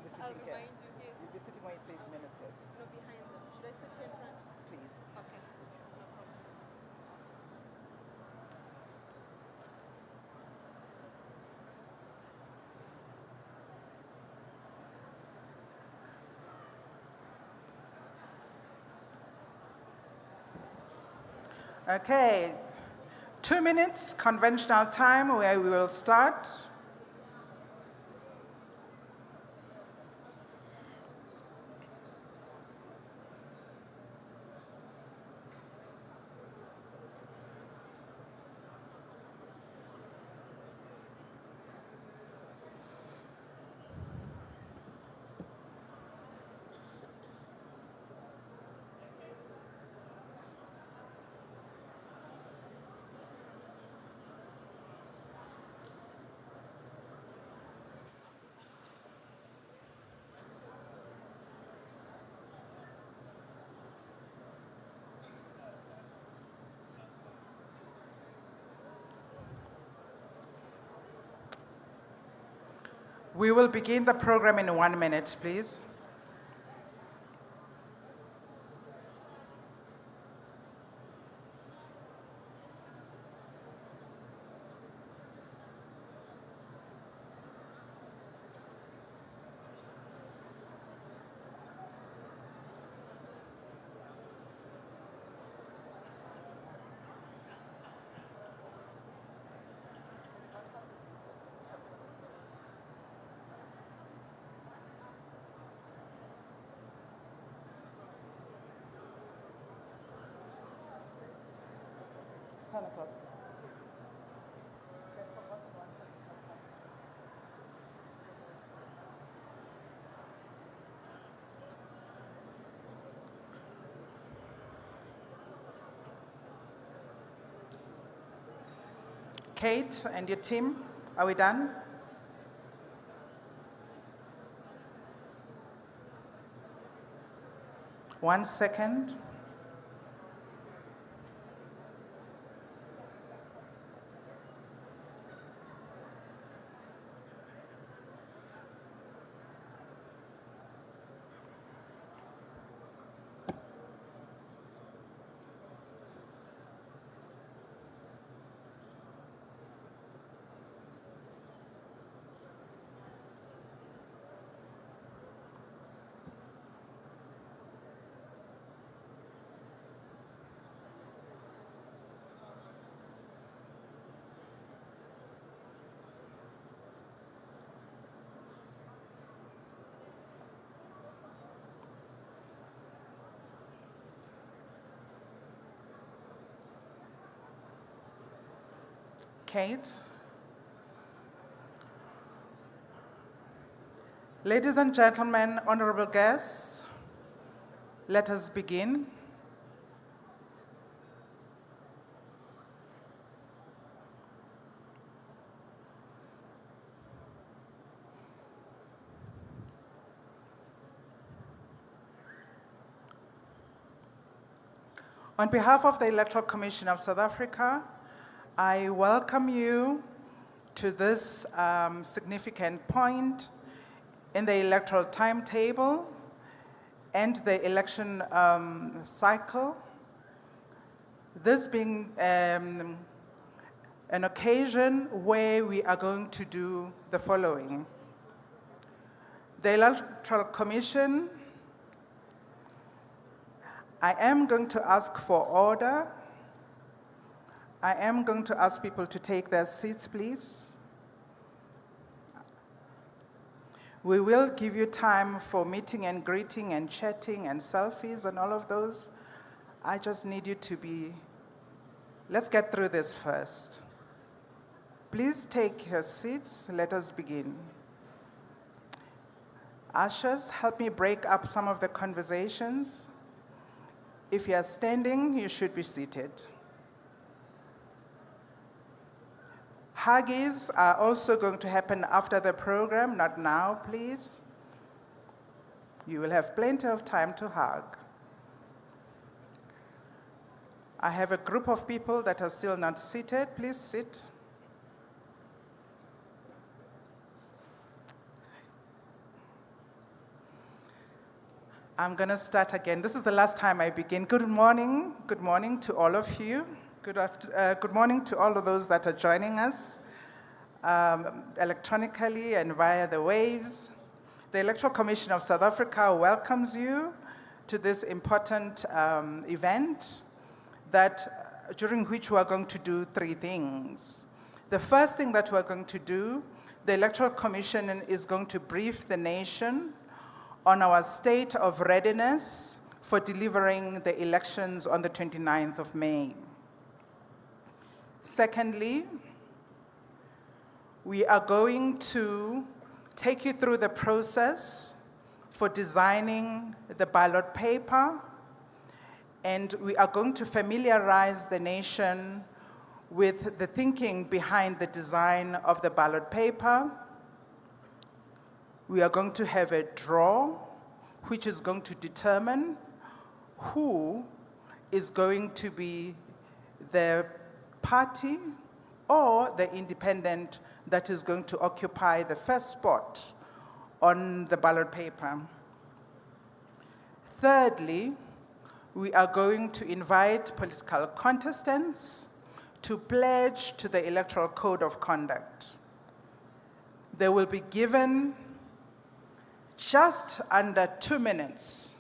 be I'll sitting here. remind you, yes. You'll be sitting where it says ministers. No, behind them. Should I sit here in front? Please. Okay. No problem. Okay. 2 minutes, conventional time, where we will start. We will begin the program in 1 minute, please. Kate and your team, are we done? One second. Kate. Ladies and gentlemen, honorable guests, let us begin. On behalf of the Electoral Commission of South Africa, I welcome you to this significant point in the electoral timetable and the election cycle. This being an occasion where we are going to do the following. The Electoral Commission, I am going to ask for order. I am going to ask people to take their seats, please. We will give you time for meeting and greeting and chatting and selfies and all of those. I just need you to be, let's get through this first. Please take your seats. Let us begin. Ushers, help me break up some of the conversations. If you are standing, you should be seated. Huggies are also going to happen after the program, not now, please. You will have plenty of time to hug. I have a group of people that are still not seated. Please sit. I'm going to start again. This is the last time I begin. Good morning. Good morning to all of you. Good morning to all of those that are joining us electronically and via the waves. The Electoral Commission of South Africa welcomes you to this important event during which we are going to do three things. The first thing that we're going to do, the Electoral Commission is going to brief the nation on our state of readiness for delivering the elections on the 29th of May. Secondly, we are going to take you through the process for designing the ballot paper, and we are going to familiarize the nation with the thinking behind the design of the ballot paper. We are going to have a draw, which is going to determine who is going to be the party or the independent that is going to occupy the first spot on the ballot paper. Thirdly, we are going to invite political contestants to pledge to the Electoral Code of Conduct. They will be given just under 2 minutes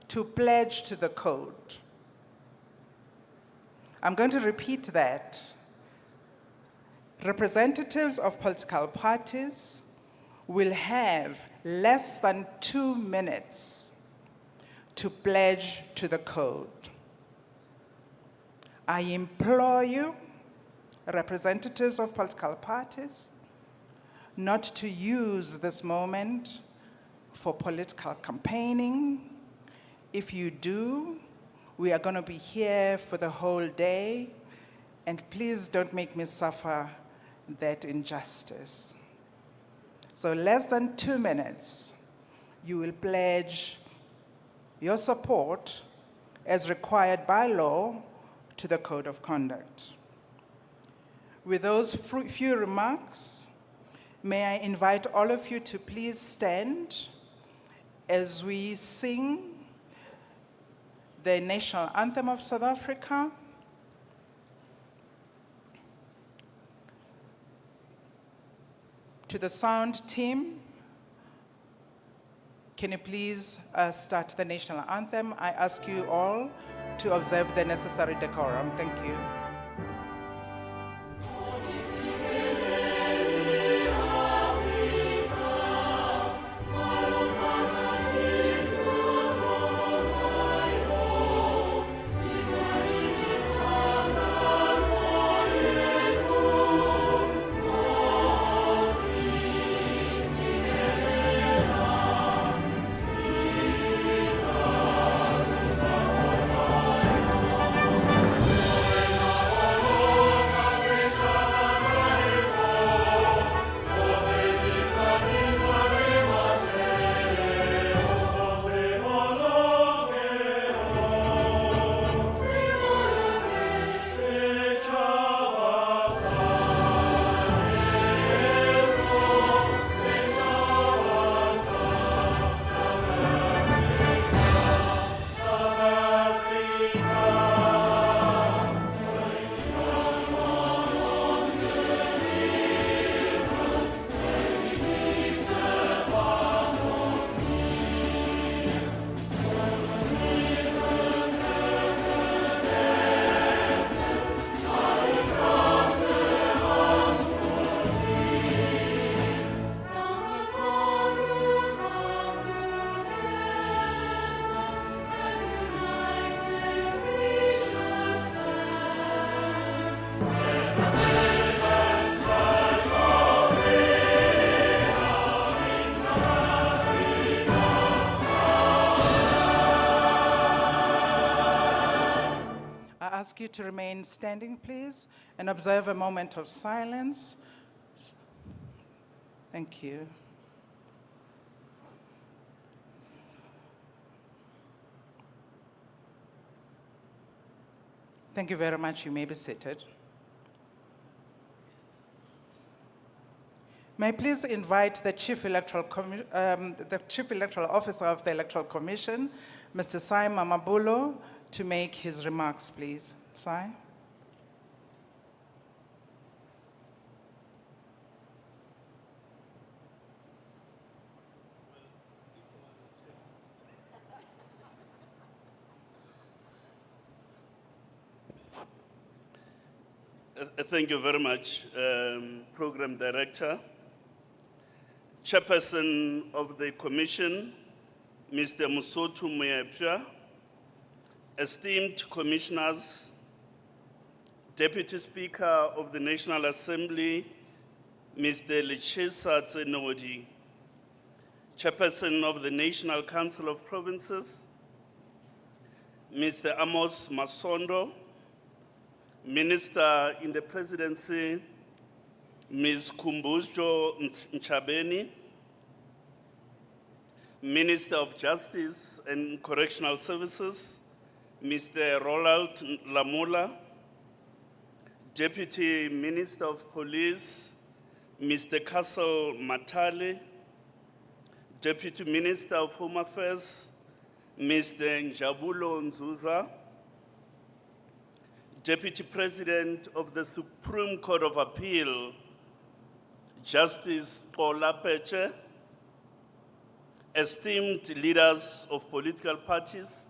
to pledge to the code. I'm going to repeat that. Representatives of political parties will have less than 2 minutes to pledge to the code. I implore you, representatives of political parties, not to use this moment for political campaigning. If you do, we are going to be here for the whole day, and please don't make me suffer that injustice. So less than 2 minutes, you will pledge your support as required by law to the Code of Conduct. With those few remarks, may I invite all of you to please stand as we sing the national anthem of South Africa. To the sound team, can you please start the national anthem? I ask you all to observe the necessary decorum. Thank you. Ask you to remain standing, please, and observe a moment of silence. Thank you. Thank you very much. You may be seated. May I please invite the Chief Electoral Officer of the Electoral Commission, Mr. Sai Mamabulo, to make his remarks, please. Sai. Thank you very much, Program Director. Chairperson of the Commission, Mr. Musotu Moyapia, esteemed Commissioners, Deputy Speaker of the National Assembly, Mr. Lechesa Tsenodi, Chairperson of the National Council of Provinces, Mr. Amos Masondo, Minister in the Presidency, Ms. Kumbuzjo Nchabeni, Minister of Justice and Correctional Services, Mr. Roland Lamula, Deputy Minister of Police, Mr. Castle Matale, Deputy Minister of Home Affairs, Mr. Njabulo Nzuza, Deputy President of the Supreme Court of Appeal, Justice Ola Peche, esteemed leaders of political parties,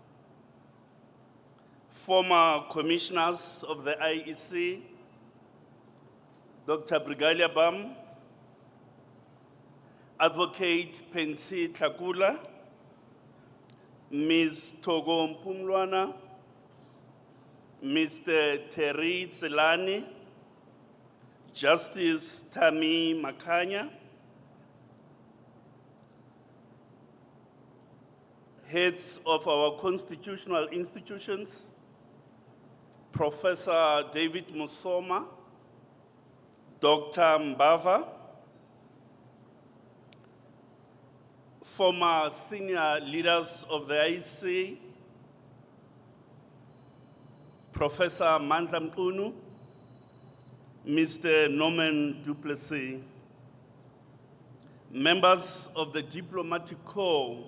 former commissioners of the IEC, Dr. Brigalia Bam, Advocate Pensi Tlakula, Ms. Togo Mpumlwana, Mr. Terry Tselani, Justice Tami Makanya, heads of our constitutional institutions, Professor David Musoma, Dr. Mbava, former senior leaders of the IEC, Professor Mandla Mqunu, Mr. Norman Duplessis, members of the Diplomatic Corps,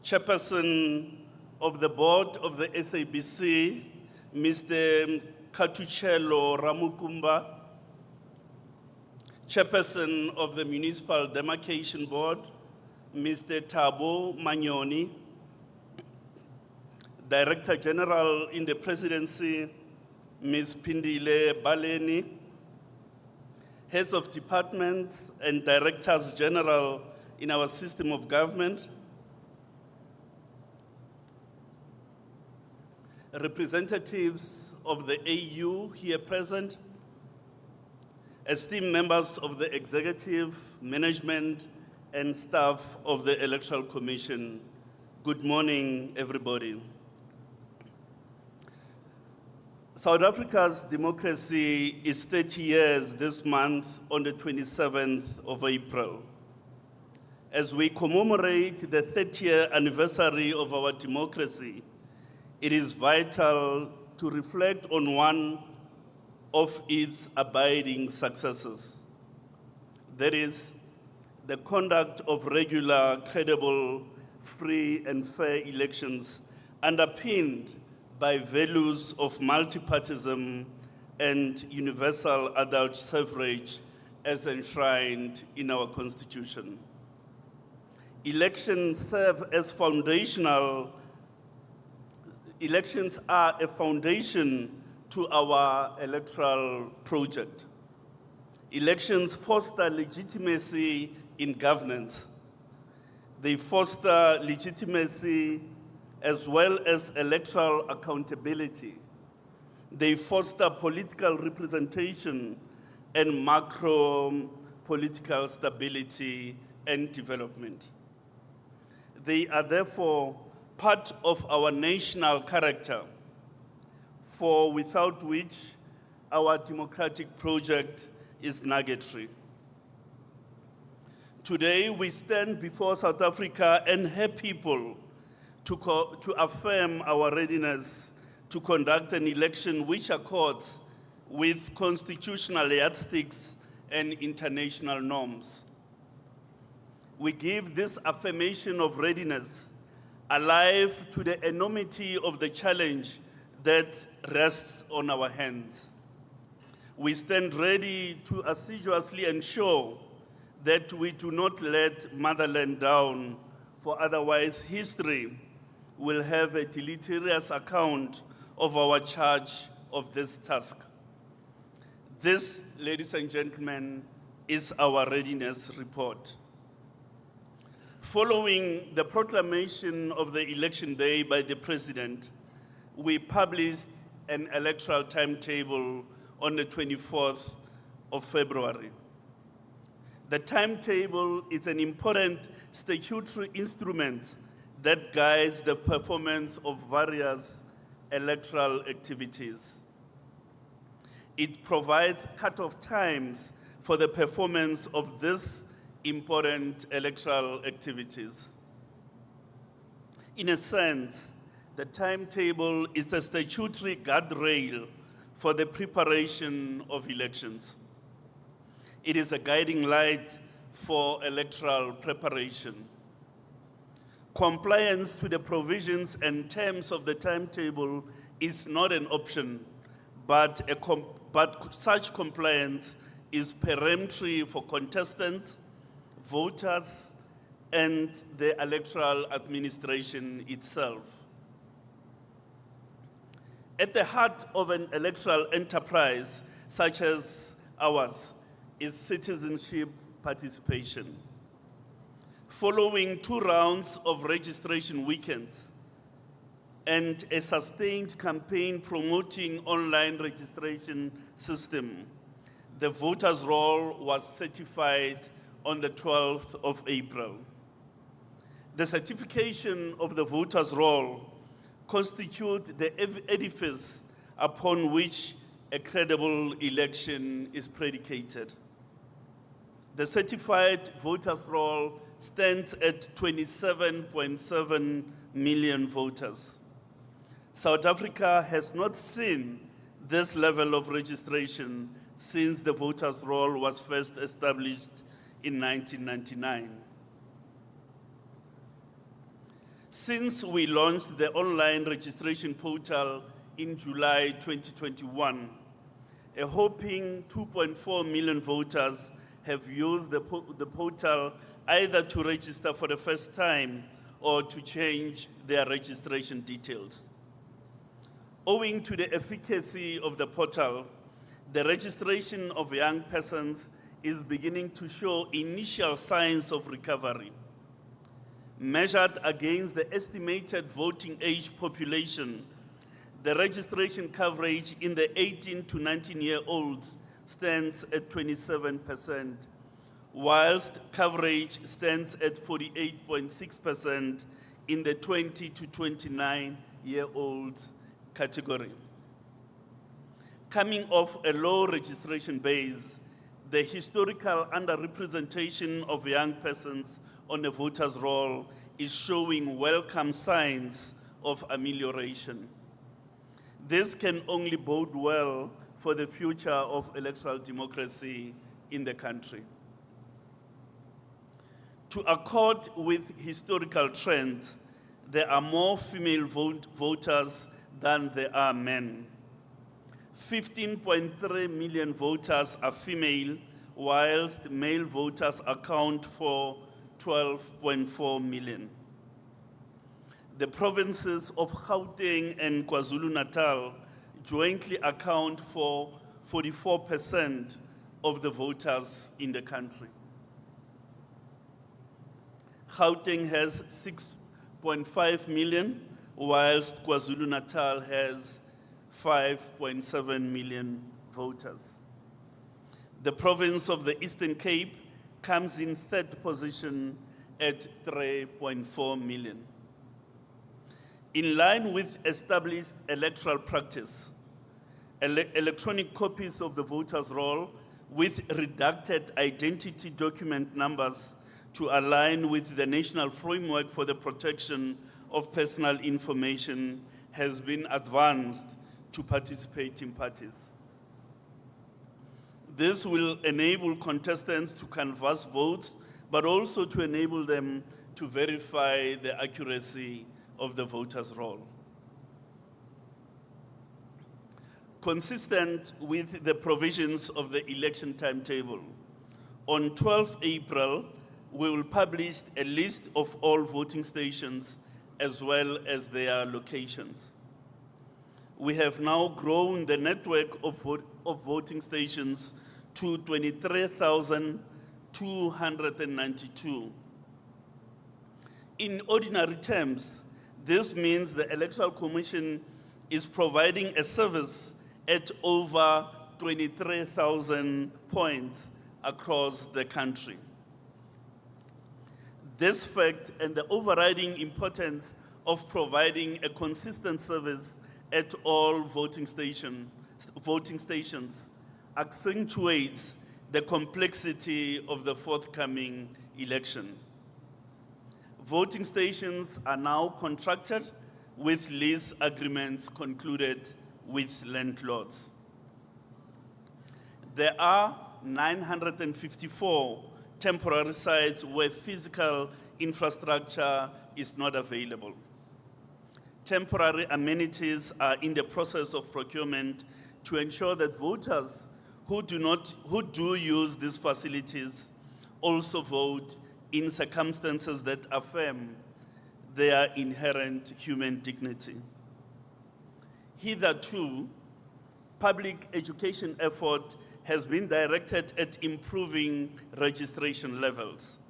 Chairperson of the Board of the SABC, Mr. Katuchelo Ramukumba, Chairperson of the Municipal Demarcation Board, Mr. Thabo Manyoni, Director General in the Presidency, Ms. Pindile Baleni, heads of departments and directors general in our system of government, representatives of the AU here present, esteemed members of the executive, management, and staff of the Electoral Commission. Good morning, everybody. South Africa's democracy is 30 years this month on the 27th of April. As we commemorate the 30th anniversary of our democracy, it is vital to reflect on one of its abiding successes. That is, the conduct of regular, credible, free and fair elections underpinned by values of multipartism and universal adult suffrage as enshrined in our Constitution. Elections are a foundation to our electoral project. Elections foster legitimacy in governance. They foster legitimacy as well as electoral accountability. They foster political representation and macro-political stability and development. They are therefore part of our national character, for without which our democratic project is nugatory. Today, we stand before South Africa and her people to affirm our readiness to conduct an election which accords with constitutional yardsticks and international norms. We give this affirmation of readiness alive to the enormity of the challenge that rests on our hands. We stand ready to assiduously ensure that we do not let motherland down, for otherwise history will have a deleterious account of our charge of this task. This, ladies and gentlemen, is our readiness report. Following the proclamation of the election day by the President, we published an electoral timetable on the 24th of February. The timetable is an important statutory instrument that guides the performance of various electoral activities. It provides cut-off times for the performance of these important electoral activities. In a sense, the timetable is a statutory guardrail for the preparation of elections. It is a guiding light for electoral preparation. Compliance to the provisions and terms of the timetable is not an option, but such compliance is peremptory for contestants, voters, and the electoral administration itself. At the heart of an electoral enterprise such as ours is citizenship participation. Following 2 rounds of registration weekends and a sustained campaign promoting online registration system, the voters' roll was certified on the 12th of April. The certification of the voters' roll constitutes the edifice upon which a credible election is predicated. The certified voters' roll stands at 27.7 million voters. South Africa has not seen this level of registration since the voters' roll was first established in 1999. Since we launched the online registration portal in July 2021, a whopping 2.4 million voters have used the portal either to register for the first time or to change their registration details. Owing to the efficacy of the portal, the registration of young persons is beginning to show initial signs of recovery. Measured against the estimated voting age population, the registration coverage in the 18 to 19-year-olds stands at 27%, whilst coverage stands at 48.6% in the 20 to 29-year-olds category. Coming off a low registration base, the historical underrepresentation of young persons on the voters' roll is showing welcome signs of amelioration. This can only bode well for the future of electoral democracy in the country. To accord with historical trends, there are more female voters than there are men. 15.3 million voters are female, whilst male voters account for 12.4 million. The provinces of Gauteng and KwaZulu-Natal jointly account for 44% of the voters in the country. Gauteng has 6.5 million, whilst KwaZulu-Natal has 5.7 million voters. The province of the Eastern Cape comes in 3rd position at 3.4 million. In line with established electoral practice, electronic copies of the voters' roll with redacted identity document numbers to align with the National Framework for the Protection of Personal Information has been advanced to participating parties. This will enable contestants to canvass votes, but also to enable them to verify the accuracy of the voter's roll. Consistent with the provisions of the election timetable, on 12 April, we will publish a list of all voting stations as well as their locations. We have now grown the network of voting stations to 23,292. In ordinary terms, this means the Electoral Commission is providing a service at over 23,000 points across the country. This fact and the overriding importance of providing a consistent service at all voting stations accentuates the complexity of the forthcoming election. Voting stations are now contracted with lease agreements concluded with landlords. There are 954 temporary sites where physical infrastructure is not available. Temporary amenities are in the process of procurement to ensure that voters who do use these facilities also vote in circumstances that affirm their inherent human dignity. Hitherto, public education effort has been directed at improving registration levels.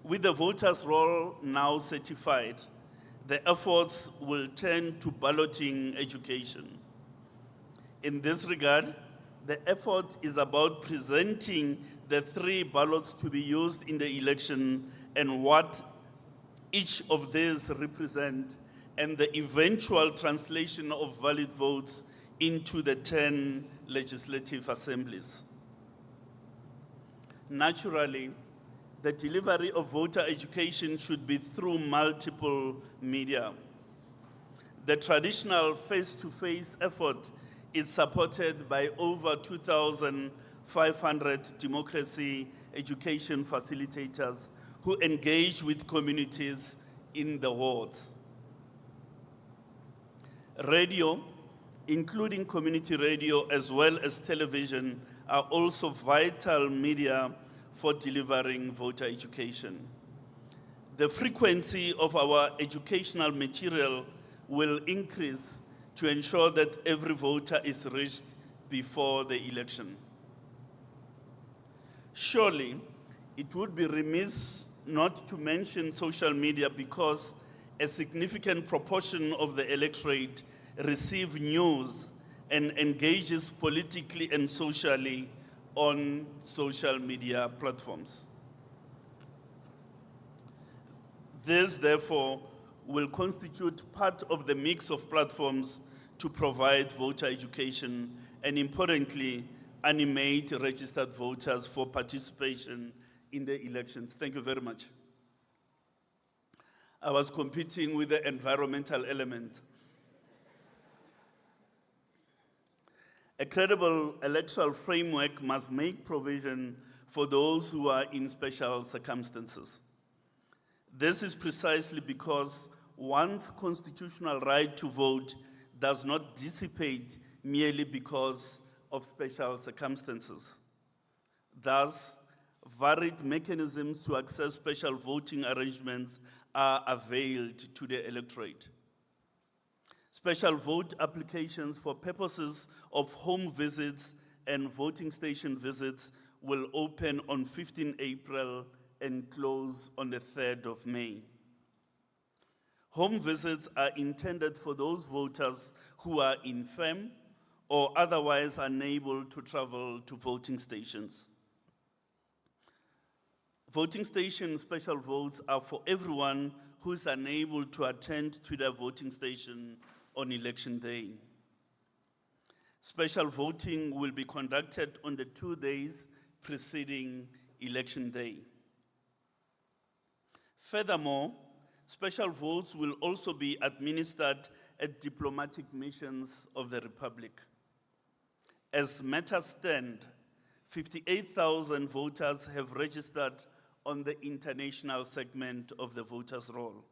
With the voters' roll now certified, the efforts will turn to balloting education. In this regard, the effort is about presenting the 3 ballots to be used in the election and what each of these represent, and the eventual translation of valid votes into the 10 legislative assemblies. Naturally, the delivery of voter education should be through multiple media. The traditional face-to-face effort is supported by over 2,500 democracy education facilitators who engage with communities in the wards. Radio, including community radio as well as television, are also vital media for delivering voter education. The frequency of our educational material will increase to ensure that every voter is reached before the election. Surely, it would be remiss not to mention social media because a significant proportion of the electorate receive news and engages politically and socially on social media platforms. This, therefore, will constitute part of the mix of platforms to provide voter education and, importantly, animate registered voters for participation in the elections. Thank you very much. I was competing with the environmental element. A credible electoral framework must make provision for those who are in special circumstances. This is precisely because one's constitutional right to vote does not dissipate merely because of special circumstances. Thus, varied mechanisms to access special voting arrangements are availed to the electorate. Special vote applications for purposes of home visits and voting station visits will open on 15 April and close on the 3rd of May. Home visits are intended for those voters who are infirm or otherwise unable to travel to voting stations. Voting station special votes are for everyone who is unable to attend to their voting station on election day. Special voting will be conducted on the 2 days preceding election day. Furthermore, special votes will also be administered at diplomatic missions of the Republic. As matters stand, 58,000 voters have registered on the international segment of the voters' roll.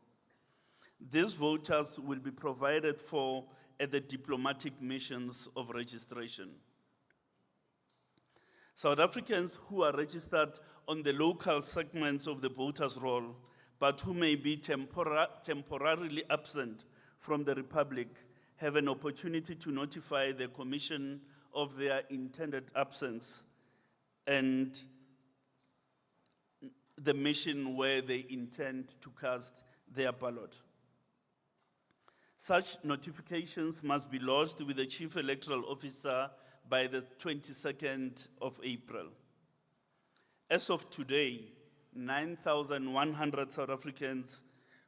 These voters will be provided for at the diplomatic missions of registration. South Africans who are registered on the local segments of the voters' roll, but who may be temporarily absent from the Republic, have an opportunity to notify the Commission of their intended absence and the mission where they intend to cast their ballot. Such notifications must be lodged with the Chief Electoral Officer by the 22nd of April. As of today, 9,100 South Africans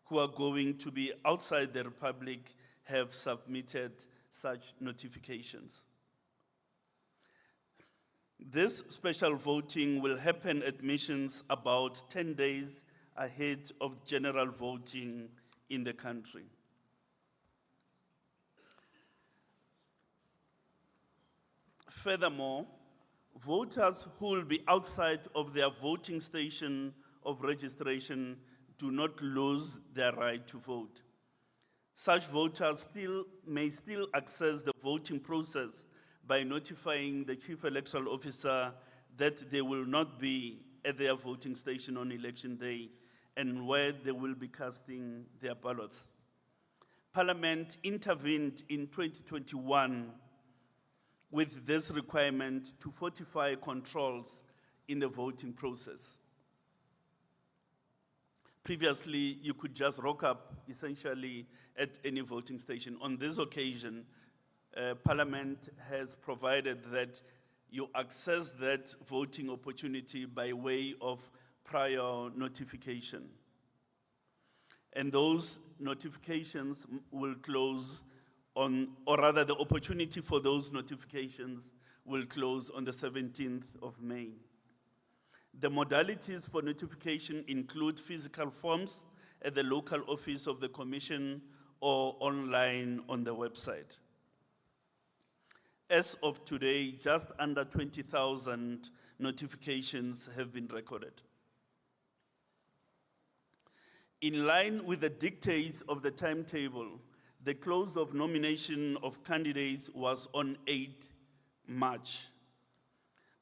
who are going to be outside the Republic have submitted such notifications. This special voting will happen at missions about 10 days ahead of general voting in the country. Furthermore, voters who will be outside of their voting station of registration do not lose their right to vote. Such voters may still access the voting process by notifying the Chief Electoral Officer that they will not be at their voting station on election day and where they will be casting their ballots. Parliament intervened in 2021 with this requirement to fortify controls in the voting process. Previously, you could just rock up essentially at any voting station. On this occasion, Parliament has provided that you access that voting opportunity by way of prior notification. And those notifications will close on, or rather the opportunity for those notifications will close on the 17th of May. The modalities for notification include physical forms at the local office of the Commission or online on the website. As of today, just under 20,000 notifications have been recorded. In line with the dictates of the timetable, the close of nomination of candidates was on 8 March.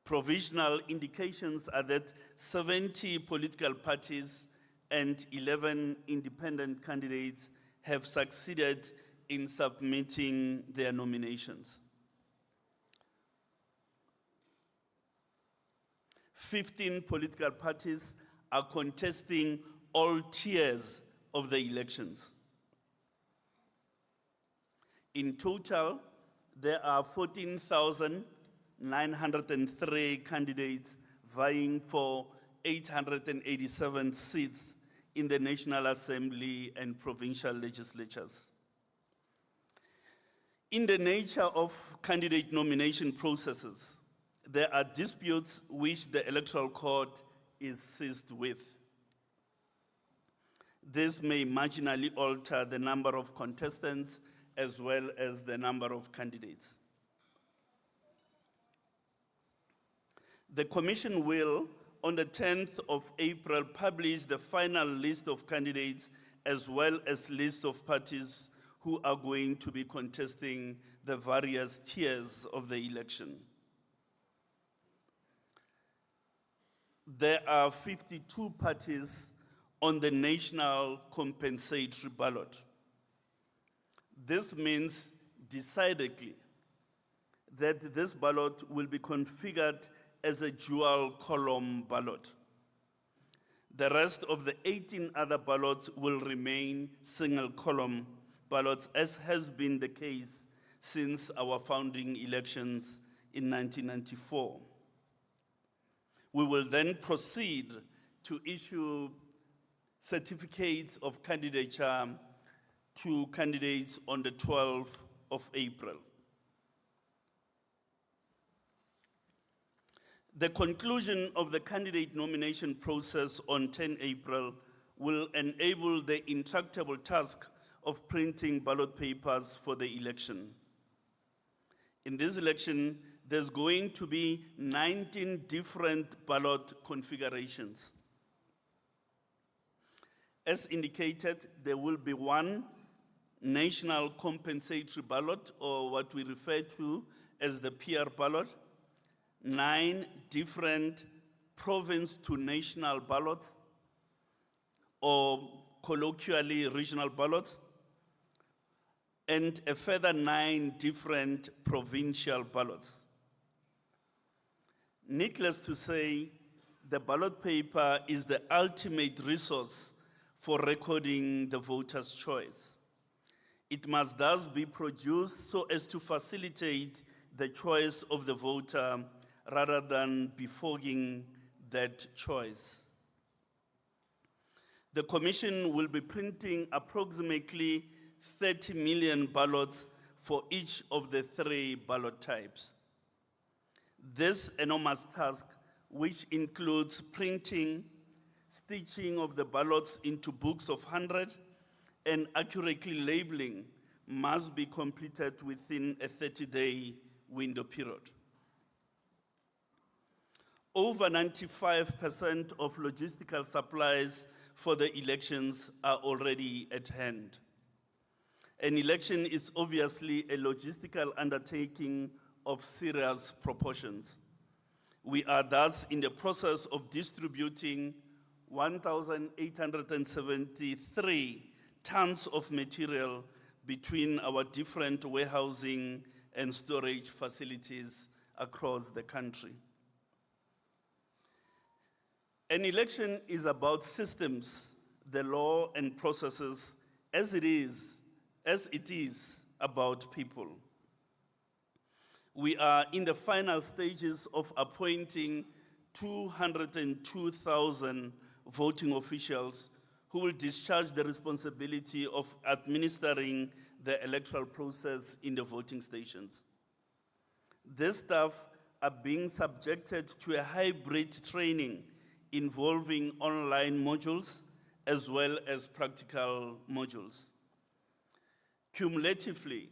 Provisional indications are that 70 political parties and 11 independent candidates have succeeded in submitting their nominations. 15 political parties are contesting all tiers of the elections. In total, there are 14,903 candidates vying for 887 seats in the National Assembly and provincial legislatures. In the nature of candidate nomination processes, there are disputes which the Electoral Court is seized with. This may marginally alter the number of contestants as well as the number of candidates. The Commission will, on the 10th of April, publish the final list of candidates as well as list of parties who are going to be contesting the various tiers of the election. There are 52 parties on the national compensatory ballot. This means decidedly that this ballot will be configured as a dual column ballot. The rest of the 18 other ballots will remain single column ballots, as has been the case since our founding elections in 1994. We will then proceed to issue certificates of candidature to candidates on the 12th of April. The conclusion of the candidate nomination process on 10 April will enable the intractable task of printing ballot papers for the election. In this election, there's going to be 19 different ballot configurations. As indicated, there will be one national compensatory ballot, or what we refer to as the PR ballot, 9 different province to national ballots, or colloquially regional ballots, and a further 9 different provincial ballots. Needless to say, the ballot paper is the ultimate resource for recording the voter's choice. It must thus be produced so as to facilitate the choice of the voter rather than befogging that choice. The Commission will be printing approximately 30 million ballots for each of the 3 ballot types. This enormous task, which includes printing, stitching of the ballots into books of 100, and accurately labeling, must be completed within a 30-day window period. Over 95% of logistical supplies for the elections are already at hand. An election is obviously a logistical undertaking of serious proportions. We are thus in the process of distributing 1,873 tons of material between our different warehousing and storage facilities across the country. An election is about systems, the law and processes, as it is about people. We are in the final stages of appointing 202,000 voting officials who will discharge the responsibility of administering the electoral process in the voting stations. These staff are being subjected to a hybrid training involving online modules as well as practical modules. Cumulatively,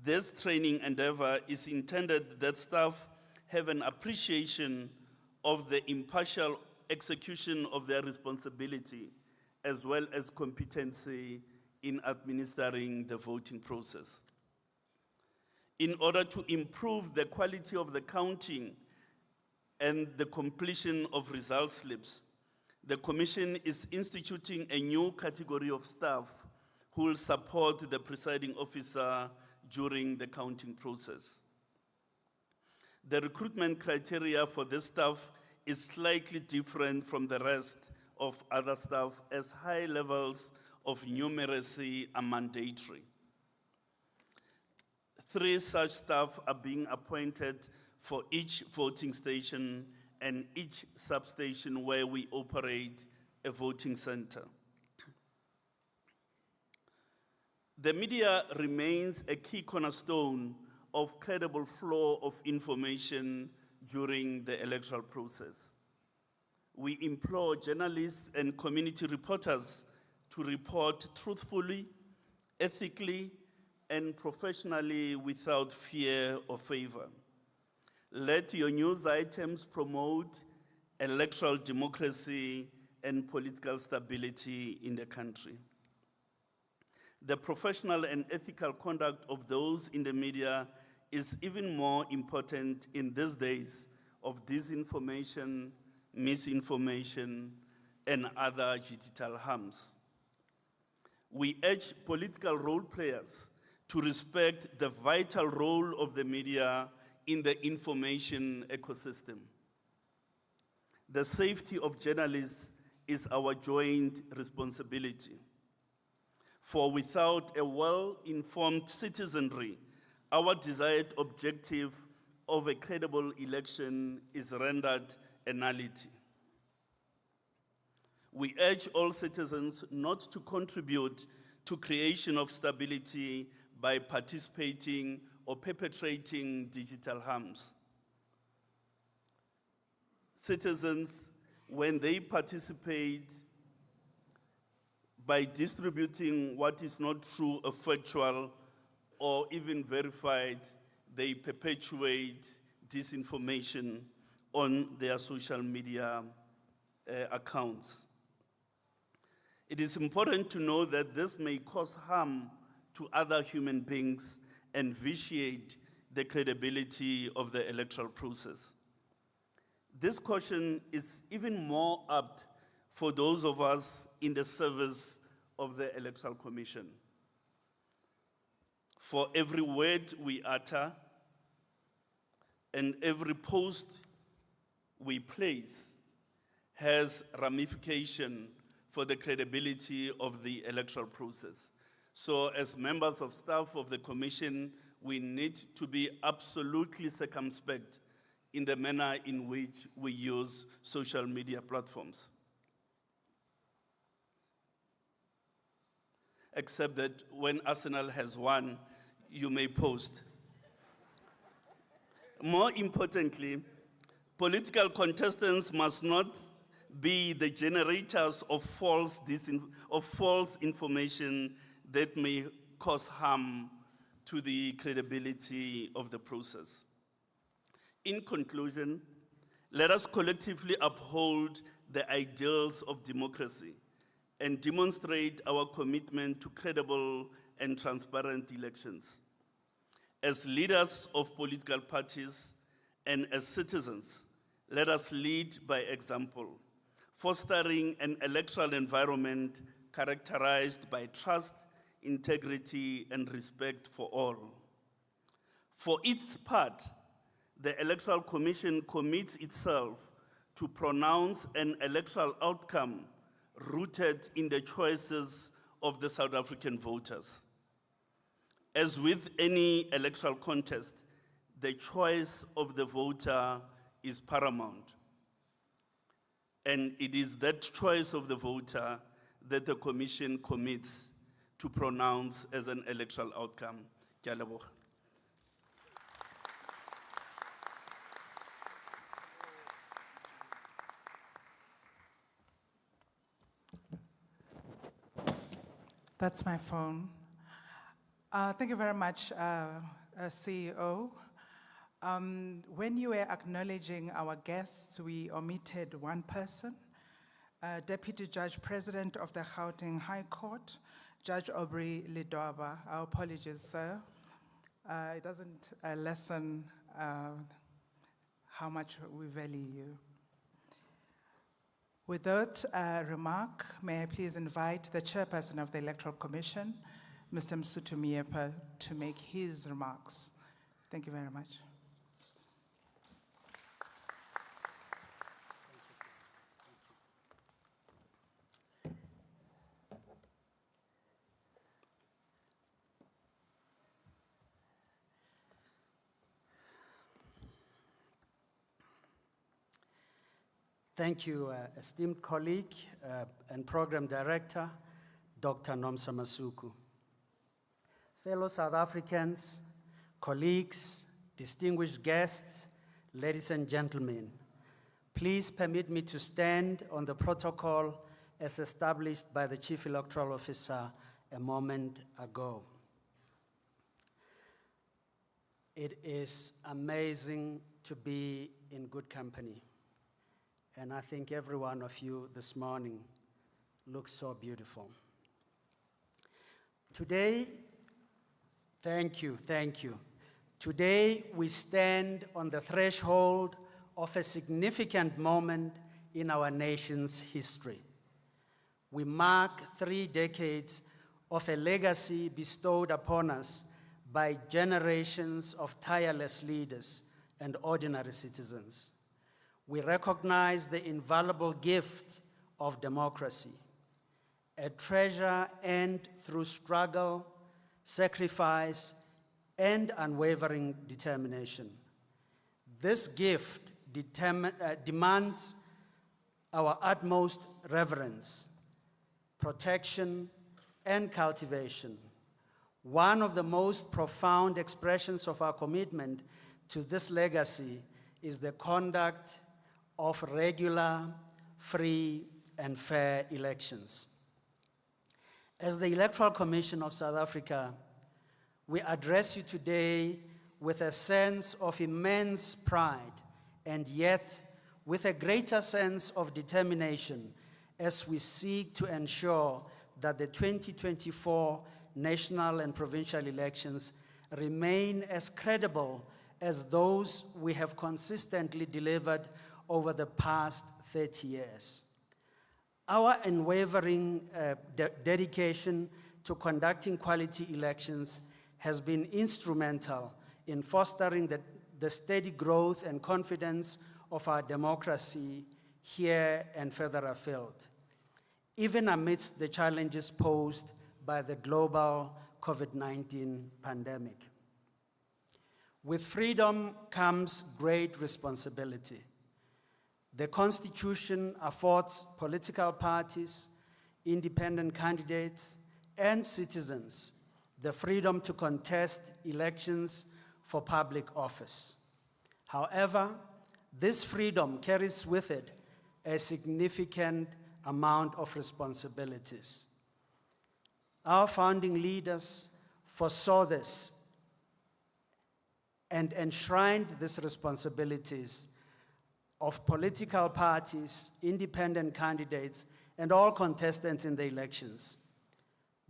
this training endeavor is intended that staff have an appreciation of the impartial execution of their responsibility, as well as competency in administering the voting process. In order to improve the quality of the counting and the completion of result slips, the Commission is instituting a new category of staff who will support the presiding officer during the counting process. The recruitment criteria for this staff is slightly different from the rest of other staff, as high levels of numeracy are mandatory. 3 such staff are being appointed for each voting station and each substation where we operate a voting center. The media remains a key cornerstone of credible flow of information during the electoral process. We implore journalists and community reporters to report truthfully, ethically, and professionally without fear or favor. Let your news items promote electoral democracy and political stability in the country. The professional and ethical conduct of those in the media is even more important in these days of disinformation, misinformation, and other digital harms. We urge political role players to respect the vital role of the media in the information ecosystem. The safety of journalists is our joint responsibility. For without a well-informed citizenry, our desired objective of a credible election is rendered a nullity. We urge all citizens not to contribute to creation of stability by participating or perpetrating digital harms. Citizens, when they participate by distributing what is not true or factual or even verified, they perpetuate disinformation on their social media accounts. It is important to know that this may cause harm to other human beings and vitiate the credibility of the electoral process. This caution is even more apt for those of us in the service of the Electoral Commission. For every word we utter and every post we place has ramification for the credibility of the electoral process. So as members of staff of the Commission, we need to be absolutely circumspect in the manner in which we use social media platforms. Except that when Arsenal has won, you may post. More importantly, political contestants must not be the generators of false information that may cause harm to the credibility of the process. In conclusion, let us collectively uphold the ideals of democracy and demonstrate our commitment to credible and transparent elections. As leaders of political parties and as citizens, let us lead by example, fostering an electoral environment characterized by trust, integrity, and respect for all. For its part, the Electoral Commission commits itself to pronounce an electoral outcome rooted in the choices of the South African voters. As with any electoral contest, the choice of the voter is paramount. And it is that choice of the voter that the Commission commits to pronounce as an electoral outcome. Ke a leboga. That's my phone. Thank you very much, CEO. When you were acknowledging our guests, we omitted one person, Deputy Judge President of the Gauteng High Court, Judge Aubrey Lidwaba. Our apologies, sir. It doesn't lessen how much we value you. With that remark, may I please invite the Chairperson of the Electoral Commission, Mr. Msutu Miepa, to make his remarks. Thank you very much. Thank you, esteemed colleague and Program Director, Dr. Nomsa Masuku. Fellow South Africans, colleagues, distinguished guests, ladies and gentlemen, please permit me to stand on the protocol as established by the Chief Electoral Officer a moment ago. It is amazing to be in good company. And I think every one of you this morning looks so beautiful. Today, thank you. Today, we stand on the threshold of a significant moment in our nation's history. We mark 3 decades of a legacy bestowed upon us by generations of tireless leaders and ordinary citizens. We recognize the invaluable gift of democracy, a treasure earned through struggle, sacrifice, and unwavering determination. This gift demands our utmost reverence, protection, and cultivation. One of the most profound expressions of our commitment to this legacy is the conduct of regular, free, and fair elections. As the Electoral Commission of South Africa, we address you today with a sense of immense pride and yet with a greater sense of determination as we seek to ensure that the 2024 national and provincial elections remain as credible as those we have consistently delivered over the past 30 years. Our unwavering dedication to conducting quality elections has been instrumental in fostering the steady growth and confidence of our democracy here and further afield, even amidst the challenges posed by the global COVID-19 pandemic. With freedom comes great responsibility. The Constitution affords political parties, independent candidates, and citizens the freedom to contest elections for public office. However, this freedom carries with it a significant amount of responsibilities. Our founding leaders foresaw this and enshrined these responsibilities of political parties, independent candidates, and all contestants in the elections,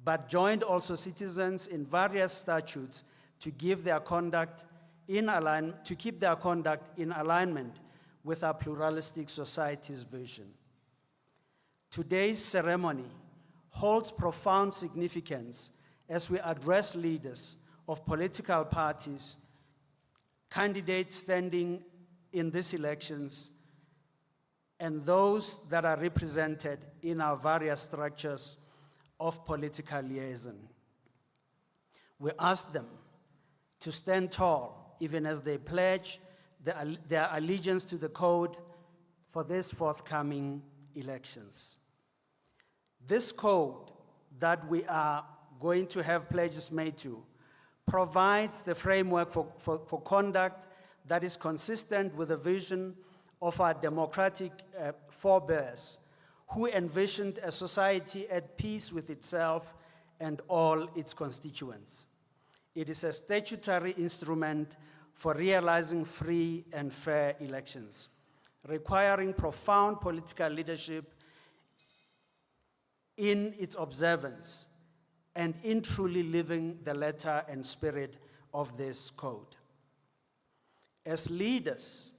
but joined also citizens in various statutes to keep their conduct in alignment with our pluralistic society's vision. Today's ceremony holds profound significance as we address leaders of political parties, candidates standing in these elections, and those that are represented in our various structures of political liaison. We ask them to stand tall, even as they pledge their allegiance to the code for these forthcoming elections. This code that we are going to have pledges made to provides the framework for conduct that is consistent with the vision of our democratic forebears, who envisioned a society at peace with itself and all its constituents. It is a statutory instrument for realizing free and fair elections, requiring profound political leadership in its observance and in truly living the letter and spirit of this code. As leaders,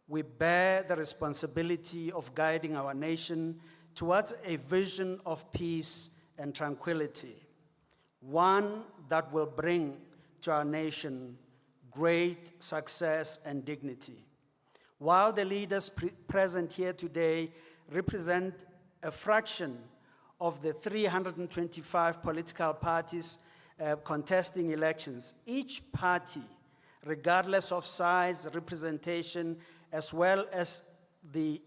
we bear the responsibility of guiding our nation towards a vision of peace and tranquility, one that will bring to our nation great success and dignity. While the leaders present here today represent a fraction of the 325 political parties contesting elections, each party, regardless of size, representation, as well as the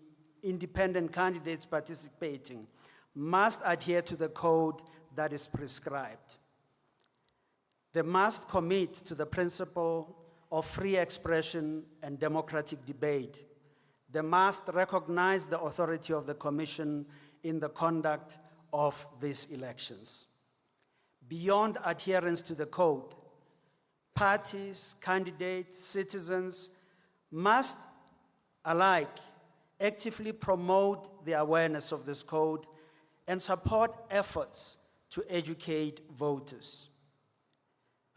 independent candidates participating, must adhere to the code that is prescribed. They must commit to the principle of free expression and democratic debate. They must recognize the authority of the Commission in the conduct of these elections. Beyond adherence to the code, parties, candidates, citizens must alike actively promote the awareness of this code and support efforts to educate voters.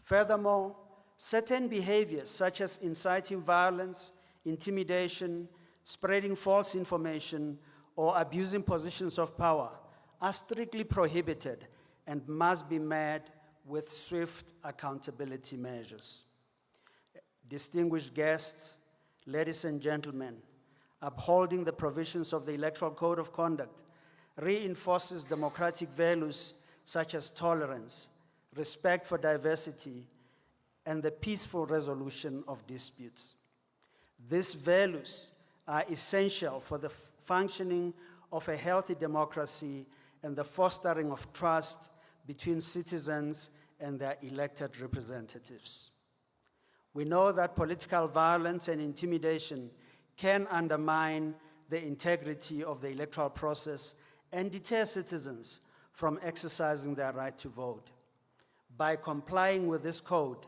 Furthermore, certain behaviors such as inciting violence, intimidation, spreading false information, or abusing positions of power are strictly prohibited and must be met with swift accountability measures. Distinguished guests, ladies and gentlemen, upholding the provisions of the Electoral Code of Conduct reinforces democratic values such as tolerance, respect for diversity, and the peaceful resolution of disputes. These values are essential for the functioning of a healthy democracy and the fostering of trust between citizens and their elected representatives. We know that political violence and intimidation can undermine the integrity of the electoral process and deter citizens from exercising their right to vote. By complying with this code,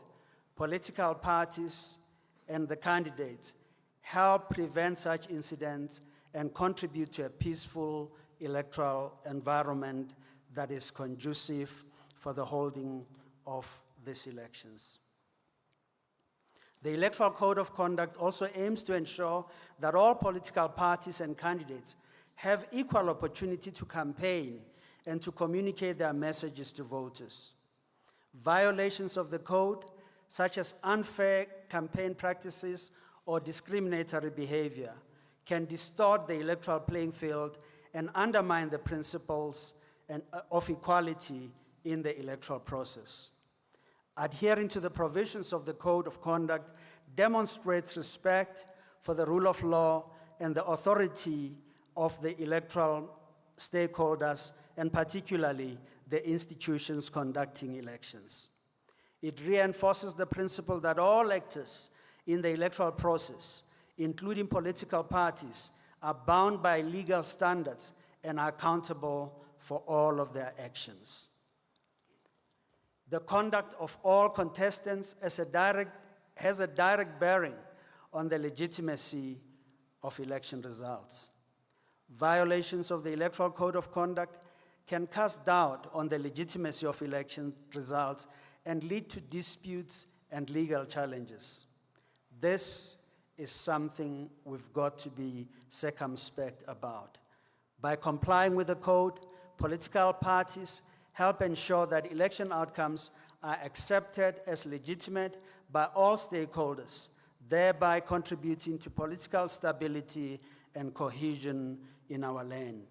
political parties, and the candidates help prevent such incidents and contribute to a peaceful electoral environment that is conducive for the holding of these elections. The Electoral Code of Conduct also aims to ensure that all political parties and candidates have equal opportunity to campaign and to communicate their messages to voters. Violations of the code, such as unfair campaign practices or discriminatory behavior, can distort the electoral playing field and undermine the principles of equality in the electoral process. Adhering to the provisions of the Code of Conduct demonstrates respect for the rule of law and the authority of the electoral stakeholders, and particularly the institutions conducting elections. It reinforces the principle that all actors in the electoral process, including political parties, are bound by legal standards and are accountable for all of their actions. The conduct of all contestants has a direct bearing on the legitimacy of election results. Violations of the Electoral Code of Conduct can cast doubt on the legitimacy of election results and lead to disputes and legal challenges. This is something we've got to be circumspect about. By complying with the code, political parties help ensure that election outcomes are accepted as legitimate by all stakeholders, thereby contributing to political stability and cohesion in our land.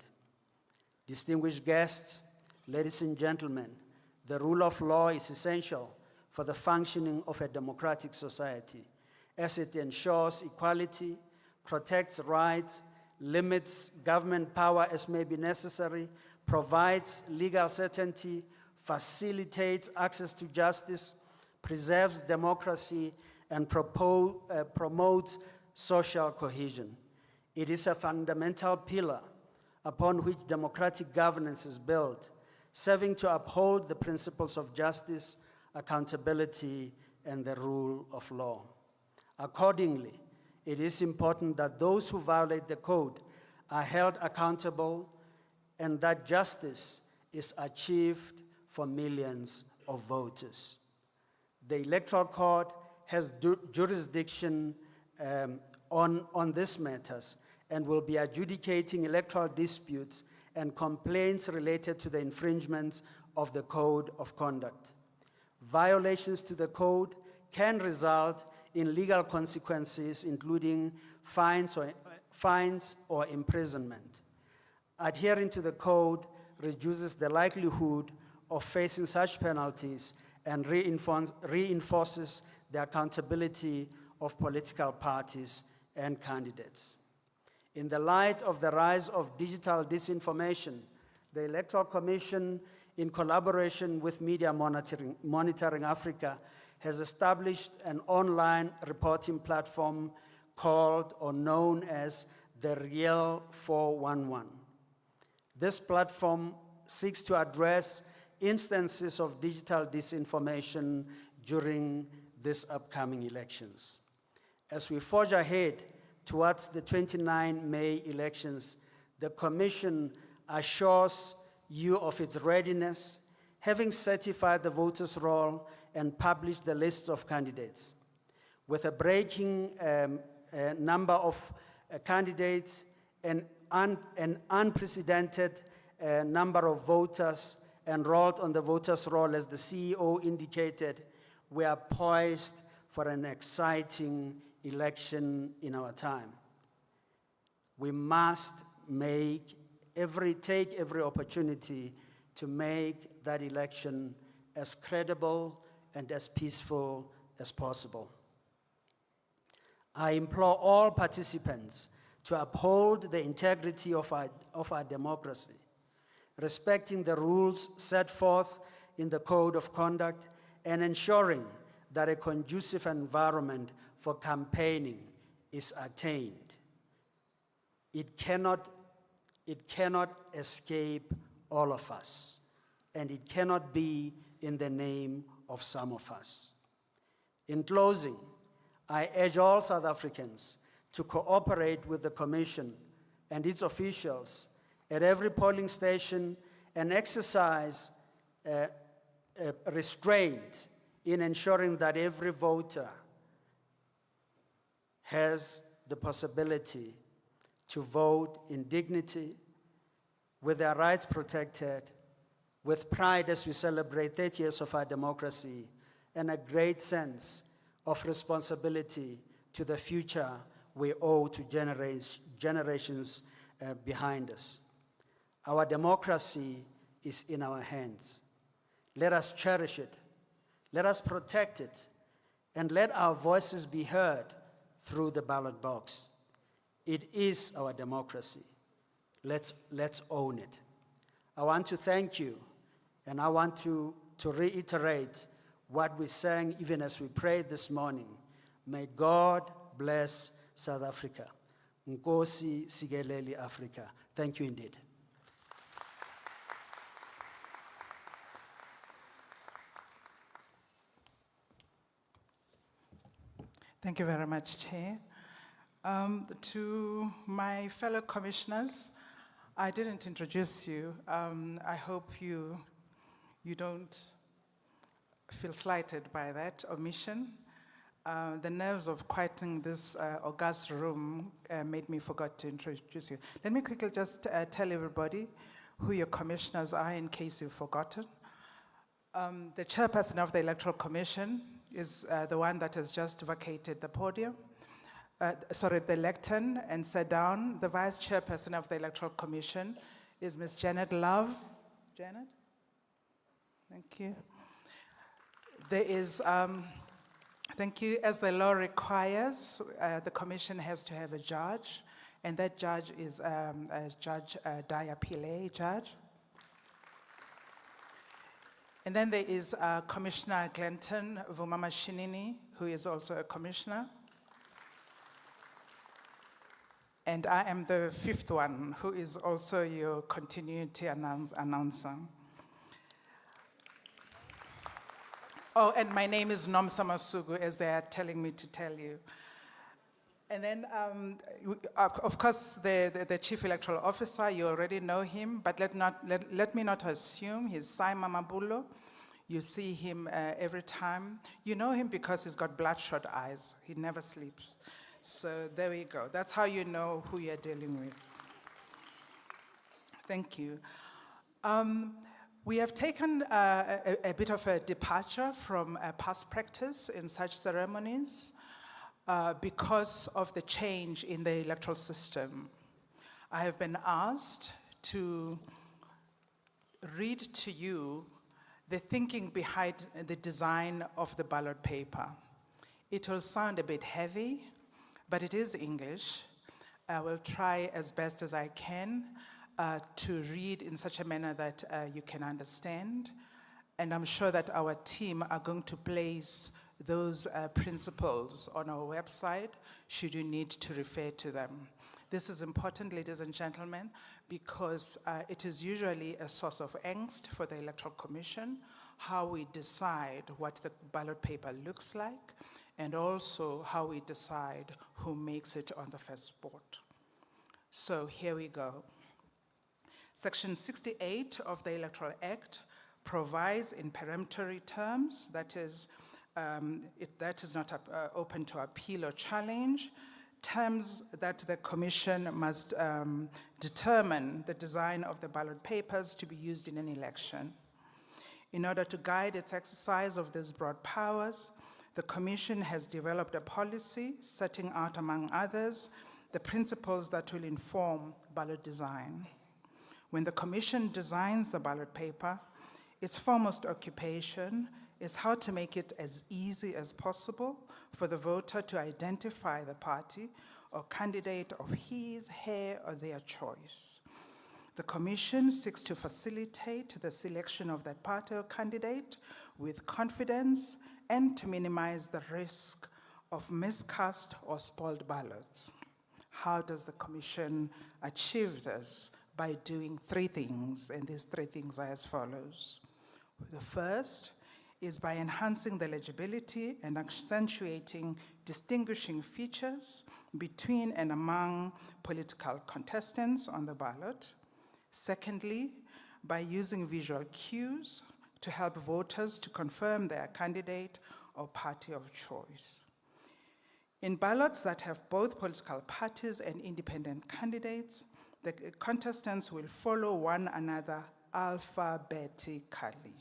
Distinguished guests, ladies and gentlemen, the rule of law is essential for the functioning of a democratic society, as it ensures equality, protects rights, limits government power as may be necessary, provides legal certainty, facilitates access to justice, preserves democracy, and promotes social cohesion. It is a fundamental pillar upon which democratic governance is built, serving to uphold the principles of justice, accountability, and the rule of law. Accordingly, it is important that those who violate the code are held accountable and that justice is achieved for millions of voters. The Electoral Court has jurisdiction on these matters and will be adjudicating electoral disputes and complaints related to the infringements of the Code of Conduct. Violations to the code can result in legal consequences, including fines or imprisonment. Adhering to the code reduces the likelihood of facing such penalties and reinforces the accountability of political parties and candidates. In the light of the rise of digital disinformation, the Electoral Commission, in collaboration with Media Monitoring Africa, has established an online reporting platform called or known as the Real 411. This platform seeks to address instances of digital disinformation during these upcoming elections. As we forge ahead towards the 29 May elections, the Commission assures you of its readiness, having certified the voters' roll and published the list of candidates. With a breaking number of candidates and an unprecedented number of voters enrolled on the voters' roll, as the CEO indicated, we are poised for an exciting election in our time. We must take every opportunity to make that election as credible and as peaceful as possible. I implore all participants to uphold the integrity of our democracy, respecting the rules set forth in the Code of Conduct and ensuring that a conducive environment for campaigning is attained. It cannot escape all of us, and it cannot be in the name of some of us. In closing, I urge all South Africans to cooperate with the Commission and its officials at every polling station and exercise restraint in ensuring that every voter has the possibility to vote in dignity, with their rights protected, with pride as we celebrate 30 years of our democracy, and a great sense of responsibility to the future we owe to generations behind us. Our democracy is in our hands. Let us cherish it, let us protect it, and let our voices be heard through the ballot box. It is our democracy. Let's own it. I want to thank you, and I want to reiterate what we sang even as we prayed this morning. May God bless South Africa. Nkosi sikeleli Africa. Thank you indeed. Thank you very much, Chair. To my fellow commissioners, I didn't introduce you. I hope you don't feel slighted by that omission. The nerves of quieting this august room made me forget to introduce you. Let me quickly just tell everybody who your commissioners are in case you've forgotten. The chairperson of the Electoral Commission is the one that has just vacated the podium, the lectern, and sat down. The vice chairperson of the Electoral Commission is Ms. Janet Love. Janet? Thank you. There is, thank you, as the law requires, the commission has to have a judge, and that judge is Judge Daya Pillay, judge. And then there is Commissioner Glenton Vumamashinini, who is also a commissioner. And I am the fifth one, who is also your continuity announcer. Oh, and my name is Nomsa Masuku, as they are telling me to tell you. And then, of course, the Chief Electoral Officer, you already know him, but let me not assume he's Simon Mabulo. You see him every time. You know him because he's got bloodshot eyes. He never sleeps. So there we go. That's how you know who you're dealing with. Thank you. We have taken a bit of a departure from past practice in such ceremonies because of the change in the electoral system. I have been asked to read to you the thinking behind the design of the ballot paper. It will sound a bit heavy, but it is English. I will try as best as I can to read in such a manner that you can understand. And I'm sure that our team are going to place those principles on our website should you need to refer to them. This is important, ladies and gentlemen, because it is usually a source of angst for the Electoral Commission, how we decide what the ballot paper looks like, and also how we decide who makes it on the first board. So here we go. Section 68 of the Electoral Act provides in peremptory terms, that is not open to appeal or challenge, terms that the Commission must determine the design of the ballot papers to be used in an election. In order to guide its exercise of these broad powers, the Commission has developed a policy setting out, among others, the principles that will inform ballot design. When the Commission designs the ballot paper, its foremost occupation is how to make it as easy as possible for the voter to identify the party or candidate of his, her, or their choice. The Commission seeks to facilitate the selection of that party or candidate with confidence and to minimize the risk of miscast or spoiled ballots. How does the Commission achieve this? By doing three things, and these three things are as follows. The first is by enhancing the legibility and accentuating distinguishing features between and among political contestants on the ballot. Secondly, by using visual cues to help voters to confirm their candidate or party of choice. In ballots that have both political parties and independent candidates, the contestants will follow one another alphabetically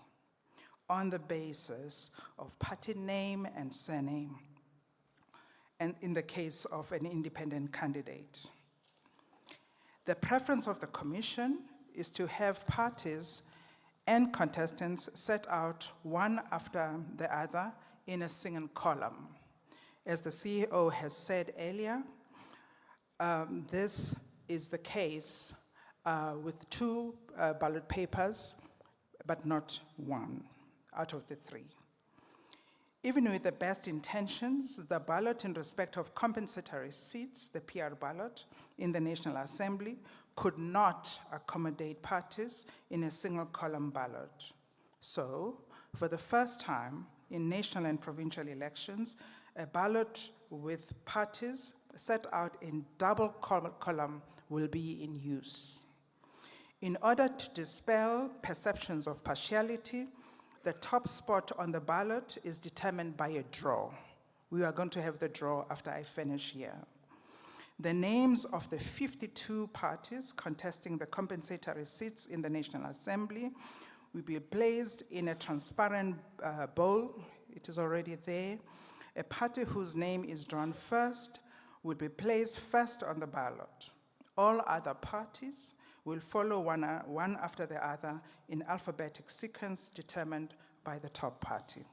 on the basis of party name and surname, and in the case of an independent candidate. The preference of the Commission is to have parties and contestants set out one after the other in a single column. As the CEO has said earlier, this is the case with two ballot papers, but not one out of the three. Even with the best intentions, the ballot in respect of compensatory seats, the PR ballot in the National Assembly, could not accommodate parties in a single column ballot. So, for the first time in national and provincial elections, a ballot with parties set out in double column will be in use. In order to dispel perceptions of partiality, the top spot on the ballot is determined by a draw. We are going to have the draw after I finish here. The names of the 52 parties contesting the compensatory seats in the National Assembly will be placed in a transparent bowl. It is already there. A party whose name is drawn first will be placed first on the ballot. All other parties will follow one after the other in alphabetic sequence determined by the top party.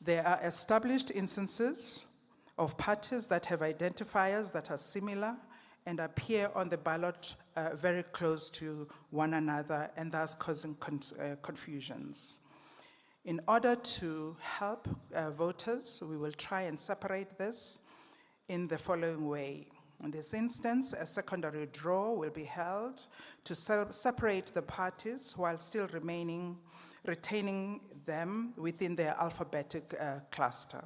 There are established instances of parties that have identifiers that are similar and appear on the ballot very close to one another and thus causing confusions. In order to help voters, we will try and separate this in the following way. In this instance, a secondary draw will be held to separate the parties while still retaining them within their alphabetic cluster.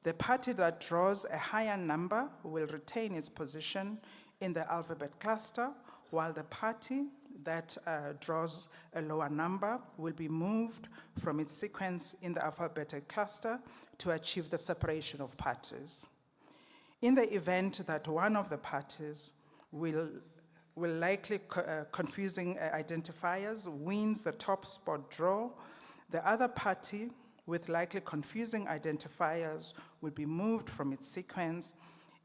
The party that draws a higher number will retain its position in the alphabet cluster, while the party that draws a lower number will be moved from its sequence in the alphabetic cluster to achieve the separation of parties. In the event that one of the parties will likely confusing identifiers wins the top spot draw, the other party with likely confusing identifiers will be moved from its sequence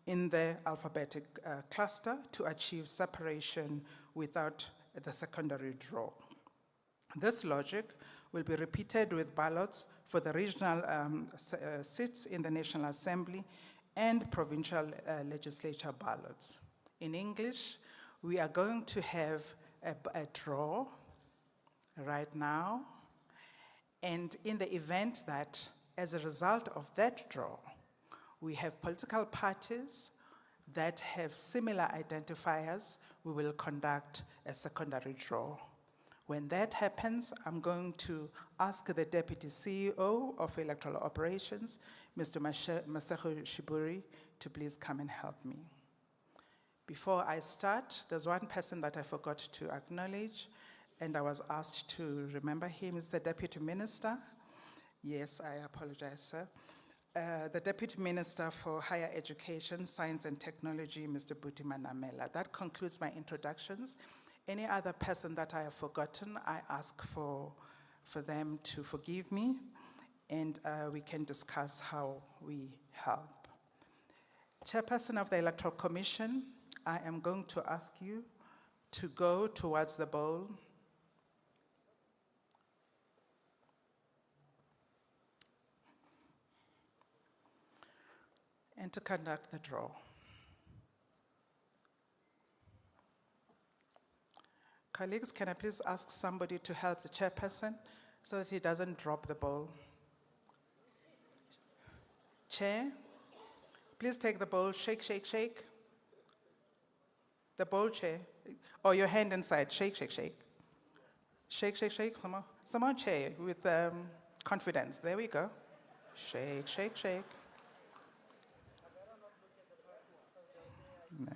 in the alphabetic cluster to achieve separation without the secondary draw. This logic will be repeated with ballots for the regional seats in the National Assembly and provincial legislature ballots. In English, we are going to have a draw right now, and in the event that, as a result of that draw, we have political parties that have similar identifiers, we will conduct a secondary draw. When that happens, I'm going to ask the Deputy CEO of Electoral Operations, Mr. Masego Shiburi, to please come and help me. Before I start, there's one person that I forgot to acknowledge, and I was asked to remember him. Is the Deputy Minister. Yes, I apologize, sir. The Deputy Minister for Higher Education, Science and Technology, Mr. Buti Manamela. That concludes my introductions. Any other person that I have forgotten, I ask for them to forgive me, and we can discuss how we help. Chairperson of the Electoral Commission, I am going to ask you to go towards the bowl. And to conduct the draw. Colleagues, can I please ask somebody to help the chairperson so that he doesn't drop the bowl? Chair, please take the bowl, shake, shake, shake. The bowl, Chair. Or your hand inside, shake, shake, shake. Shake, shake, shake. Some more chair with confidence. There we go. Shake, shake, shake. No.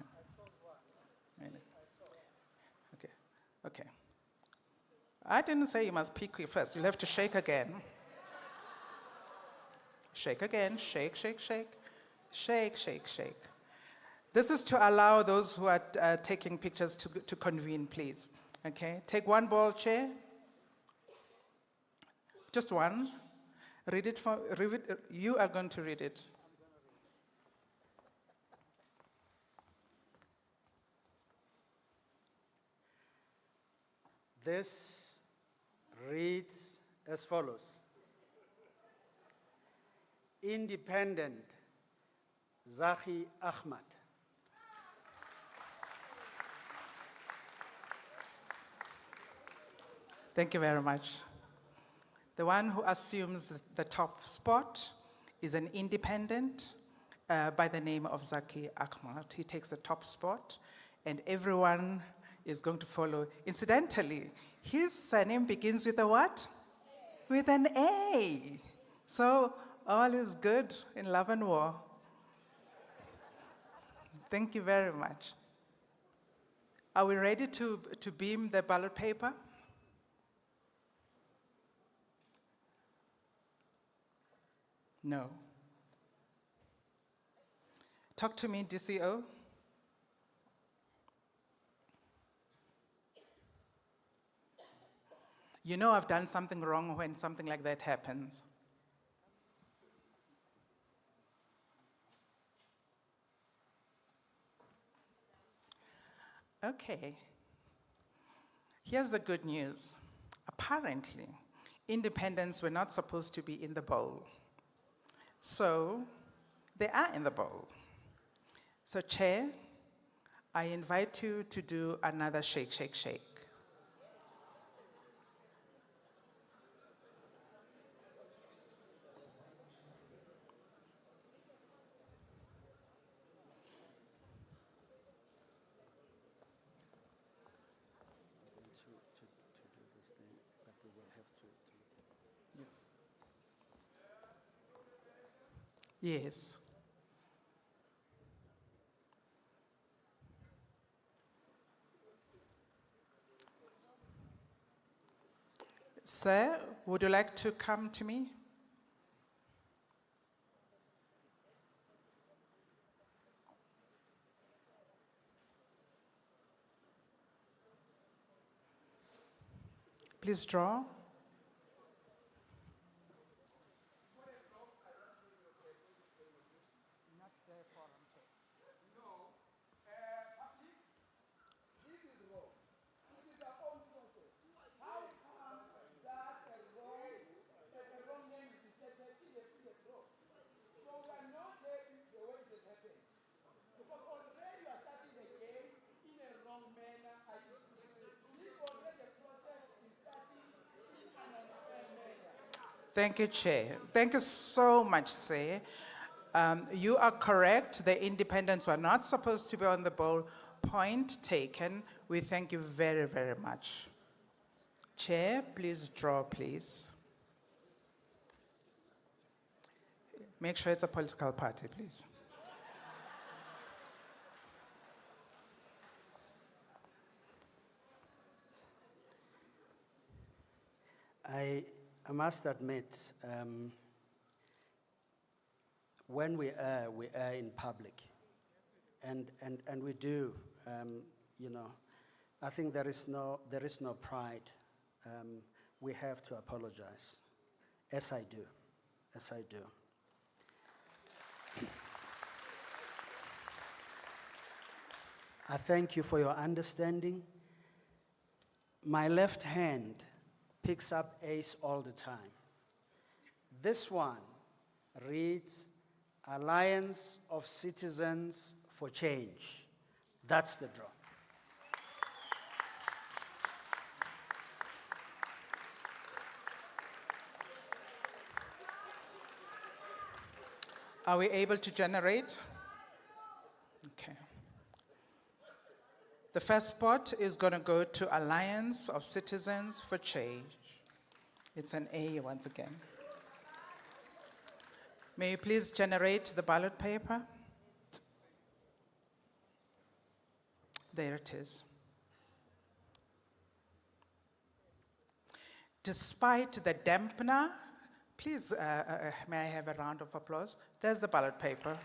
Okay. Okay. I didn't say you must pick first. You'll have to shake again. Shake again. Shake, shake, shake. Shake, shake, shake. This is to allow those who are taking pictures to convene, please. Okay? Take one ball chair. Just one. Read it for, you are going to read it. This reads as follows. Independent Zaki Ahmad. Thank you very much. The one who assumes the top spot is an independent by the name of Zaki Ahmad. He takes the top spot, and everyone is going to follow. Incidentally, his surname begins with a what? With an A. So all is good in love and war. Thank you very much. Are we ready to beam the ballot paper? No. Talk to me, DCO. You know I've done something wrong when something like that happens. Okay. Here's the good news. Apparently, independents were not supposed to be in the bowl. So, they are in the bowl. So, Chair, I invite you to do another shake, shake, shake. To do this thing, but we will have to. Yes. Yes. Sir, would you like to come to me? Please draw. Thank you, Chair. Thank you so much, sir. You are correct. The independents were not supposed to be on the bowl. Point taken. We thank you very, very much. Chair, please draw, please. Make sure it's a political party, please. I must admit, when we err in public, and we do, you know, I think there is no pride. We have to apologize, as I do. I thank you for your understanding. My left hand picks up A's all the time. This one reads Alliance of Citizens for Change. That's the draw. Are we able to generate? Okay. The first spot is going to go to Alliance of Citizens for Change. It's an A once again. May you please generate the ballot paper? There it is. Despite the dampener, please, may I have a round of applause? There's the ballot paper.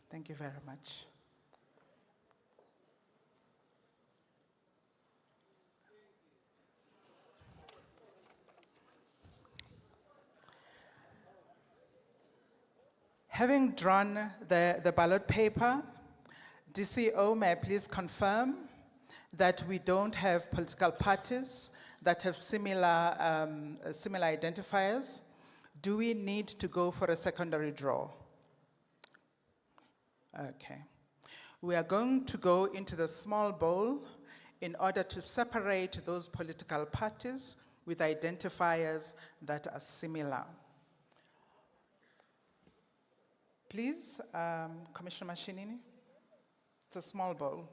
Thank you very much. Having drawn the ballot paper, DCO, may I please confirm that we don't have political parties that have similar identifiers? Do we need to go for a secondary draw? Okay. We are going to go into the small bowl in order to separate those political parties with identifiers that are similar. Please, Commissioner Mashinini, it's a small bowl.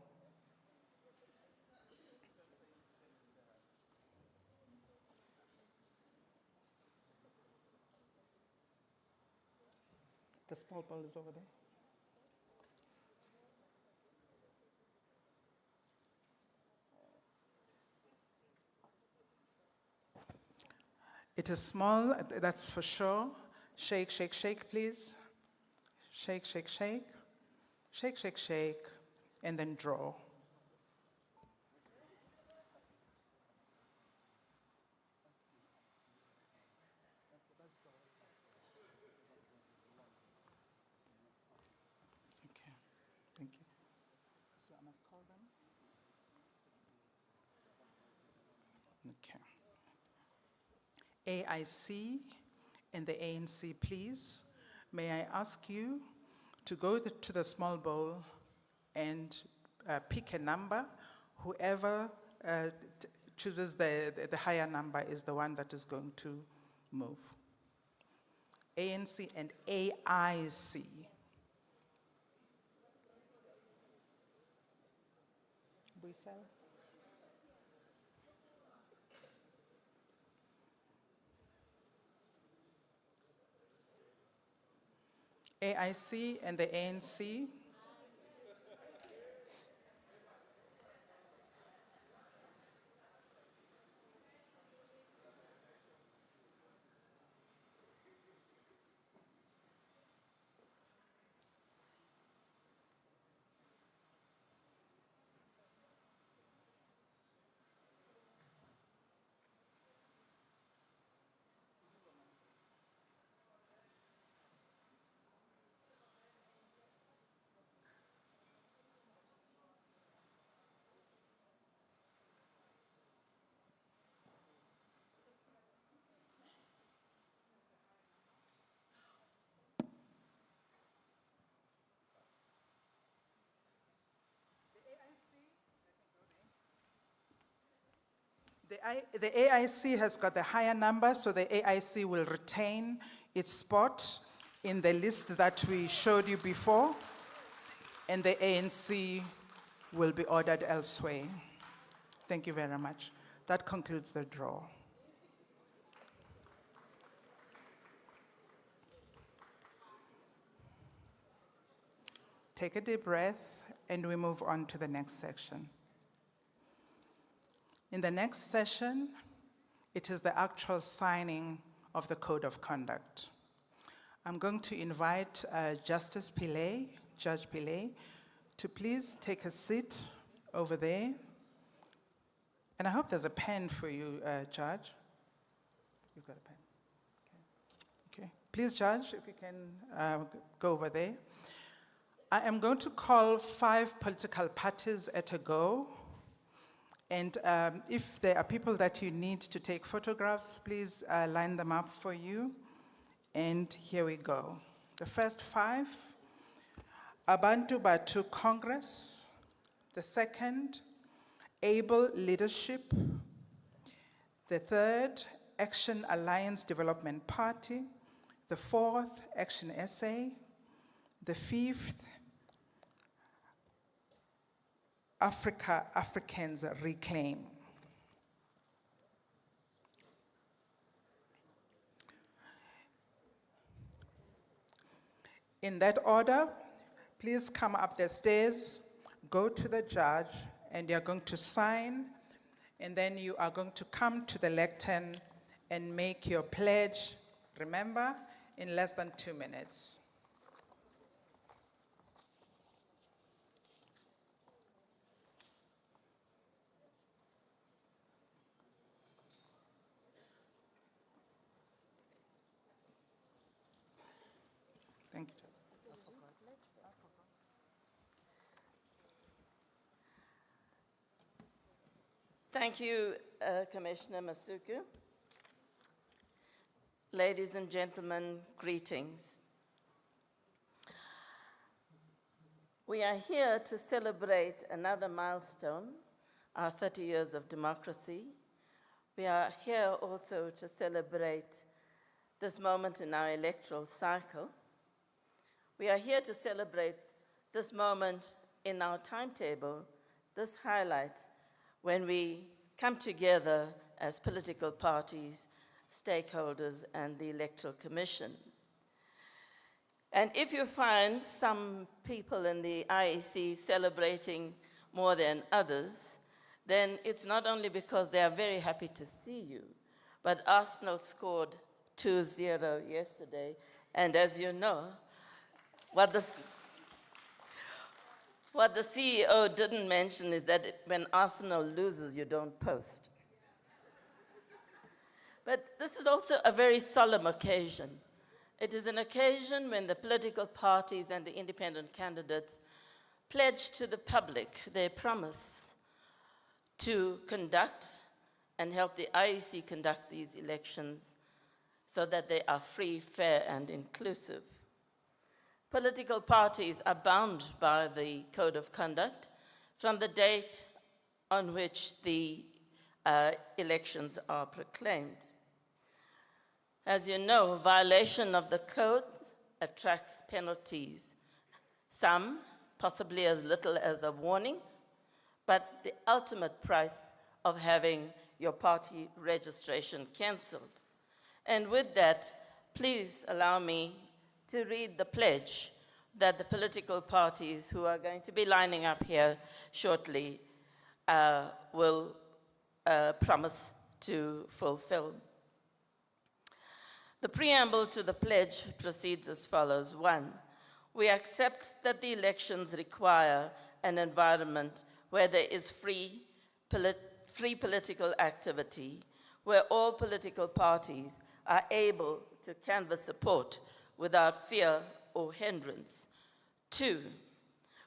The small bowl is over there. It is small, that's for sure. Shake, shake, shake, please. Shake, shake, shake. Shake, shake, shake, and then draw. Okay, thank you. So I must call them? Okay. AIC and the ANC, please. May I ask you to go to the small bowl and pick a number. Whoever chooses the higher number is the one that is going to move. ANC and AIC. Buisel? AIC and the ANC. The AIC has got the higher number, so the AIC will retain its spot in the list that we showed you before, and the ANC will be ordered elsewhere. Thank you very much. That concludes the draw. Take a deep breath, and we move on to the next section. In the next session, it is the actual signing of the Code of Conduct. I'm going to invite Justice Pillay, Judge Pillay, to please take a seat over there. And I hope there's a pen for you, Judge. You've got a pen? Okay. Please, Judge, if you can go over there. I am going to call 5 political parties at a go. And if there are people that you need to take photographs, please line them up for you. And here we go. The first 5, Abantu Batu Congress. The second, Able Leadership. The third, Action Alliance Development Party. The fourth, action essay. The fifth, Africans reclaim. In that order, please come up the stairs, go to the judge, and you're going to sign, and then you are going to come to the lectern and make your pledge, remember, in less than 2 minutes. Thank you. Thank you, Commissioner Masuku. Ladies and gentlemen, greetings. We are here to celebrate another milestone, our 30 years of democracy. We are here also to celebrate this moment in our electoral cycle. We are here to celebrate this moment in our timetable, this highlight, when we come together as political parties, stakeholders, and the Electoral Commission. And if you find some people in the IEC celebrating more than others, then it's not only because they are very happy to see you, but Arsenal scored 2-0 yesterday, and as you know, what the CEO didn't mention is that when Arsenal loses, you don't post. But this is also a very solemn occasion. It is an occasion when the political parties and the independent candidates pledge to the public their promise to conduct and help the IEC conduct these elections so that they are free, fair, and inclusive. Political parties are bound by the Code of Conduct from the date on which the elections are proclaimed. As you know, violation of the code attracts penalties, some possibly as little as a warning, but the ultimate price of having your party registration cancelled. And with that, please allow me to read the pledge that the political parties who are going to be lining up here shortly will promise to fulfill. The preamble to the pledge proceeds as follows. 1, we accept that the elections require an environment where there is free political activity, where all political parties are able to canvass support without fear or hindrance. 2,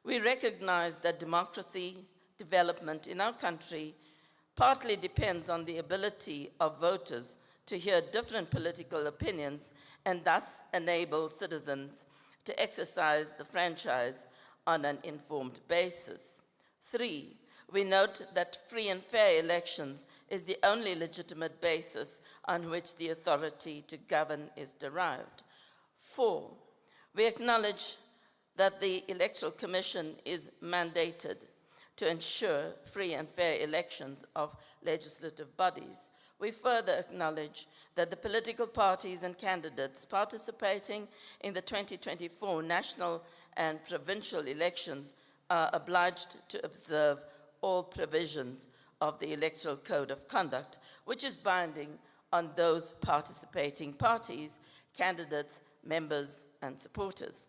we recognize that democracy development in our country partly depends on the ability of voters to hear different political opinions and thus enable citizens to exercise the franchise on an informed basis. 3, we note that free and fair elections is the only legitimate basis on which the authority to govern is derived. 4, we acknowledge that the Electoral Commission is mandated to ensure free and fair elections of legislative bodies. We further acknowledge that the political parties and candidates participating in the 2024 national and provincial elections are obliged to observe all provisions of the Electoral Code of Conduct, which is binding on those participating parties, candidates, members, and supporters.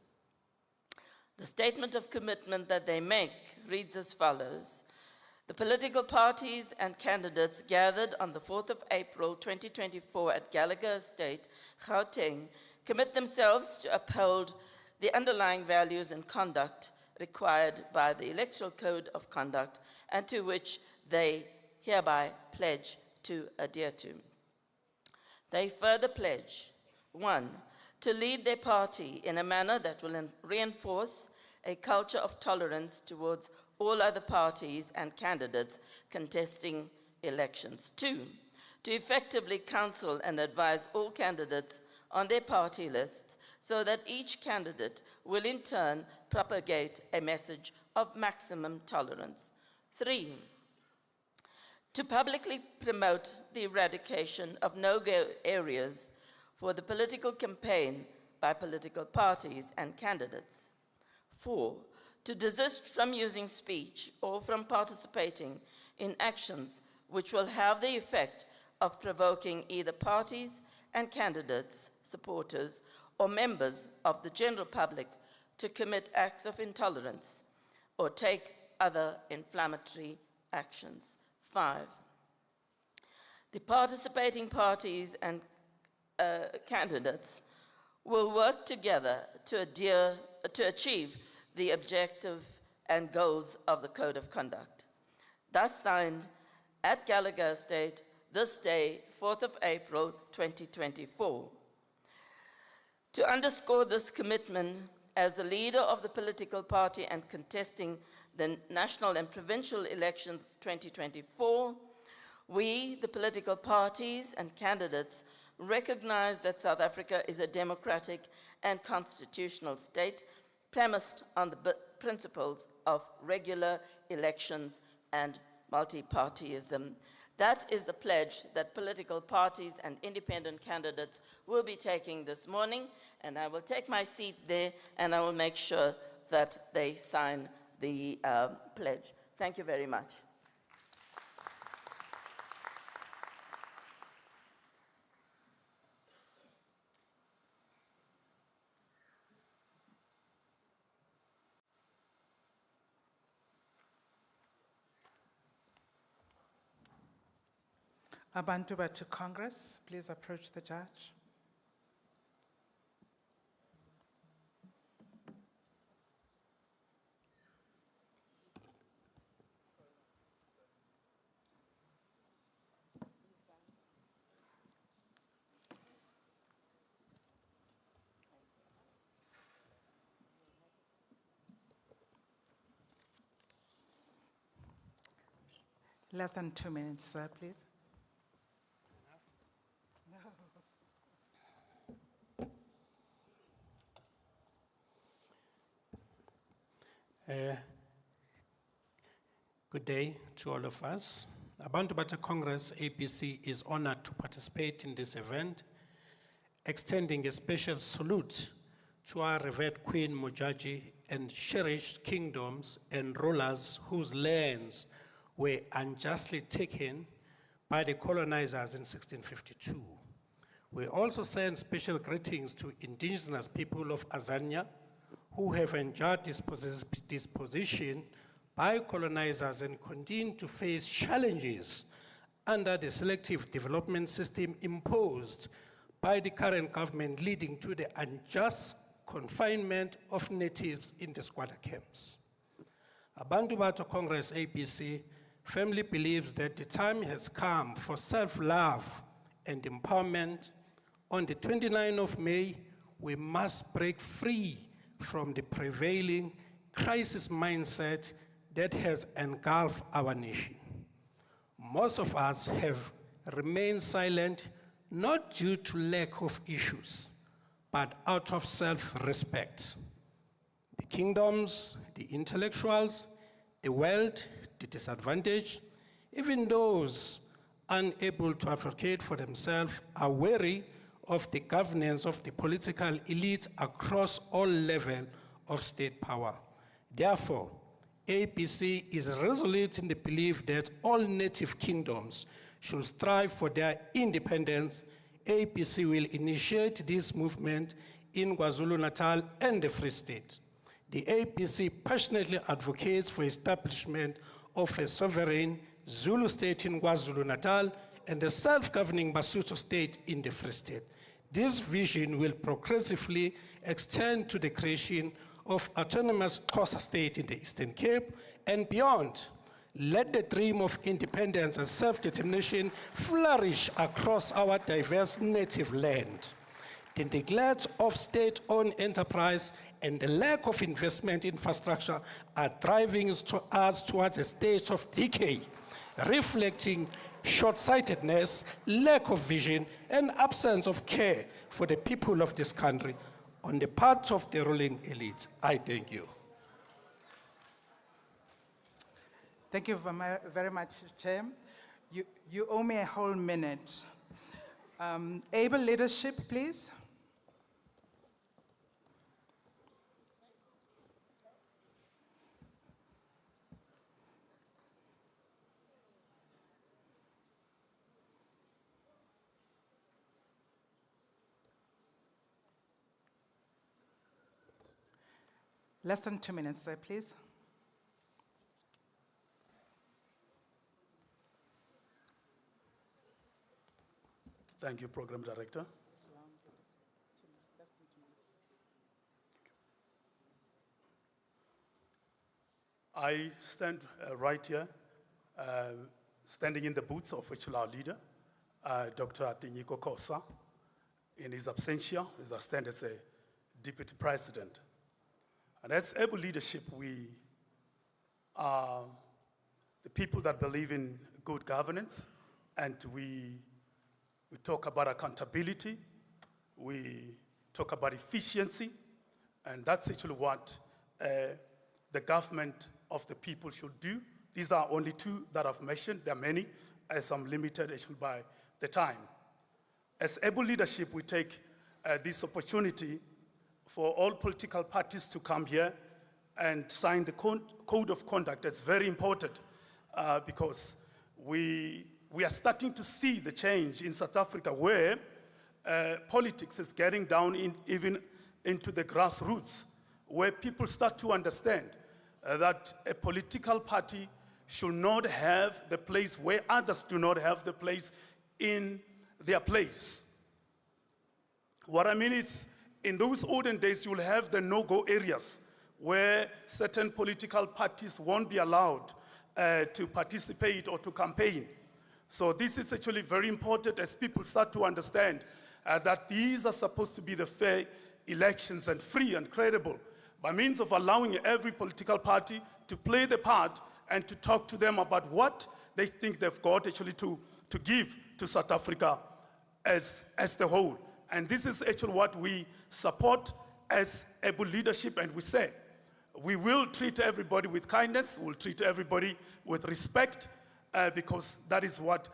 The statement of commitment that they make reads as follows. The political parties and candidates gathered on the 4th of April 2024 at Gallagher Estate, Gauteng, commit themselves to uphold the underlying values and conduct required by the Electoral Code of Conduct and to which they hereby pledge to adhere to. They further pledge, 1, to lead their party in a manner that will reinforce a culture of tolerance towards all other parties and candidates contesting elections. 2, to effectively counsel and advise all candidates on their party lists so that each candidate will in turn propagate a message of maximum tolerance. 3, to publicly promote the eradication of no-go areas for the political campaign by political parties and candidates. 4, to desist from using speech or from participating in actions which will have the effect of provoking either parties and candidates, supporters, or members of the general public to commit acts of intolerance or take other inflammatory actions. 5, the participating parties and candidates will work together to achieve the objective and goals of the Code of Conduct. Thus signed at Gallagher Estate this day, 4th of April, 2024. To underscore this commitment as the leader of the political party and contesting the national and provincial elections 2024, we, the political parties and candidates, recognize that South Africa is a democratic and constitutional state premised on the principles of regular elections and multi-partyism. That is the pledge that political parties and independent candidates will be taking this morning, and I will take my seat there and I will make sure that they sign the pledge. Thank you very much. Abantu Batu Congress, please approach the judge. Less than 2 minutes, sir, please. Good day to all of us. Abantu Batu Congress APC is honored to participate in this event, extending a special salute to our revered Queen Mojaji and cherished kingdoms and rulers whose lands were unjustly taken by the colonizers in 1652. We also send special greetings to indigenous people of Azania who have enjoyed disposition by colonizers and continue to face challenges under the selective development system imposed by the current government, leading to the unjust confinement of natives in the squatter camps. Abantu Batu Congress APC firmly believes that the time has come for self-love and empowerment. On the 29th of May, we must break free from the prevailing crisis mindset that has engulfed our nation. Most of us have remained silent, not due to lack of issues, but out of self-respect. The kingdoms, the intellectuals, the wealth, the disadvantaged, even those unable to advocate for themselves are wary of the governance of the political elites across all levels of state power. Therefore, APC is resolute in the belief that all native kingdoms should strive for their independence. APC will initiate this movement in KwaZulu-Natal and the Free State. The APC passionately advocates for establishment of a sovereign Zulu state in KwaZulu-Natal and a self-governing Basotho state in the Free State. This vision will progressively extend to the creation of autonomous Xhosa state in the Eastern Cape and beyond. Let the dream of independence and self-determination flourish across our diverse native land. The neglect of state-owned enterprise and the lack of investment infrastructure are driving us towards a state of decay, reflecting short-sightedness, lack of vision, and absence of care for the people of this country on the part of the ruling elite. I thank you. Thank you very much, Chair. You owe me a whole minute. Able leadership, please. Less than 2 minutes, sir, please. Thank you, Program Director. I stand right here, standing in the boots of our leader, Dr. Tinyiko Kosa. In his absentia, as I stand as a Deputy President. And as able leadership, we are the people that believe in good governance, and we talk about accountability, we talk about efficiency, and that's actually what the government of the people should do. These are only two that I've mentioned. There are many, as I'm limited actually by the time. As able leadership, we take this opportunity for all political parties to come here and sign the code of conduct. That's very important because we are starting to see the change in South Africa where politics is getting down even into the grassroots, where people start to understand that a political party should not have the place where others do not have the place in their place. What I mean is, in those olden days, you'll have the no-go areas where certain political parties won't be allowed to participate or to campaign. So this is actually very important as people start to understand that these are supposed to be the fair elections and free and credible by means of allowing every political party to play the part and to talk to them about what they think they've got actually to give to South Africa as the whole. And this is actually what we support as able leadership, and we say, we will treat everybody with kindness, we'll treat everybody with respect, because that is what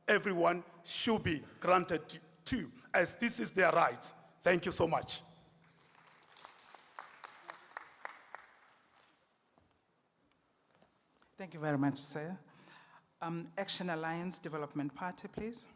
everyone should be granted to, as this is their rights. Thank you so much. Thank you very much, sir. Action Alliance Development Party, please.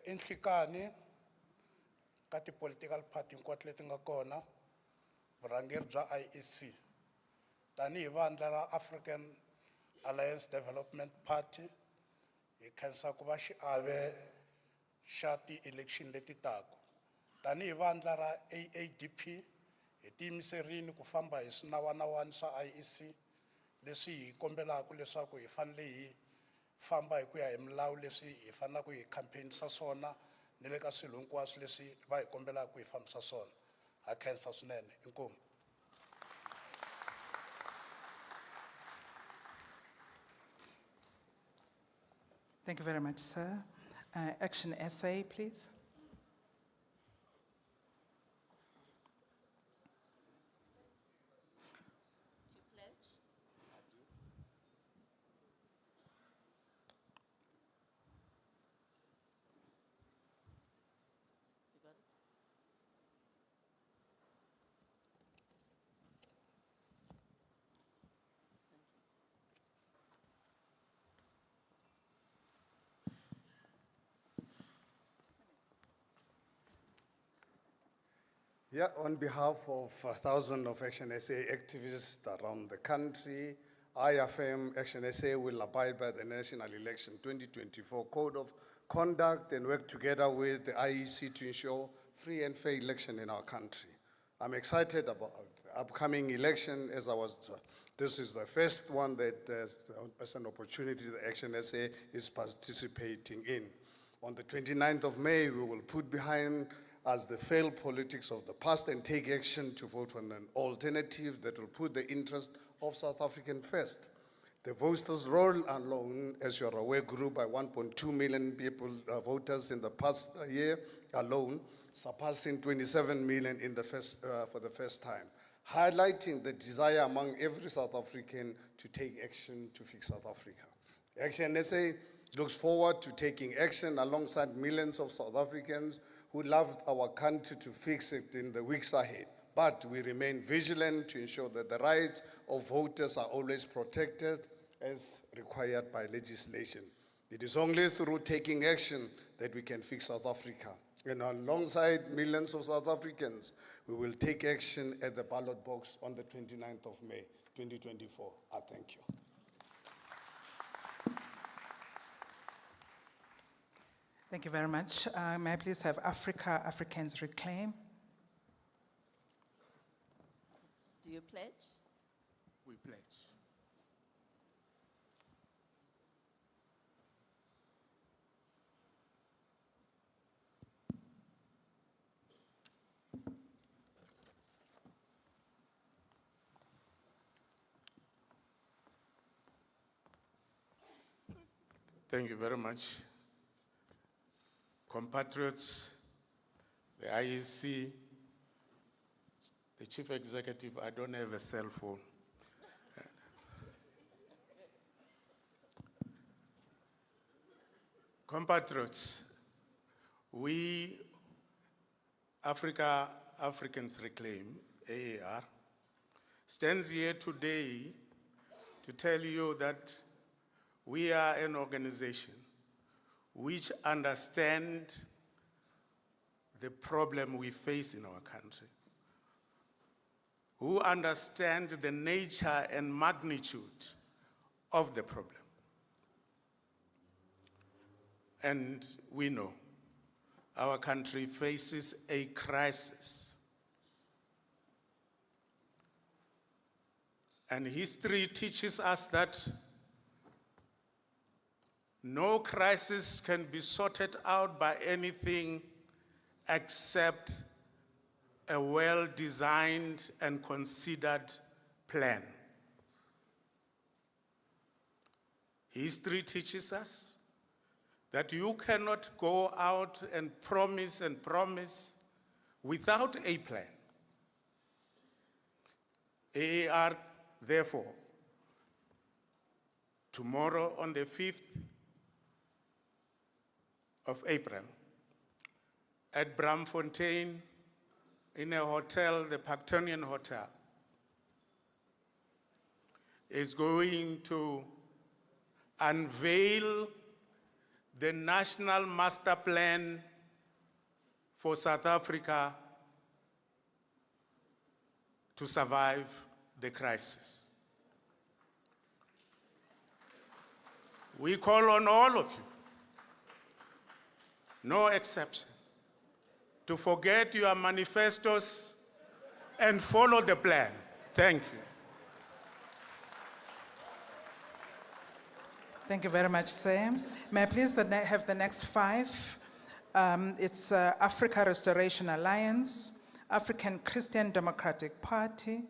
Inhlikani ka ti-political party hinkwato leti nga kona vurhangeri bya IEC tanihi vandla ra African Alliance Development Party hi khensa ku va xiave xa ti-election leti taka tanihi vandla ra AADP hi tiyimiserile ku famba hi swinawanawani swa IEC leswi hi kombelaka leswaku hi fanele hi famba hi ku ya hi milawu leswi hi fanelaka hi campaignisa swona ni le ka swilo hinkwaswo leswi va hi kombelaka ku hi fambisa swona ha khensa swinene inkomu. Thank you very much, sir. Action SA, please. Yeah, on behalf of thousands of Action SA activists around the country, I affirm Action SA will abide by the National Election 2024 Code of Conduct and work together with the IEC to ensure free and fair election in our country. I'm excited about the upcoming election this is the first one that as an opportunity the Action SA is participating in. On the 29th of May, we will put behind us the failed politics of the past and take action to vote on an alternative that will put the interest of South Africans first. The voters' roll alone, as you are aware, grew by 1.2 million people, voters in the past year alone, surpassing 27 million for the first time, highlighting the desire among every South African to take action to fix South Africa. Action SA looks forward to taking action alongside millions of South Africans who loved our country to fix it in the weeks ahead. But we remain vigilant to ensure that the rights of voters are always protected as required by legislation. It is only through taking action that we can fix South Africa. And alongside millions of South Africans, we will take action at the ballot box on the 29th of May, 2024. I thank you. Thank you very much. May I please have Africans reclaim? Do you pledge? We pledge. Thank you very much. Compatriots, the IEC, the Chief Executive, I don't have a cell phone. Compatriots, we, Africans Reclaim, AAR, stands here today to tell you that we are an organization which understands the problem we face in our country, who understand the nature and magnitude of the problem. And we know our country faces a crisis. And history teaches us that no crisis can be sorted out by anything except a well-designed and considered plan. History teaches us that you cannot go out and promise without a plan. AAR, therefore, tomorrow on the 5th of April, at Bramfontein, in a hotel, the Pactonian Hotel, is going to unveil the National Master Plan for South Africa to survive the crisis. We call on all of you, no exception, to forget your manifestos and follow the plan. Thank you. Thank you very much, Sam. May I please have the next five? It's Africa Restoration Alliance, African Christian Democratic Party,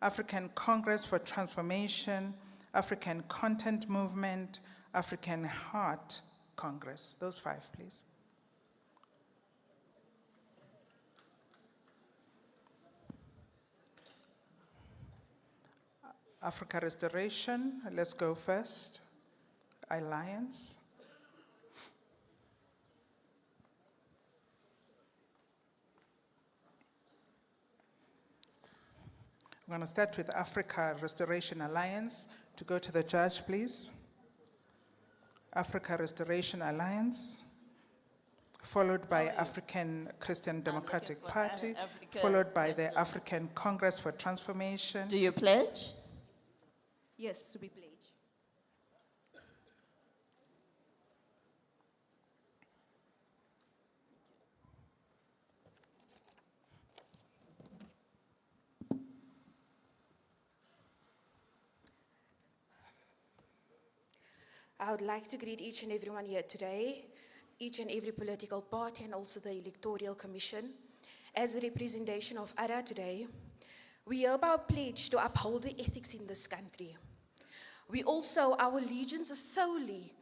African Congress for Transformation, African Content Movement, African Heart Congress. Those five, please. Africa Restoration, let's go first. Alliance. I'm going to start with Africa Restoration Alliance. To go to the judge, please. Africa Restoration Alliance, followed by African Christian Democratic Party, followed by the African Congress for Transformation. Do you pledge? Yes, we pledge. I would like to greet each and everyone here today, each and every political party and also the Electoral Commission. As a representation of ARA today, we hereby pledge to uphold the ethics in this country. We also, our allegiance is solely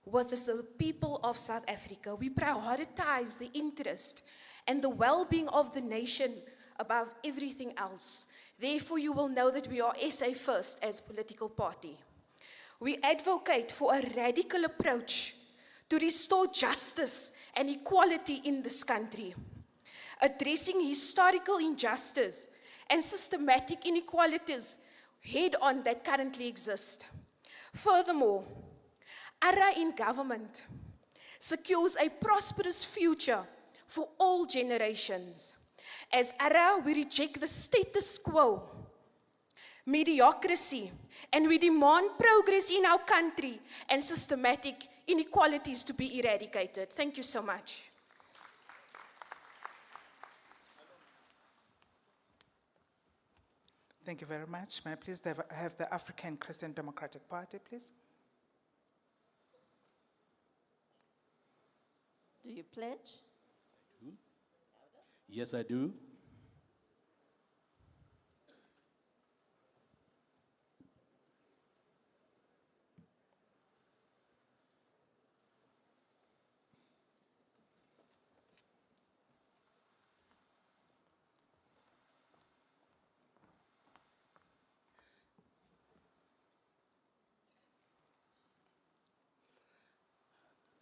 with the people of South Africa. We prioritize the interest and the well-being of the nation above everything else. Therefore, you will know that we are SA first as a political party. We advocate for a radical approach to restore justice and equality in this country, addressing historical injustice and systematic inequalities head-on that currently exist. Furthermore, ARA in government secures a prosperous future for all generations. As ARA, we reject the status quo, mediocrity, and we demand progress in our country and systematic inequalities to be eradicated. Thank you so much. Thank you very much. May I please have the African Christian Democratic Party, please? Do you pledge? Yes, I do.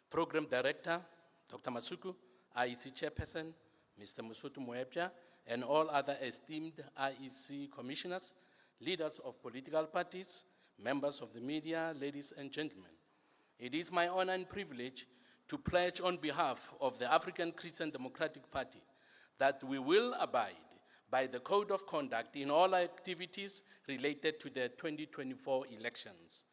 Program Director, Dr. Masuku, IEC Chairperson, Mr. Musutu Moepja, and all other esteemed IEC commissioners, leaders of political parties, members of the media, ladies and gentlemen. It is my honor and privilege to pledge on behalf of the African Christian Democratic Party that we will abide by the Code of Conduct in all activities related to the 2024 elections.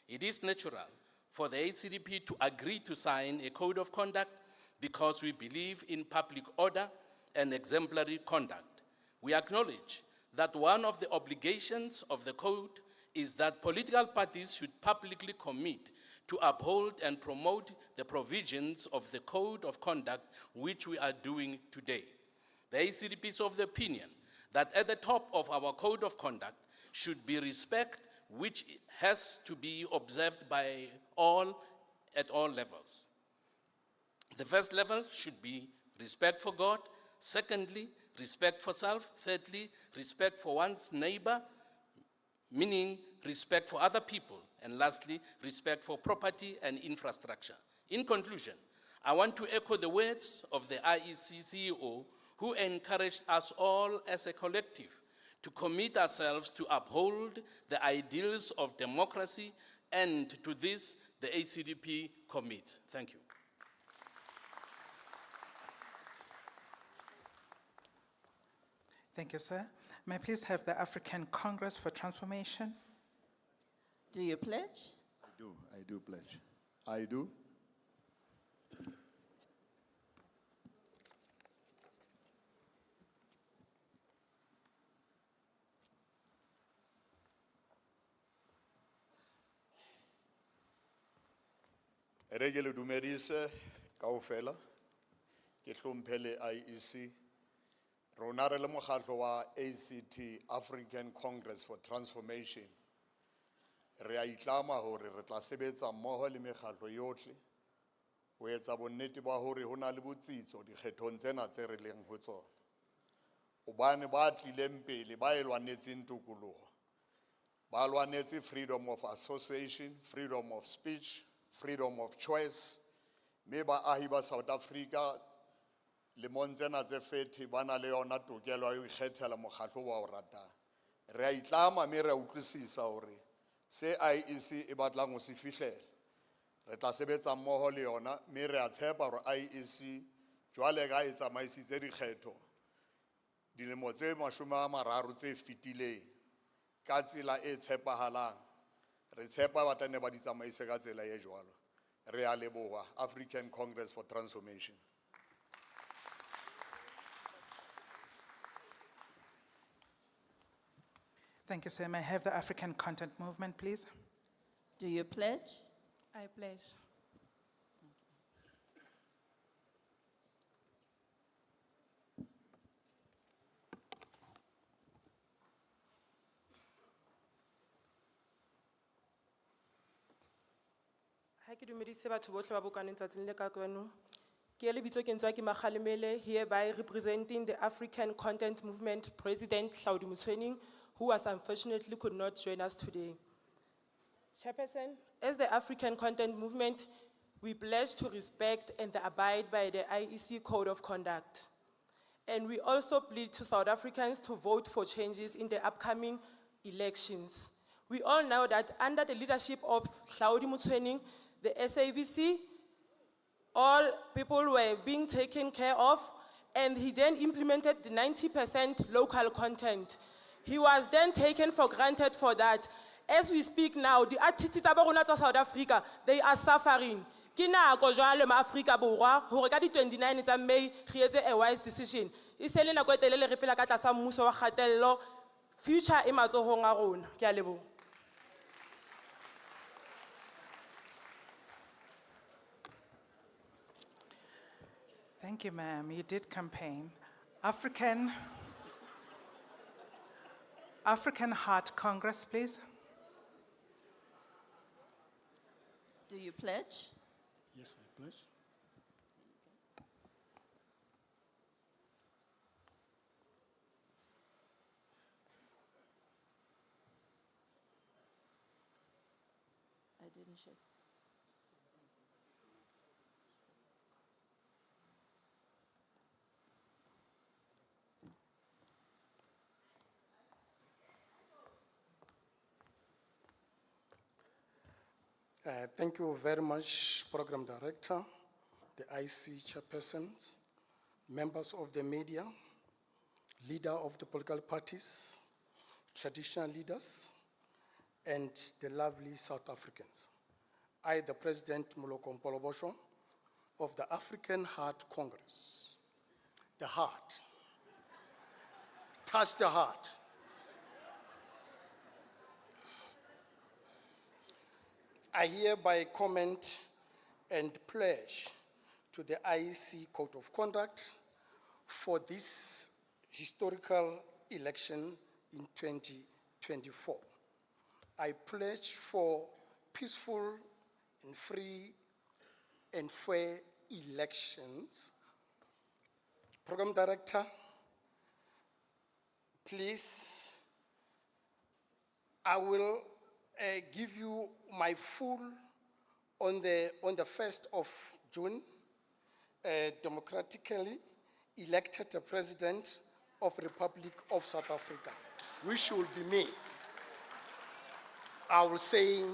It is natural for the ACDP to agree to sign a Code of Conduct because we believe in public order and exemplary conduct. We acknowledge that one of the obligations of the Code is that political parties should publicly commit to uphold and promote the provisions of the Code of Conduct, which we are doing today. The ACDP is of the opinion that at the top of our Code of Conduct should be respect, which has to be observed by all at all levels. The first level should be respect for God. Secondly, respect for self. Thirdly, respect for one's neighbor, meaning respect for other people. And lastly, respect for property and infrastructure. In conclusion, I want to echo the words of the IEC CEO, who encouraged us all as a collective to commit ourselves to uphold the ideals of democracy, and to this, the ACDP commits. Thank you. Thank you, sir. May I please have the African Congress for Transformation? Do you pledge? I do pledge. I do. Re ke le dumedise kaofela ke hlomphele IEC rona re le mokgatlo wa ACT African Congress for Transformation re a itlama hore re tla sebetsa mmoho le mekgatlo yohle ho etsa bonnete ba hore ho na le botsitso dikgethong tsena tse re leng ho tsona hobane ba tlileng pele ba e lwanetseng tokoloho ba lwanetse freedom of association, freedom of speech, freedom of choice. Me ba ahi ba South Africa le montsena tse 30 ba na le yona tokelo ya ho ikgethela mokgatlo wa o ratang. Re a itlama me re a utlwisisa hore se IEC e batlang ho se fihlella. Re tla sebetsa mmoho le yona me re a tshepa hore IEC jwale ka e tsamaisitse dikgetho dilemo tse 30 tse fetileng ka tsela e tshepahalang. Re tshepa ba tla ne ba di tsamaise ka tsela e jwalo. Re a leboha African Congress for Transformation. Thank you, sir. May I have the African Content Movement, please? Do you pledge? I pledge. Ha ke dumedise batho bohle ba bokaneng tsatsing le ka kwano. Ke lebitso ke ntswa ke Makgalemele, hereby representing the African Content Movement President Hlaudi Motsoeneng, who was unfortunately could not join us today. Chairperson, as the African Content Movement, we pledge to respect and abide by the IEC Code of Conduct. And we also plead to South Africans to vote for changes in the upcoming elections. We all know that under the leadership of Hlaudi Motsoeneng, the SABC, all people were being taken care of, and he then implemented the 90% local content. He was then taken for granted for that. As we speak now, the artists tsa rona tsa South Africa, they are suffering. Ke nako jwale ma Afrika Borwa hore ka di 29 tsa May re etse a wise decision. E se le nako e telele re phela ka tlasa mmuso wa kgatello. Future e matsohong a rona. Ke a leboha. Thank you, ma'am. You did campaign. African Heart Congress, please. Do you pledge? Yes, I pledge. I didn't shake. Thank you very much, Program Director, the IC Chairpersons, members of the media, leader of the political parties, traditional leaders, and the lovely South Africans. I, the President Moloko Mpolobosho of the African Heart Congress, the heart, touch the heart. I hereby comment and pledge to the IEC Code of Conduct for this historical election in 2024. I pledge for peaceful and free and fair elections. Program Director, please, I will give you my full on the 1st of June, democratically elected a president of the Republic of South Africa, which will be me. I will say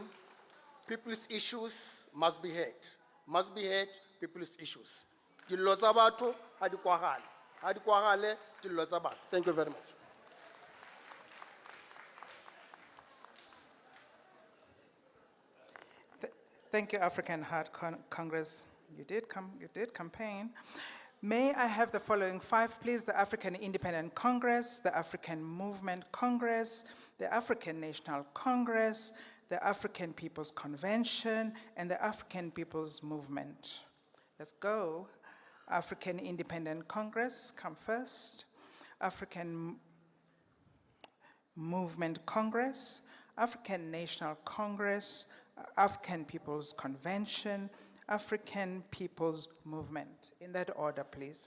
people's issues must be heard, people's issues. Dilo tsa batho ha di kwagale, dilo tsa batho. Thank you very much. Thank you, African Heart Congress. You did campaign. May I have the following 5, please? The African Independent Congress, the African Movement Congress, the African National Congress, the African People's Convention, and the African People's Movement. Let's go. African Independent Congress, come first. African Movement Congress, African National Congress, African People's Convention, African People's Movement. In that order, please.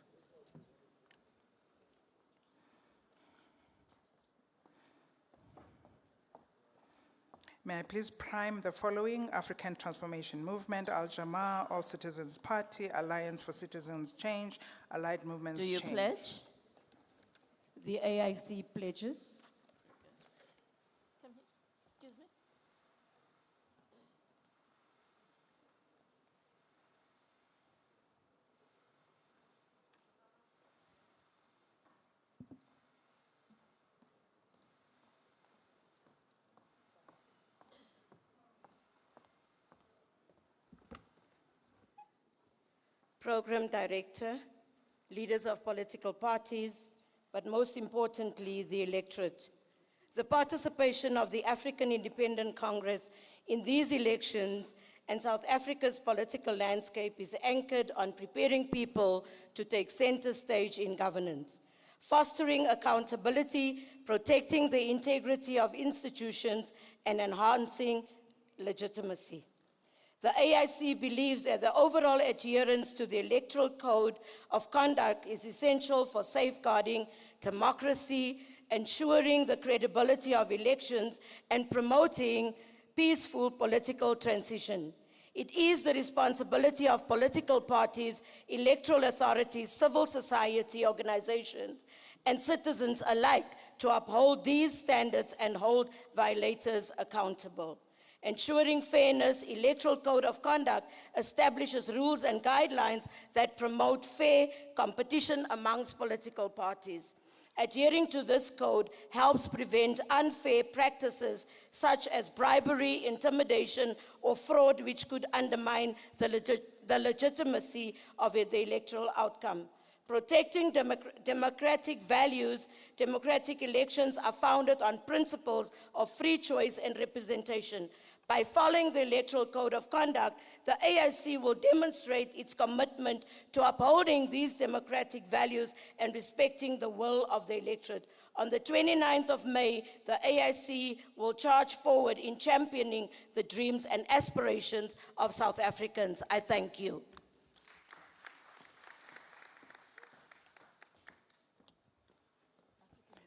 May I please prime the following: African Transformation Movement, Al-Jamaa, All Citizens Party, Alliance for Citizens Change, Allied Movements Do you Change. pledge? The AIC pledges. Excuse me? Program Director, leaders of political parties, but most importantly, the electorate. The participation of the African Independent Congress in these elections and South Africa's political landscape is anchored on preparing people to take center stage in governance, fostering accountability, protecting the integrity of institutions, and enhancing legitimacy. The AIC believes that the overall adherence to the Electoral Code of Conduct is essential for safeguarding democracy, ensuring the credibility of elections, and promoting peaceful political transition. It is the responsibility of political parties, electoral authorities, civil society organizations, and citizens alike to uphold these standards and hold violators accountable. Ensuring fairness, Electoral Code of Conduct establishes rules and guidelines that promote fair competition amongst political parties. Adhering to this code helps prevent unfair practices such as bribery, intimidation, or fraud, which could undermine the legitimacy of the electoral outcome. Protecting democratic values, democratic elections are founded on principles of free choice and representation. By following the Electoral Code of Conduct, the AIC will demonstrate its commitment to upholding these democratic values and respecting the will of the electorate. On the 29th of May, the AIC will charge forward in championing the dreams and aspirations of South Africans. I thank you.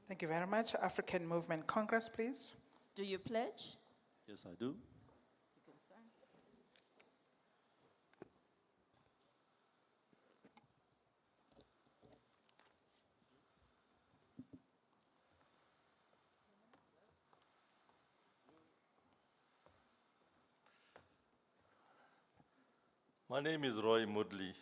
Thank you very much. African Movement Congress, please. Do you pledge? Yes, I do. You can sign. My name is Roy Mudley.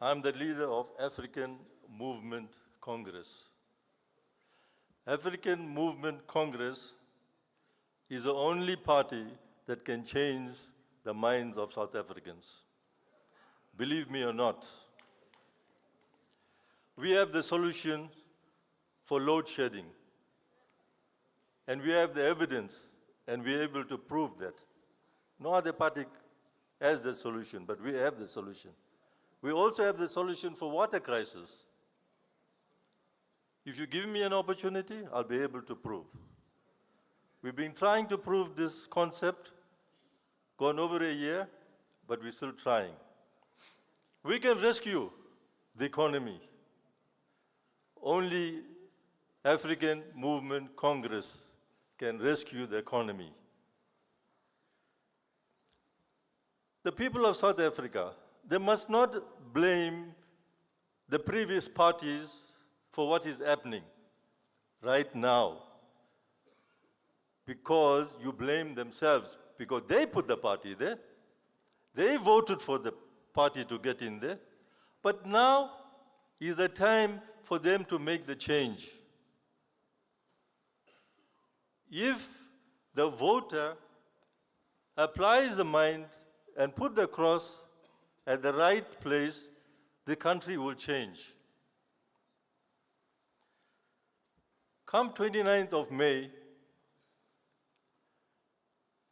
I'm the leader of African Movement Congress. African Movement Congress is the only party that can change the minds of South Africans. Believe me or not, we have the solution for load shedding. And we have the evidence, and we're able to prove that. No other party has the solution, but we have the solution. We also have the solution for water crisis. If you give me an opportunity, I'll be able to prove. We've been trying to prove this concept, gone over a year, but we're still trying. We can rescue the economy. Only African Movement Congress can rescue the economy. The people of South Africa, they must not blame the previous parties for what is happening right now, because you blame themselves, because they put the party there. They voted for the party to get in there. But now is the time for them to make the change. If the voter applies the mind and put the cross at the right place, the country will change. Come 29th of May,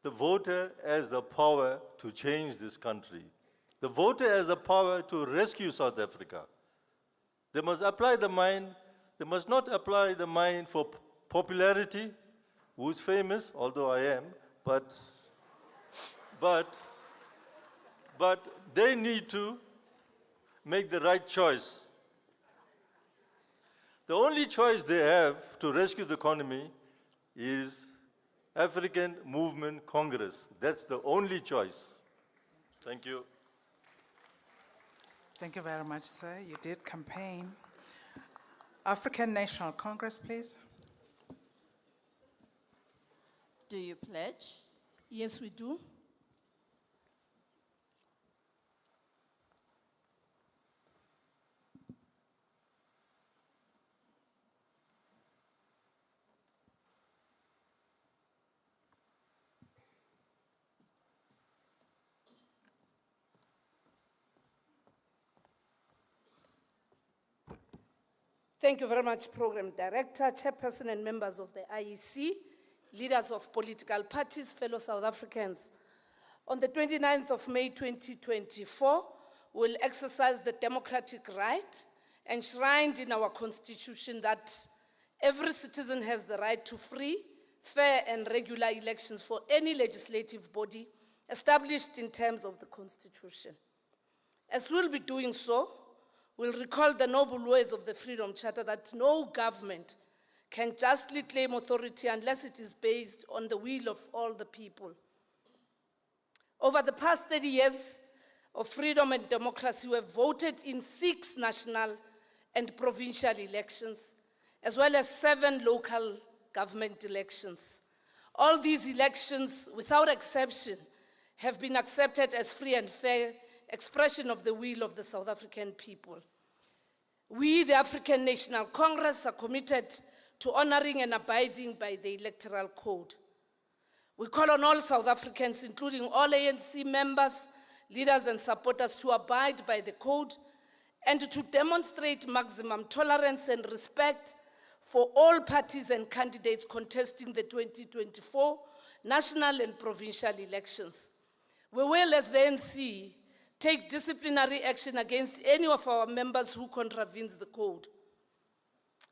the voter has the power to change this country. The voter has the power to rescue South Africa. They must apply the mind. They must not apply the mind for popularity. Who's famous? Although I am, but they need to make the right choice. The only choice they have to rescue the economy is African Movement Congress. That's the only choice. Thank you. Thank you very much, sir. You did campaign. African National Congress, please. Do you pledge? Yes, we do. Thank you very much, Program Director, Chairperson and members of the IEC, leaders of political parties, fellow South Africans. On the 29th of May 2024, we'll exercise the democratic right enshrined in our Constitution that every citizen has the right to free, fair and regular elections for any legislative body established in terms of the Constitution. As we'll be doing so, we'll recall the noble words of the Freedom Charter that no government can justly claim authority unless it is based on the will of all the people. Over the past 30 years of freedom and democracy, we have voted in 6 national and provincial elections, as well as 7 local government elections. All these elections, without exception, have been accepted as free and fair expression of the will of the South African people. We, the African National Congress, are committed to honoring and abiding by the Electoral Code. We call on all South Africans, including all ANC members, leaders and supporters, to abide by the code and to demonstrate maximum tolerance and respect for all parties and candidates contesting the 2024 national and provincial elections. We will, as the ANC, take disciplinary action against any of our members who contravenes the code.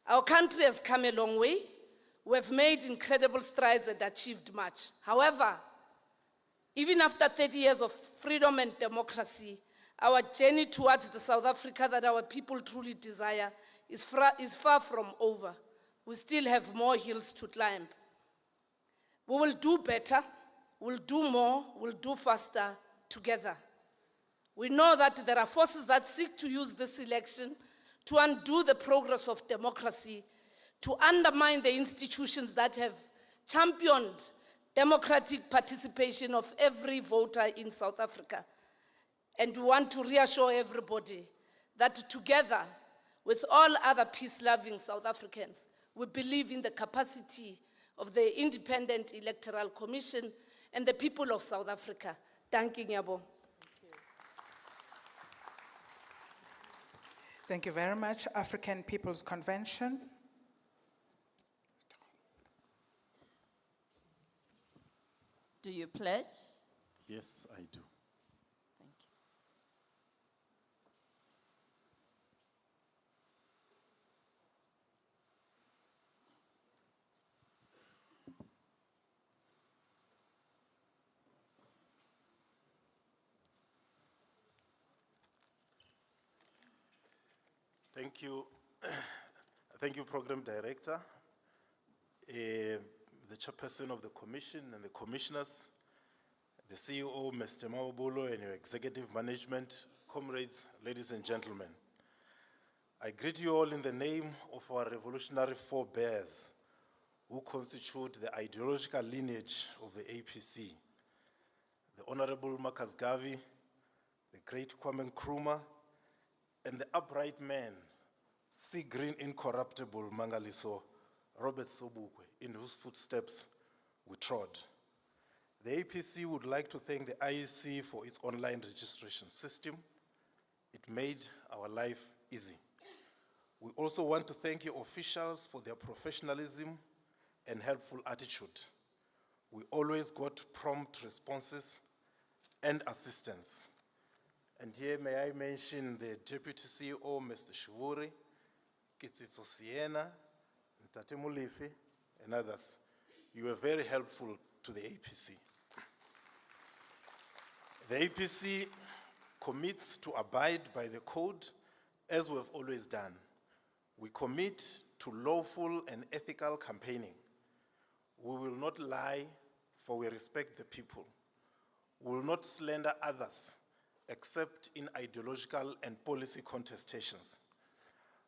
Our country has come a long way. We have made incredible strides and achieved much. However, even after 30 years of freedom and democracy, our journey towards the South Africa that our people truly desire is far from over. We still have more hills to climb. We will do better, we'll do more, we'll do faster together. We know that there are forces that seek to use this election to undo the progress of democracy, to undermine the institutions that have championed democratic participation of every voter in South Africa. And we want to reassure everybody that together with all other peace-loving South Africans, we believe in the capacity of the Independent Electoral Commission and the people of South Africa. Thank you, Nyabo. Thank you very much. African People's Convention. Do you pledge? Yes, I do. Thank you. Thank you. Thank you, Program Director, the Chairperson of the Commission and the Commissioners, the CEO, Mr. Mawabulo, and your Executive Management, comrades, ladies and gentlemen. I greet you all in the name of our revolutionary forebears who constitute the ideological lineage of the APC, the Honorable Marcus Garvey, the great Kwame Nkrumah, and the upright man, sea green incorruptible Mangaliso, Robert Sobukwe, in whose footsteps we trod. The APC would like to thank the IEC for its online registration system. It made our life easy. We also want to thank your officials for their professionalism and helpful attitude. We always got prompt responses and assistance. And here may I mention the Deputy CEO, Mr. Shivuri, Kitsitso Siena, Ntate Mulifi, and others. You were very helpful to the APC. The APC commits to abide by the code as we have always done. We commit to lawful and ethical campaigning. We will not lie, for we respect the people. We will not slander others, except in ideological and policy contestations.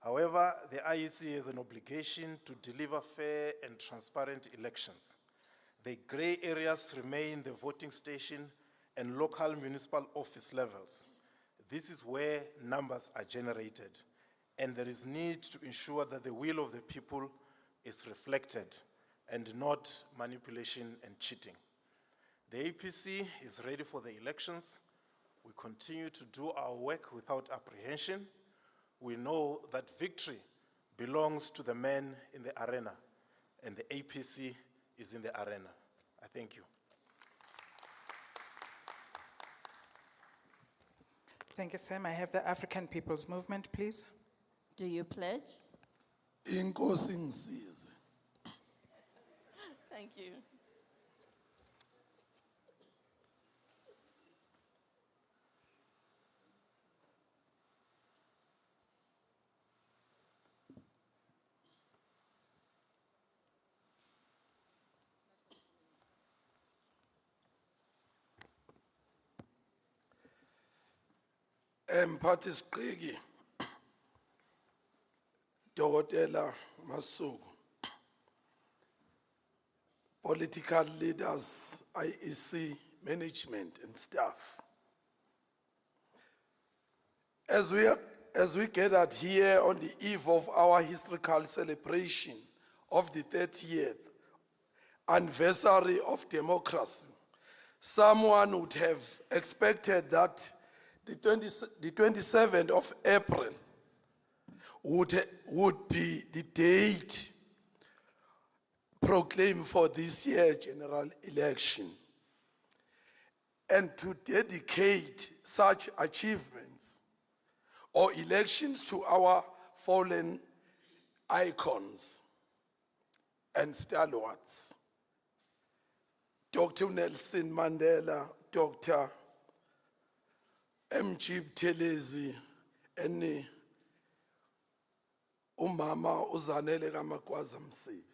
However, the IEC has an obligation to deliver fair and transparent elections. The gray areas remain the voting station and local municipal office levels. This is where numbers are generated, and there is need to ensure that the will of the people is reflected and not manipulation and cheating. The APC is ready for the elections. We continue to do our work without apprehension. We know that victory belongs to the man in the arena, and the APC is in the arena. I thank you. Thank you, Sam. I have the African People's Movement, please. Do you pledge? Inkosi ngisize. Thank you. Mphathi Siqiki, Dr. Masuku, political leaders, IEC management and staff. As we gathered here on the eve of our historical celebration of the 30th anniversary of democracy, someone would have expected that the 27th of April would be the date proclaimed for this year's general election, and to dedicate such achievements or elections to our fallen icons and stalwarts. Dr. Nelson Mandela, Dr. MG Buthelezi, and Umama Uzanele Ramaphosa Msibi.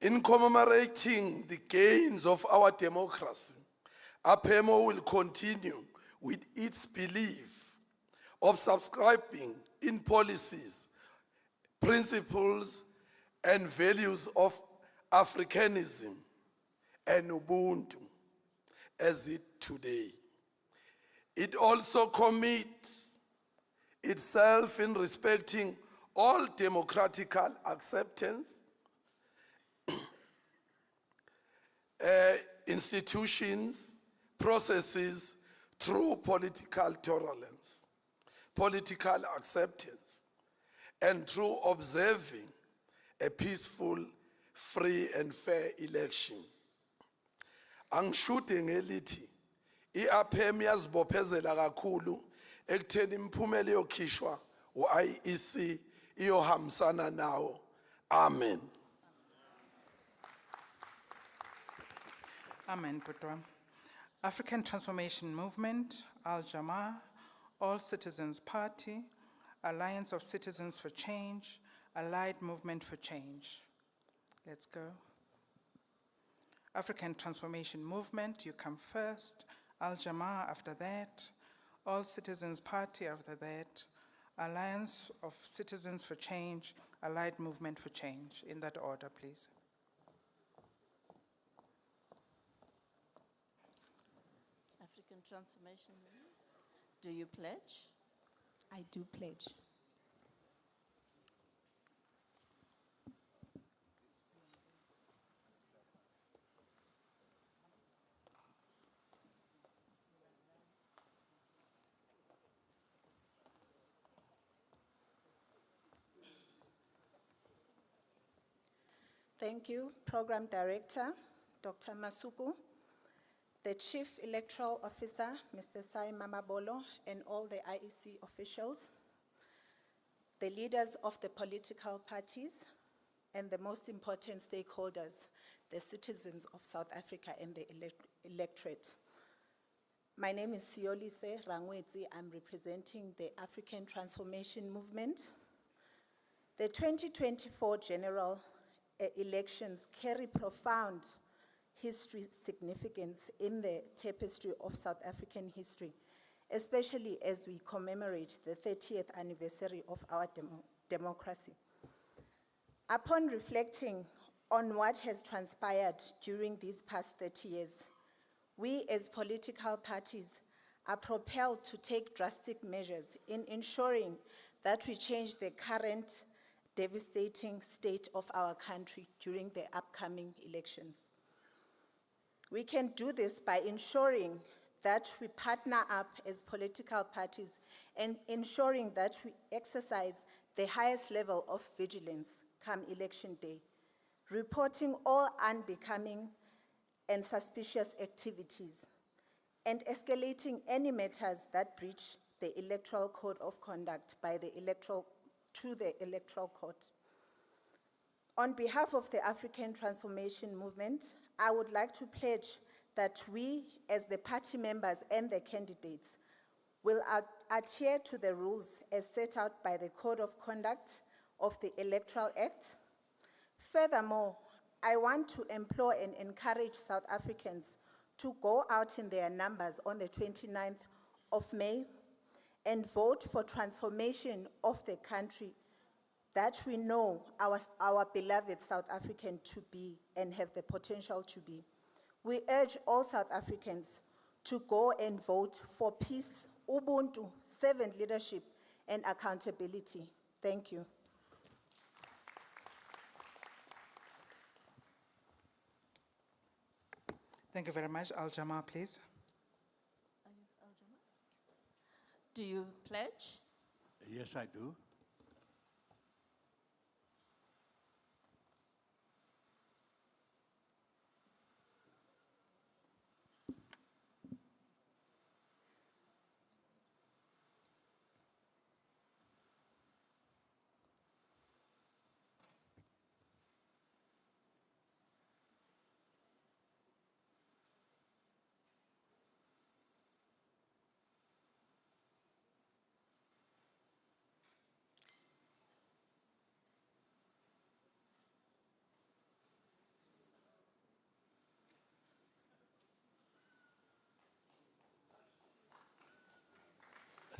In commemorating the gains of our democracy, APEMO will continue with its belief of subscribing in policies, principles, and values of Africanism and Ubuntu as it today. It also commits itself in respecting all democratical acceptance, institutions, processes through political tolerance, political acceptance, and through observing a peaceful, free and fair election. Angishude ngelithi iAPEM yazibophezela kakhulu ekutheni imiphumela yokhishwa uIEC iyohambisana nawo. Amen. Amen, Putwa. African Transformation Movement, Al-Jamaa, All Citizens Party, Alliance of Citizens for Change, Allied Movement for Change. Let's go. African Transformation Movement, you come first. Al-Jamaa after that. All Citizens Party after that. Alliance of Citizens for Change, Allied Movement for Change. In that order, please. African Transformation Movement. Do you pledge? I do pledge. Thank you, Program Director, Dr. Masuku, the Chief Electoral Officer, Mr. Sai Mamabolo, and all the IEC officials, the leaders of the political parties, and the most important stakeholders, the citizens of South Africa and the electorate. My name is Siolise Rangwetsi. I'm representing the African Transformation Movement. The 2024 general elections carry profound history significance in the tapestry of South African history, especially as we commemorate the 30th anniversary of our democracy. Upon reflecting on what has transpired during these past 30 years, we as political parties are propelled to take drastic measures in ensuring that we change the current devastating state of our country during the upcoming elections. We can do this by ensuring that we partner up as political parties and ensuring that we exercise the highest level of vigilance come election day, reporting all unbecoming and suspicious activities, and escalating any matters that breach the Electoral Code of Conduct to the Electoral Court. On behalf of the African Transformation Movement, I would like to pledge that we, as the party members and the candidates, will adhere to the rules as set out by the Code of Conduct of the Electoral Act. Furthermore, I want to implore and encourage South Africans to go out in their numbers on the 29th of May and vote for transformation of the country that we know our beloved South African to be and have the potential to be. We urge all South Africans to go and vote for peace, ubuntu, servant leadership, and accountability. Thank you. Thank you very much. Al-Jamaa, please. Do you pledge? Yes, I do.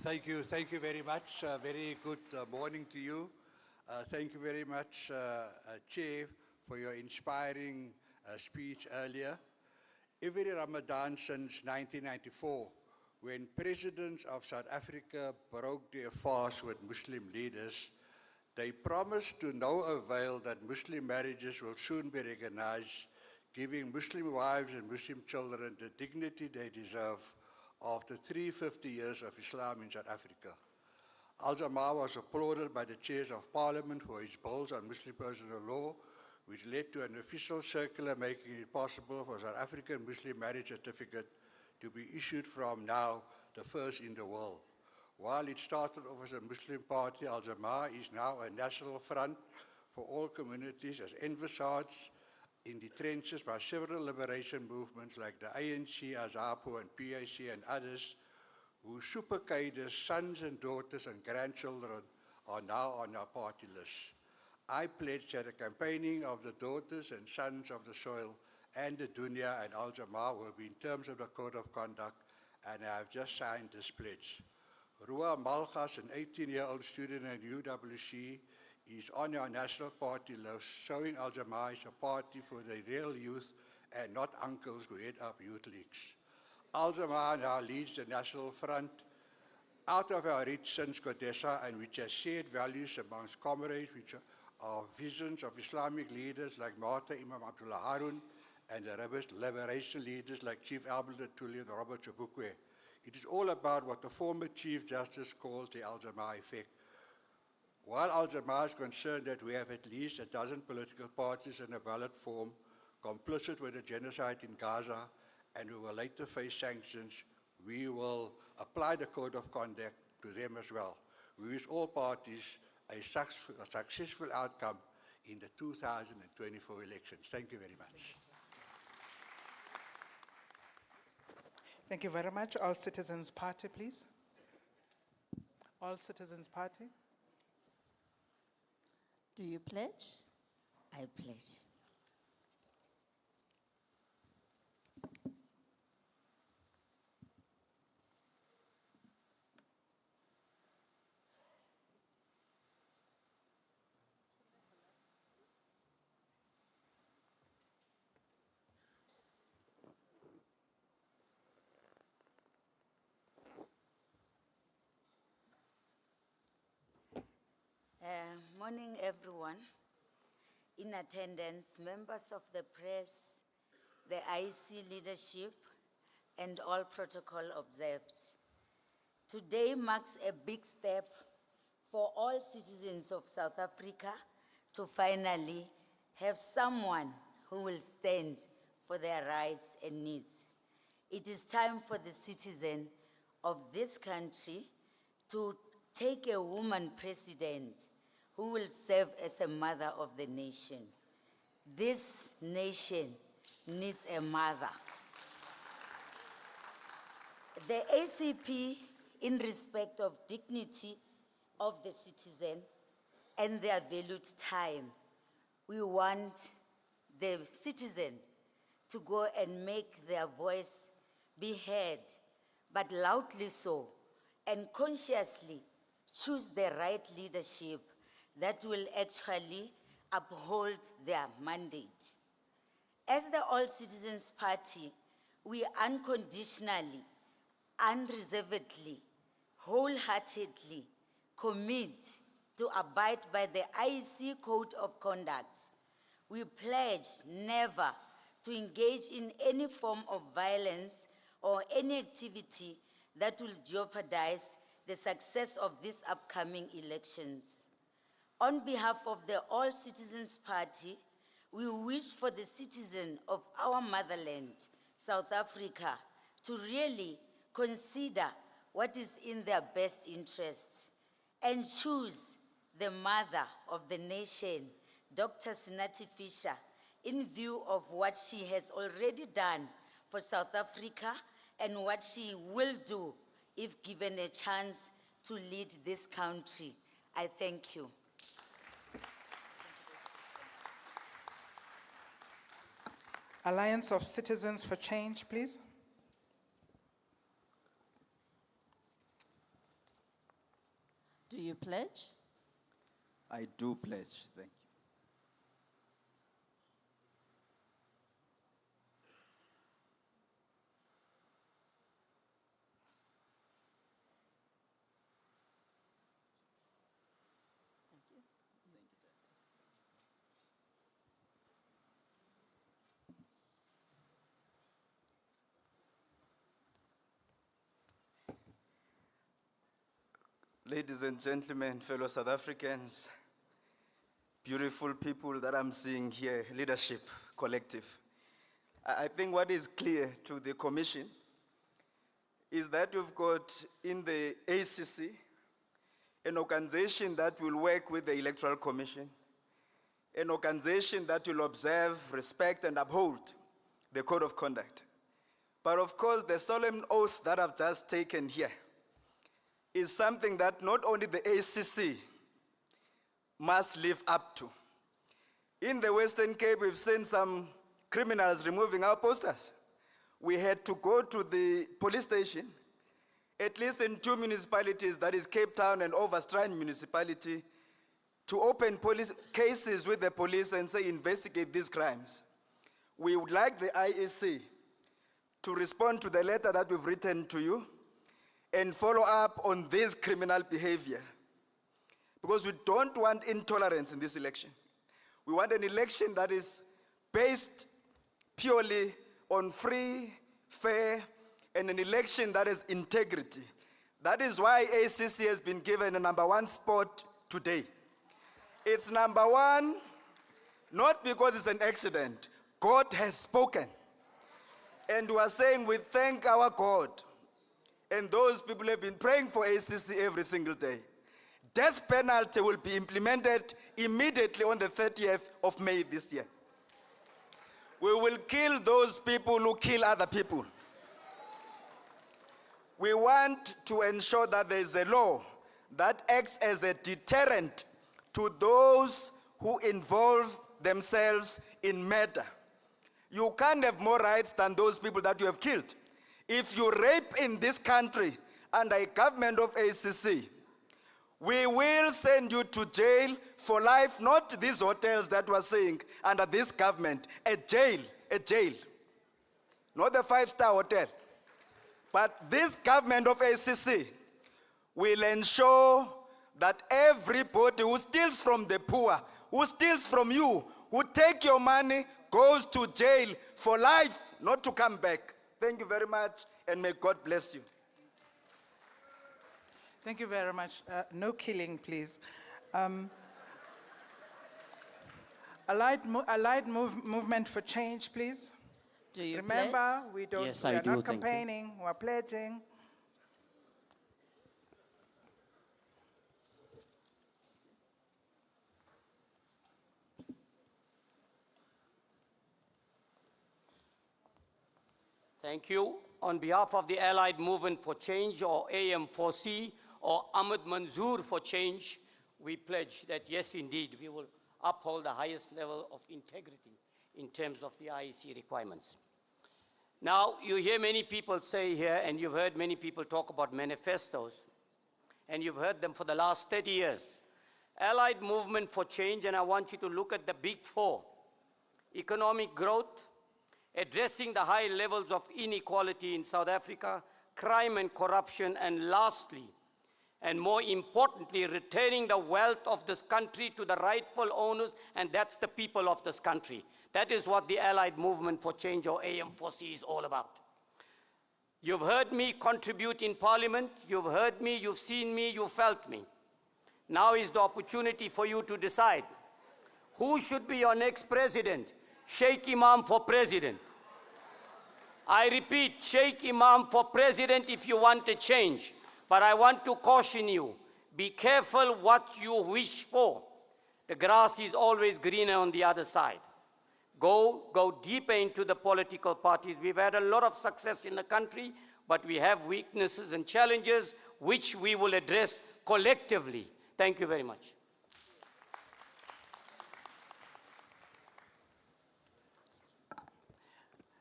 Thank you very much. Very good morning to you. Thank you very much, Chair, for your inspiring speech earlier. Every Ramadan since 1994, when presidents of South Africa broke their fast with Muslim leaders, they promised to no avail that Muslim marriages will soon be recognized, giving Muslim wives and Muslim children the dignity they deserve after 350 years of Islam in South Africa. Al-Jamaa was applauded by the chairs of parliament for his bills on Muslim personal law, which led to an official circular making it possible for South African Muslim marriage certificate to be issued from now, the first in the world. While it started off as a Muslim party, Al-Jamaa is now a national front for all communities, as envisaged in the trenches by several liberation movements like the ANC, AZAPO, and PAC, and others, whose super cadres, sons and daughters and grandchildren are now on our party list. I pledge that the campaigning of the daughters and sons of the soil and the dunya and Al-Jamaa will be in terms of the Code of Conduct, and I have just signed this pledge. Rua Malgas, an 18-year-old student at UWC, is on our national party list, showing Al-Jamaa is a party for the real youth and not uncles who head up youth leagues. Al-Jamaa now leads the National Front out of our reach since Kodesa, and which has shared values amongst comrades which are visions of Islamic leaders like Martha Imam Abdullah Harun and the liberation leaders like Chief Albert Tuli and Robert Sobukwe. It is all about what the former Chief Justice calls the Al-Jamaa effect. While Al-Jamaa is concerned that we have at least a dozen political parties in a ballot form complicit with the genocide in Gaza and who will later face sanctions, we will apply the Code of Conduct to them as well. We wish all parties a successful outcome in the 2024 elections. Thank you very much. Thank you very much. All Citizens Party, please. All Citizens Party. Do you pledge? I pledge. Morning, everyone. In attendance, members of the press, the IEC leadership, and all protocol observed. Today marks a big step for all citizens of South Africa to finally have someone who will stand for their rights and needs. It is time for the citizen of this country to take a woman president who will serve as a mother of the nation. This nation needs a mother. The ACP, in respect of dignity of the citizen and their valued time, we want the citizen to go and make their voice be heard, but loudly so, and consciously choose the right leadership that will actually uphold their mandate. As the All Citizens Party, we unconditionally, unreservedly, wholeheartedly commit to abide by the IEC Code of Conduct. We pledge never to engage in any form of violence or any activity that will jeopardize the success of these upcoming elections. On behalf of the All Citizens Party, we wish for the citizen of our motherland, South Africa, to really consider what is in their best interest and choose the mother of the nation, Dr. Sinati Fisher, in view of what she has already done for South Africa and what she will do if given a chance to lead this country. I thank you. Alliance of Citizens for Change, please. Do you pledge? I do pledge. Thank you. Ladies and gentlemen, fellow South Africans, beautiful people that I'm seeing here, leadership, collective. I think what is clear to the Commission is that we've got in the ACC an organization that will work with the Electoral Commission, an organization that will observe, respect, and uphold the Code of Conduct. But of course, the solemn oath that I've just taken here is something that not only the ACC must live up to. In the Western Cape, we've seen some criminals removing our posters. We had to go to the police station, at least in 2 municipalities, that is Cape Town and Overstrand municipality, to open police cases with the police and say, investigate these crimes. We would like the IEC to respond to the letter that we've written to you and follow up on this criminal behavior. Because we don't want intolerance in this election. We want an election that is based purely on free, fair, and an election that has integrity. That is why ACC has been given a #1 spot today. It's #1, not because it's an accident. God has spoken. And we are saying we thank our God. And those people have been praying for ACC every single day. Death penalty will be implemented immediately on the 30th of May this year. We will kill those people who kill other people. We want to ensure that there is a law that acts as a deterrent to those who involve themselves in murder. You can't have more rights than those people that you have killed. If you rape in this country under a government of ACC, we will send you to jail for life, not these hotels that we're saying under this government, a jail, not a 5-star hotel. But this government of ACC will ensure that everybody who steals from the poor, who steals from you, who take your money, goes to jail for life, not to come back. Thank you very much, and may God bless you. Thank you very much. No killing, please. Movement for change, please. Do you Remember, we Yes, are I do, not thank you. campaigning, we're pledging. Thank you. On behalf of the Allied Movement for Change, or AM4C, or Ahmed Manzoor for Change, we pledge that yes, indeed, we will uphold the highest level of integrity in terms of the IEC requirements. Now, you hear many people say here, and you've heard many people talk about manifestos, and you've heard them for the last 30 years. Allied Movement for Change, and I want you to look at the big four: economic growth, addressing the high levels of inequality in South Africa, crime and corruption, and lastly, and more importantly, returning the wealth of this country to the rightful owners, and that's the people of this country. That is what the Allied Movement for Change, or AM4C, is all about. You've heard me contribute in Parliament, you've heard me, you've seen me, you've felt me. Now is the opportunity for you to decide who should be your next president. Sheikh Imam for president. I repeat, Sheikh Imam for president if you want a change. But I want to caution you, be careful what you wish for. The grass is always greener on the other side. Go deeper into the political parties. We've had a lot of success in the country, but we have weaknesses and challenges which we will address collectively. Thank you very much.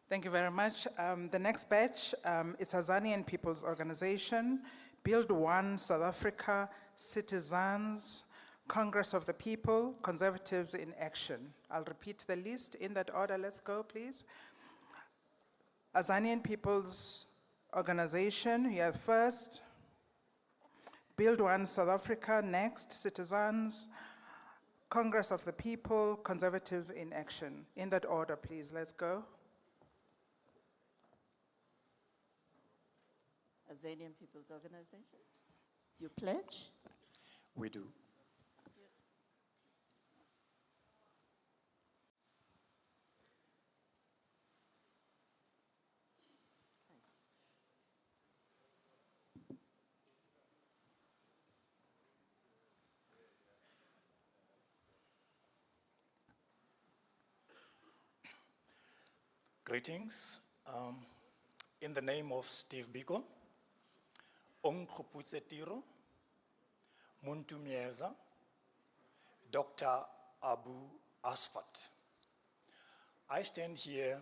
Thank you very much. The next batch, it's Azanian People's Organization, Build One South Africa, Citizens, Congress of the People, Conservatives in Action. I'll repeat the list in that order. Let's go, please. Azanian People's Organization, here first. Build One South Africa, next. Citizens, Congress of the People, Conservatives in Action. In that order, please. Let's go. Azanian People's Organization. You pledge? We do. Greetings. In the name of Steve Biko, Ong Khuputse Tiro, Muntu Mieza, Dr. Abu Asfat. I stand here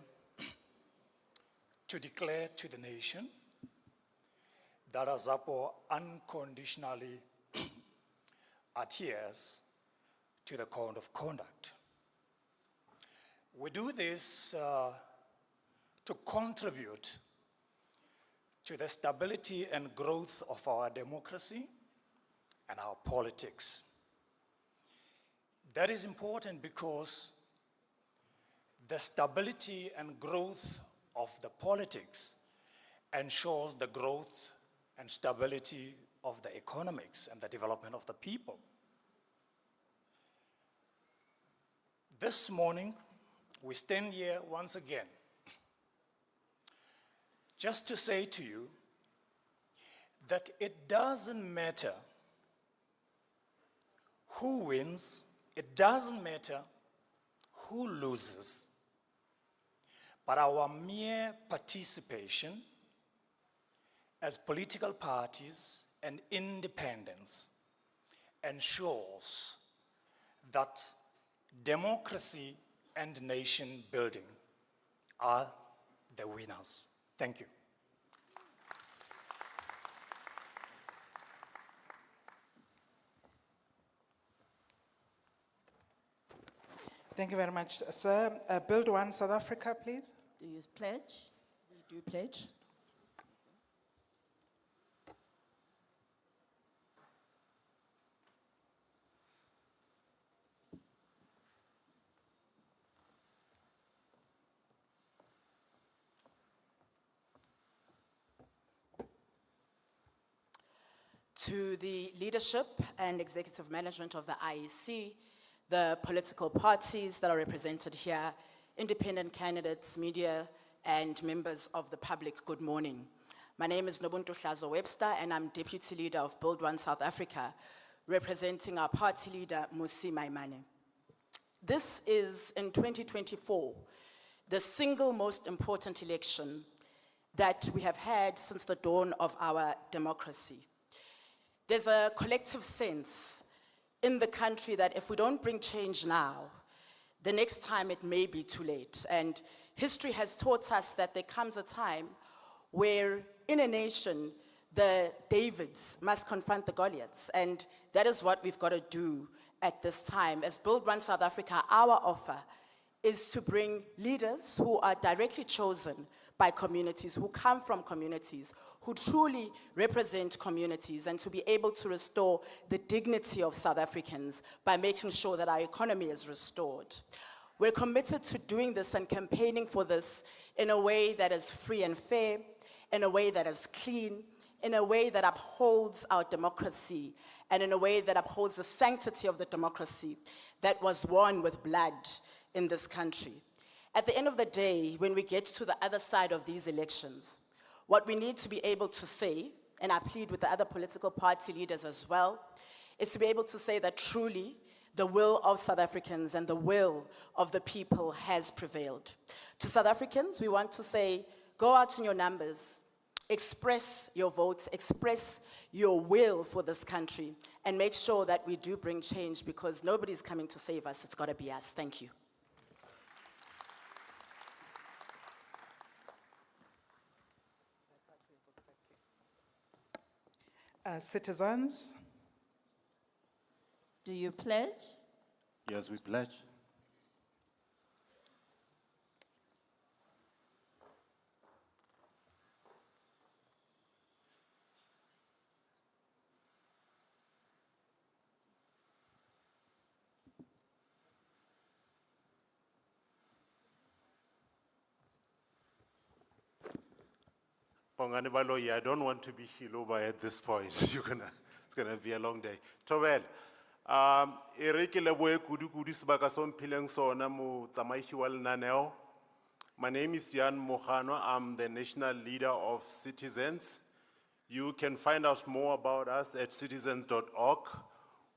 to declare to the nation that Azapo unconditionally adheres to the code of conduct. We do this to contribute to the stability and growth of our democracy and our politics. That is important because the stability and growth of the politics ensures the growth and stability of the economics and the development of the people. This morning, we stand here once again just to say to you that it doesn't matter who wins, it doesn't matter who loses, but our mere participation as political parties and independence ensures that democracy and nation building are the winners. Thank you. Thank you very much, sir. Build One South Africa, please. Do you pledge? We do pledge. to the leadership and executive management of the IEC, the political parties that are represented here, independent candidates, media, and members of the public, good morning. My name is Nobuntu Hlazo Webster, and I'm Deputy Leader of Build One South Africa, representing our party leader, Musi Maimane. This is, in 2024, the single most important election that we have had since the dawn of our democracy. There's a collective sense in the country that if we don't bring change now, the next time it may be too late. And history has taught us that there comes a time where in a nation, the Davids must confront the Goliaths. And that is what we've got to do at this time. As Build One South Africa, our offer is to bring leaders who are directly chosen by communities, who come from communities, who truly represent communities, and to be able to restore the dignity of South Africans by making sure that our economy is restored. We're committed to doing this and campaigning for this in a way that is free and fair, in a way that is clean, in a way that upholds our democracy, and in a way that upholds the sanctity of the democracy that was won with blood in this country. At the end of the day, when we get to the other side of these elections, what we need to be able to say, and I plead with the other political party leaders as well, is to be able to say that truly the will of South Africans and the will of the people has prevailed. To South Africans, we want to say, go out in your numbers, express your votes, express your will for this country, and make sure that we do bring change, because nobody's coming to save us. It's got to be us. Thank you. Citizens, Do you pledge? Yes, we pledge. Bongani Baloyi, I don't want to be Shiloba at this point. It's gonna be a long day. Tobel, ere ke lebohe kudu sebaka so mphileng sona motsamaishi wa lenaneo. My name is Jan Mohano. I'm the national leader of Citizens. You can find out more about us at citizens.org.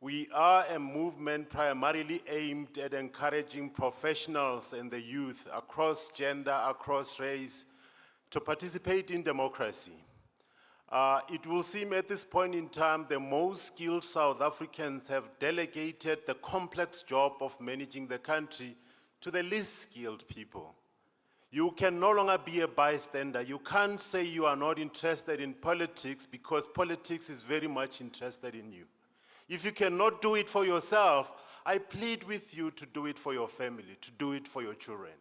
We are a movement primarily aimed at encouraging professionals and the youth across gender, across race, to participate in democracy. It will seem at this point in time the most skilled South Africans have delegated the complex job of managing the country to the least skilled people. You can no longer be a bystander. You can't say you are not interested in politics because politics is very much interested in you. If you cannot do it for yourself, I plead with you to do it for your family, to do it for your children.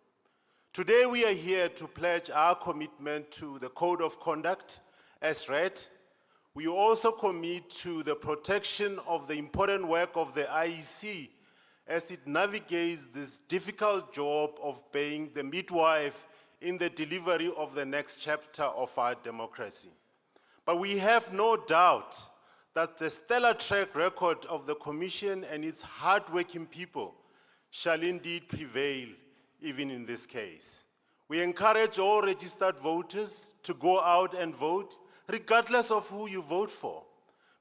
Today we are here to pledge our commitment to the Code of Conduct as read. We also commit to the protection of the important work of the IEC as it navigates this difficult job of being the midwife in the delivery of the next chapter of our democracy. But we have no doubt that the stellar track record of the Commission and its hardworking people shall indeed prevail even in this case. We encourage all registered voters to go out and vote, regardless of who you vote for,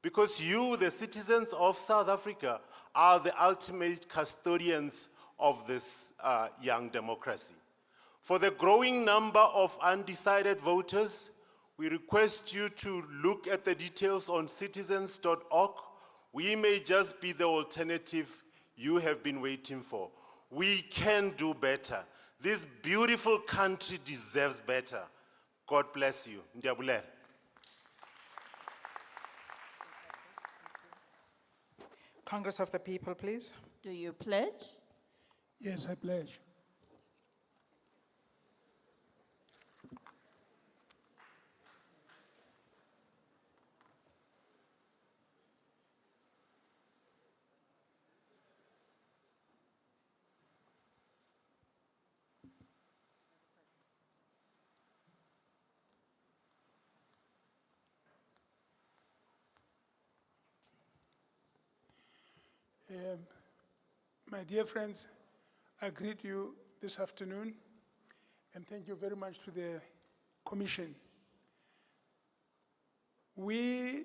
because you, the citizens of South Africa, are the ultimate custodians of this young democracy. For the growing number of undecided voters, we request you to look at the details on citizens.org. We may just be the alternative you have been waiting for. We can do better. This beautiful country deserves better. God bless you. Ndiabulela. Congress of the People, please. Do you pledge? Yes, I pledge. My dear friends, I greet you this afternoon and thank you very much to the Commission. We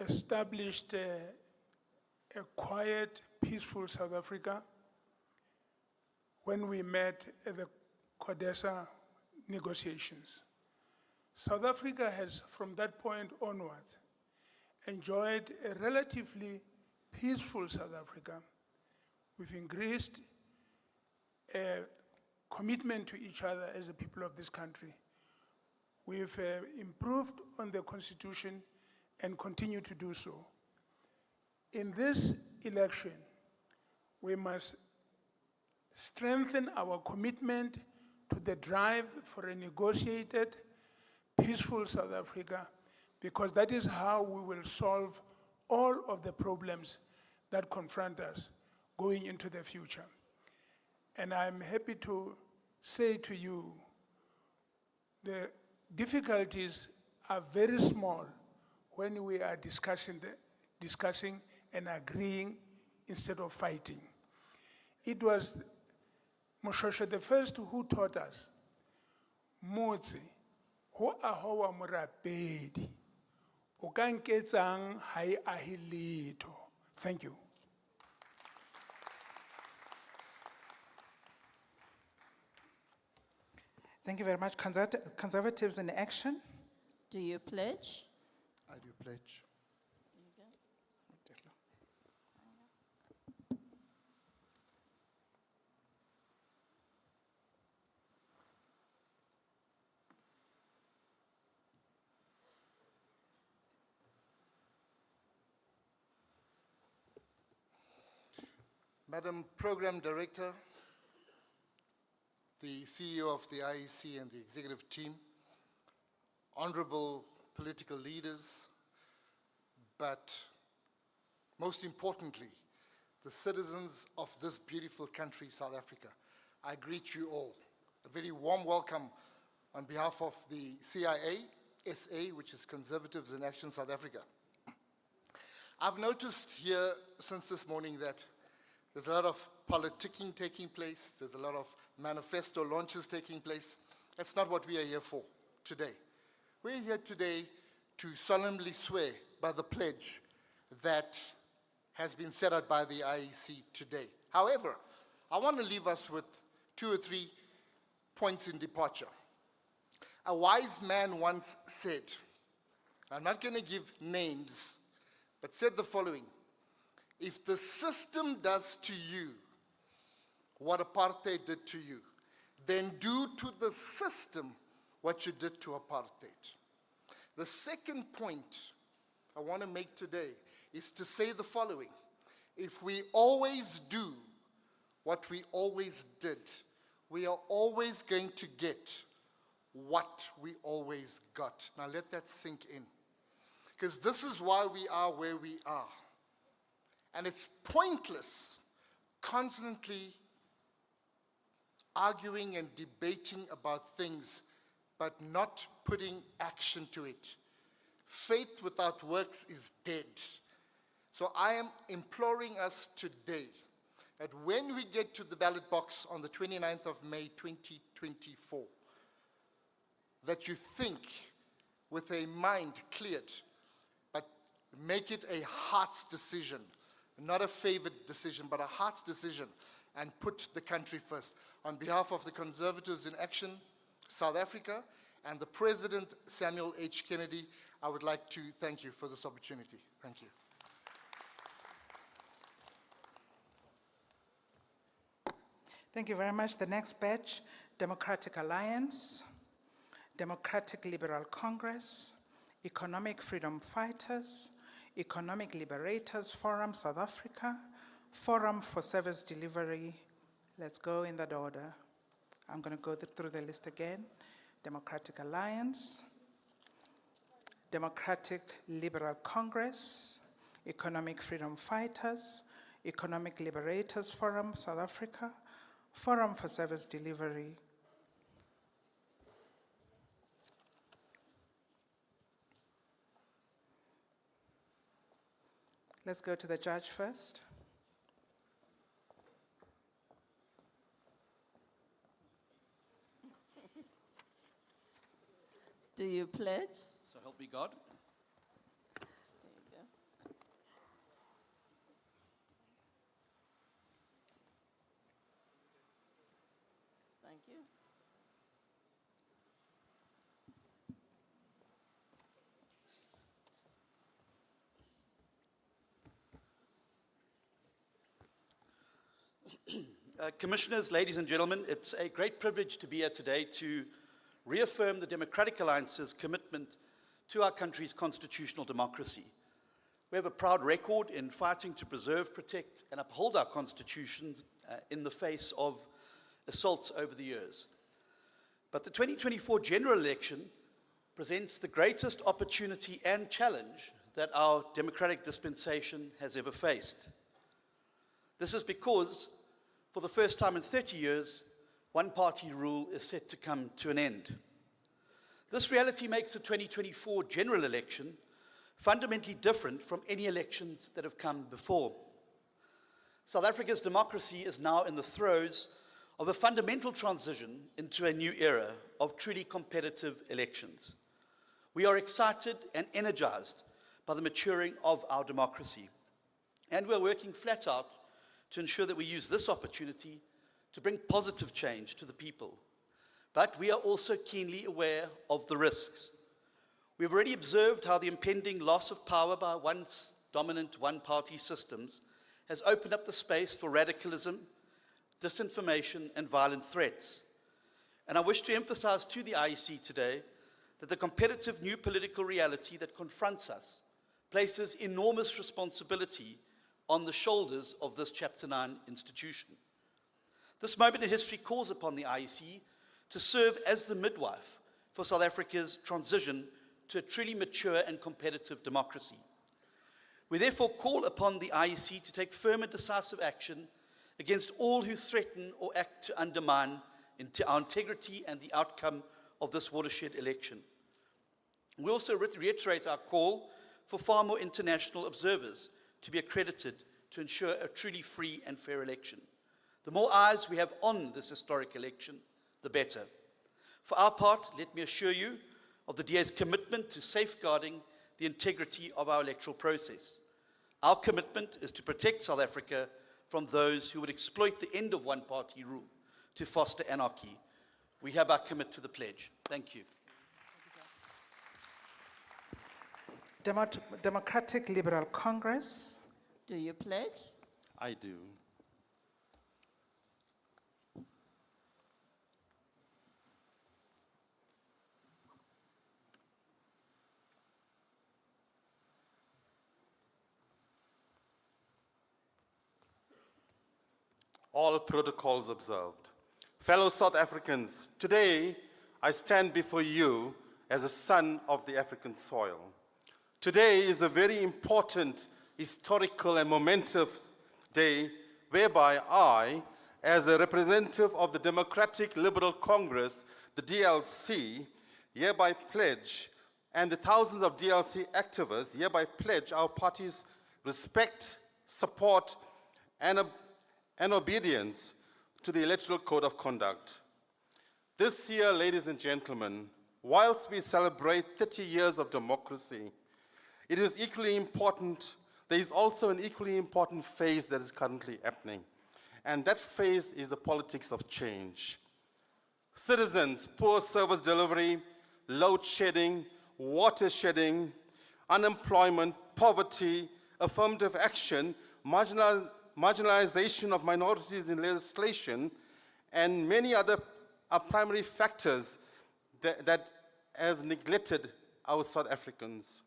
established a quiet, peaceful South Africa when we met at the CODESA negotiations. South Africa has, from that point onwards, enjoyed a relatively peaceful South Africa. We've increased a commitment to each other as the people of this country. We've improved on the Constitution and continue to do so. In this election, we must strengthen our commitment to the drive for a negotiated, peaceful South Africa, because that is how we will solve all of the problems that confront us going into the future. And I'm happy to say to you, the difficulties are very small when we are discussing and agreeing instead of fighting. It was Moshosha the first who taught us, Motse, ho ahoa morapedi, o ka nketsang ha e ahe letho. Thank you. Thank you very much. Conservatives in action. Do you pledge? I do pledge. Madam Program Director, the CEO of the IEC and the executive team, honorable political leaders, but most importantly, the citizens of this beautiful country, South Africa, I greet you all. A very warm welcome on behalf of the CIA, SA, which is Conservatives in Action South Africa. I've noticed here since this morning that there's a lot of politicking taking place. There's a lot of manifesto launches taking place. That's not what we are here for today. We're here today to solemnly swear by the pledge that has been set out by the IEC today. However, I want to leave us with 2 or 3 points in departure. A wise man once said, I'm not going to give names, but said the following: if the system does to you what apartheid did to you, then do to the system what you did to apartheid. The second point I want to make today is to say the following: if we always do what we always did, we are always going to get what we always got. Now let that sink in. Because this is why we are where we are. And it's pointless constantly arguing and debating about things, but not putting action to it. Faith without works is dead. So I am imploring us today that when we get to the ballot box on the 29th of May 2024, that you think with a mind cleared, but make it a heart's decision. Not a favored decision, but a heart's decision, and put the country first. On behalf of the Conservatives in Action, South Africa, and the President, Samuel H. Kennedy, I would like to thank you for this opportunity. Thank you. Thank you very much. The next batch, Democratic Alliance, Democratic Liberal Congress, Economic Freedom Fighters, Economic Liberators Forum South Africa, Forum for Service Delivery. Let's go in that order. I'm going to go through the list again. Democratic Alliance, Democratic Liberal Congress, Economic Freedom Fighters, Economic Liberators Forum South Africa, Forum for Service Delivery. Let's go to the judge first. Do you pledge? So help me God. There you go. Thank you. Commissioners, ladies and gentlemen, it's a great privilege to be here today to reaffirm the Democratic Alliance's commitment to our country's constitutional democracy. We have a proud record in fighting to preserve, protect, and uphold our constitution in the face of assaults over the years. But the 2024 general election presents the greatest opportunity and challenge that our democratic dispensation has ever faced. This is because, for the first time in 30 years, one-party rule is set to come to an end. This reality makes the 2024 general election fundamentally different from any elections that have come before. South Africa's democracy is now in the throes of a fundamental transition into a new era of truly competitive elections. We are excited and energized by the maturing of our democracy, and we're working flat out to ensure that we use this opportunity to bring positive change to the people. But we are also keenly aware of the risks. We've already observed how the impending loss of power by once dominant one-party systems has opened up the space for radicalism, disinformation, and violent threats. And I wish to emphasize to the IEC today that the competitive new political reality that confronts us places enormous responsibility on the shoulders of this Chapter 9 institution. This moment in history calls upon the IEC to serve as the midwife for South Africa's transition to a truly mature and competitive democracy. We therefore call upon the IEC to take firm and decisive action against all who threaten or act to undermine our integrity and the outcome of this watershed election. We also reiterate our call for far more international observers to be accredited to ensure a truly free and fair election. The more eyes we have on this historic election, the better. For our part, let me assure you of the DA's commitment to safeguarding the integrity of our electoral process. Our commitment is to protect South Africa from those who would exploit the end of one-party rule to foster anarchy. We hereby commit to the pledge. Thank you. Democratic Liberal Congress. Do you pledge? I do. All protocols observed. Fellow South Africans, today I stand before you as a son of the African soil. Today is a very important, historical and momentous day whereby I, as a representative of the Democratic Liberal Congress, the DLC, hereby pledge, and the thousands of DLC activists hereby pledge our party's respect, support, and obedience to the Electoral Code of Conduct. This year, ladies and gentlemen, whilst we celebrate 30 years of democracy, it is equally important, there is also an equally important phase that is currently happening, and that phase is the politics of change. Citizens, poor service delivery, load shedding, water shedding, unemployment, poverty, affirmative action, marginalization of minorities in legislation, and many other are primary factors that has neglected our South Africans.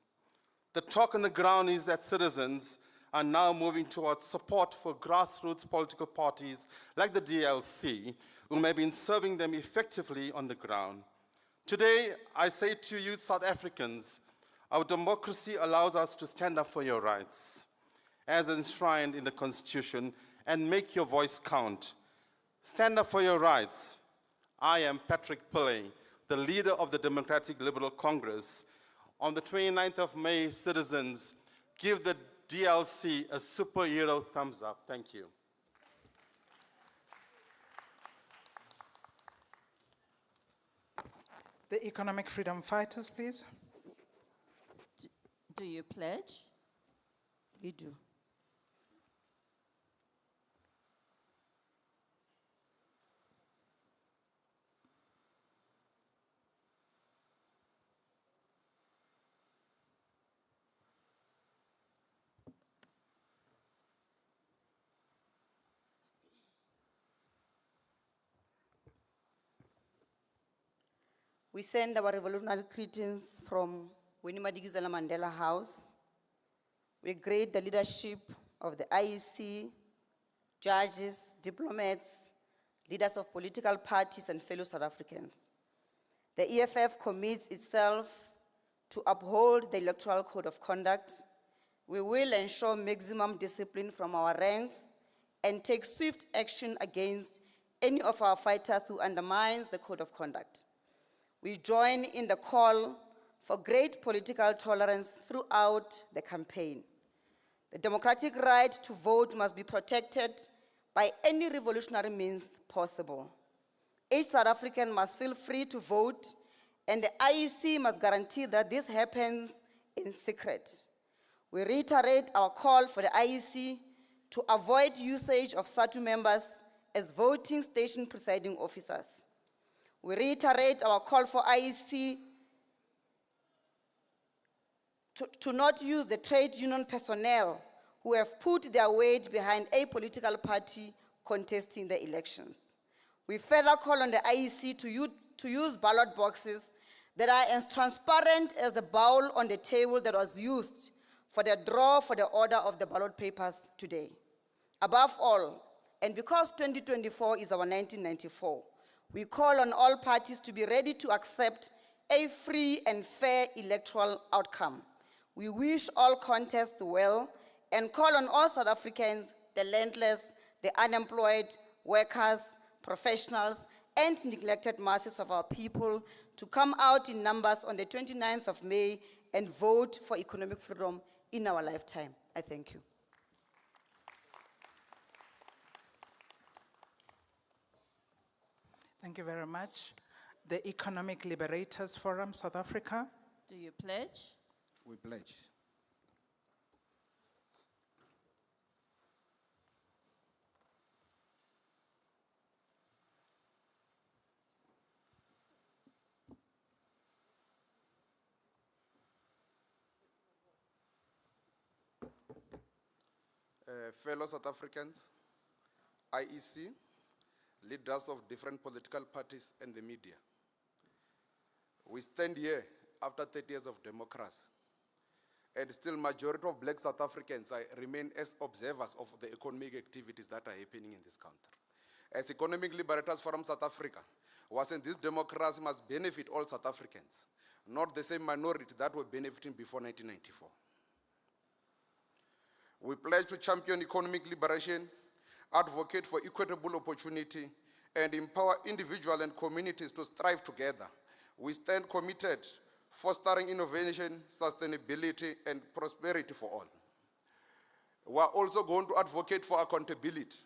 The talk on the ground is that citizens are now moving towards support for grassroots political parties like the DLC, who may be serving them effectively on the ground. Today, I say to you, South Africans, our democracy allows us to stand up for your rights, as enshrined in the Constitution, and make your voice count. Stand up for your rights. I am Patrick Pillay, the leader of the Democratic Liberal Congress. On the 29th of May, citizens, give the DLC a superhero thumbs up. Thank you. The Economic Freedom Fighters, please. Do you pledge? We do. We send our revolutionary greetings from Winnie Madikizela Mandela House. We greet the leadership of the IEC, judges, diplomats, leaders of political parties, and fellow South Africans. The EFF commits itself to uphold the Electoral Code of Conduct. We will ensure maximum discipline from our ranks and take swift action against any of our fighters who undermines the Code of Conduct. We join in the call for great political tolerance throughout the campaign. The democratic right to vote must be protected by any revolutionary means possible. Each South African must feel free to vote, and the IEC must guarantee that this happens in secret. We reiterate our call for the IEC to avoid usage of SATU members as voting station presiding officers. We reiterate our call for IEC to not use the trade union personnel who have put their weight behind a political party contesting the elections. We further call on the IEC to use ballot boxes that are as transparent as the bowl on the table that was used for the draw for the order of the ballot papers today. Above all, and because 2024 is our 1994, we call on all parties to be ready to accept a free and fair electoral outcome. We wish all contests well and call on all South Africans, the landless, the unemployed, workers, professionals, and neglected masses of our people to come out in numbers on the 29th of May and vote for economic freedom in our lifetime. I thank you. Thank you very much. The Economic Liberators Forum, South Africa. Do you pledge? We pledge. Fellow South Africans, IEC, leaders of different political parties and the media. We stand here after 30 years of democracy, and still majority of black South Africans remain as observers of the economic activities that are happening in this country. As Economic Liberators Forum South Africa, was in this democracy must benefit all South Africans, not the same minority that were benefiting before 1994. We pledge to champion economic liberation, advocate for equitable opportunity, and empower individuals and communities to strive together. We stand committed, fostering innovation, sustainability, and prosperity for all. We are also going to advocate for accountability.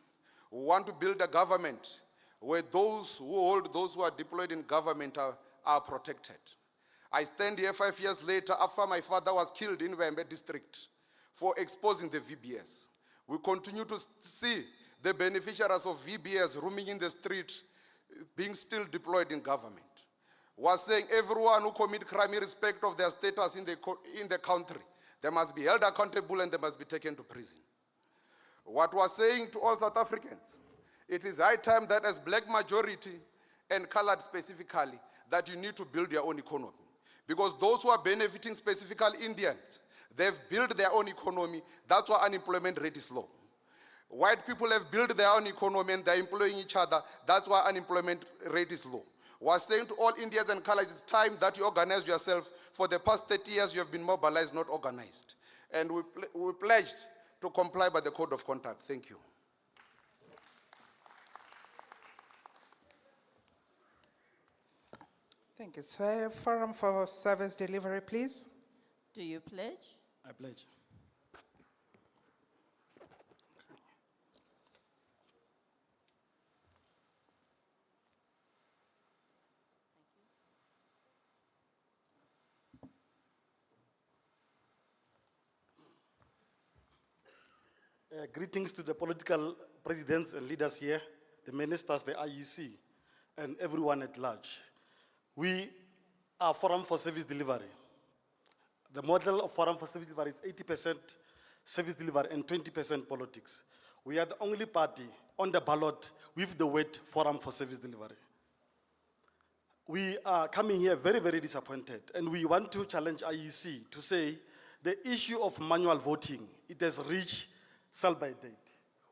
We want to build a government where those who hold those who are deployed in government are protected. I stand here 5 years later after my father was killed in Wembe district for exposing the VBS. We continue to see the beneficiaries of VBS roaming in the street being still deployed in government. We're saying everyone who commit crime irrespective of their status in the country, they must be held accountable and they must be taken to prison. What we're saying to all South Africans, it is high time that as black majority and colored specifically, that you need to build your own economy. Because those who are benefiting, specifically Indians, they've built their own economy. That's why unemployment rate is low. White people have built their own economy and they're employing each other. That's why unemployment rate is low. We're saying to all Indians and colleges, it's time that you organize yourself. For the past 30 years, you have been mobilized, not organized. And we pledged to comply by the Code of Conduct. Thank you. Thank you, sir. Forum for Service Delivery, please. Do you pledge? I pledge. Greetings to the political presidents and leaders here, the ministers, the IEC, and everyone at large. We are Forum for Service Delivery. The model of Forum for Service Delivery is 80% service delivery and 20% politics. We are the only party on the ballot with the word Forum for Service Delivery. We are coming here very, very disappointed, and we want to challenge IEC to say the issue of manual voting, it has reached sell-by date.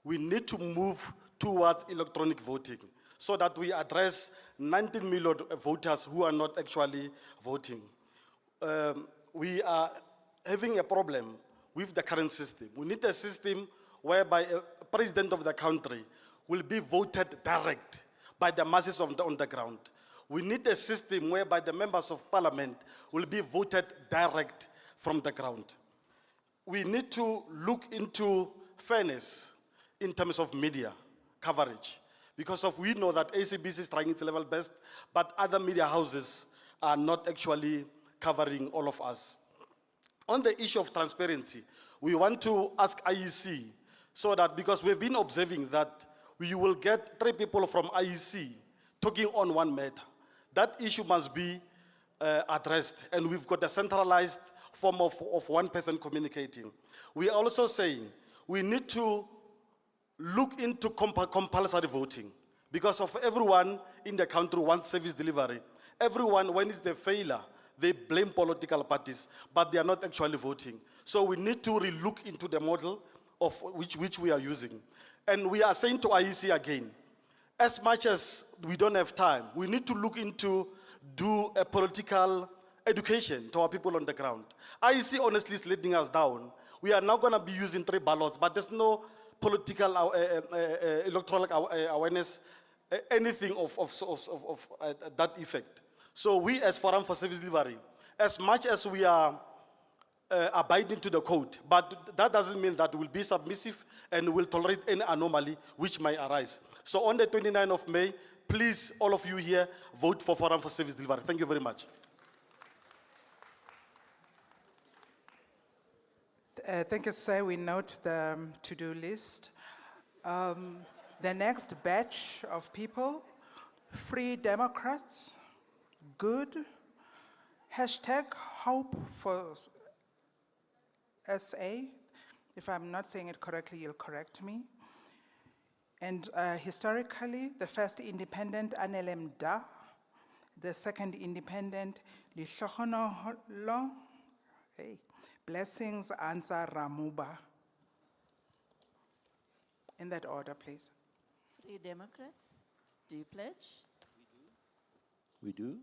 We need to move towards electronic voting so that we address 19 million voters who are not actually voting. We are having a problem with the current system. We need a system whereby a president of the country will be voted direct by the masses on the ground. We need a system whereby the members of parliament will be voted direct from the ground. We need to look into fairness in terms of media coverage, because we know that ACBC is trying its level best, but other media houses are not actually covering all of us. On the issue of transparency, we want to ask IEC so that, because we've been observing that we will get 3 people from IEC talking on one matter. That issue must be addressed, and we've got a centralized form of one person communicating. We are also saying we need to look into compulsory voting, because of everyone in the country wants service delivery. Everyone, when it's the failure, they blame political parties, but they are not actually voting. So we need to relook into the model of which we are using. And we are saying to IEC again, as much as we don't have time, we need to look into do a political education to our people on the ground. IEC honestly is letting us down. We are now going to be using 3 ballots, but there's no political electoral awareness, anything of that effect. So we as Forum for Service Delivery, as much as we are abiding to the code, but that doesn't mean that we'll be submissive and will tolerate any anomaly which may arise. So on the 29th of May, please, all of you here, vote for Forum for Service Delivery. Thank you very much. Thank you, sir. We note the to-do list. The next batch of people, Free Democrats, good. Hashtag hope for SA. If I'm not saying it correctly, you'll correct me. And historically, the first independent, Anelem Da. The second independent, Lihlohonolo. Hey. Blessings, Answer Ramuba. In that order, please. Free Democrats, do you pledge? We do.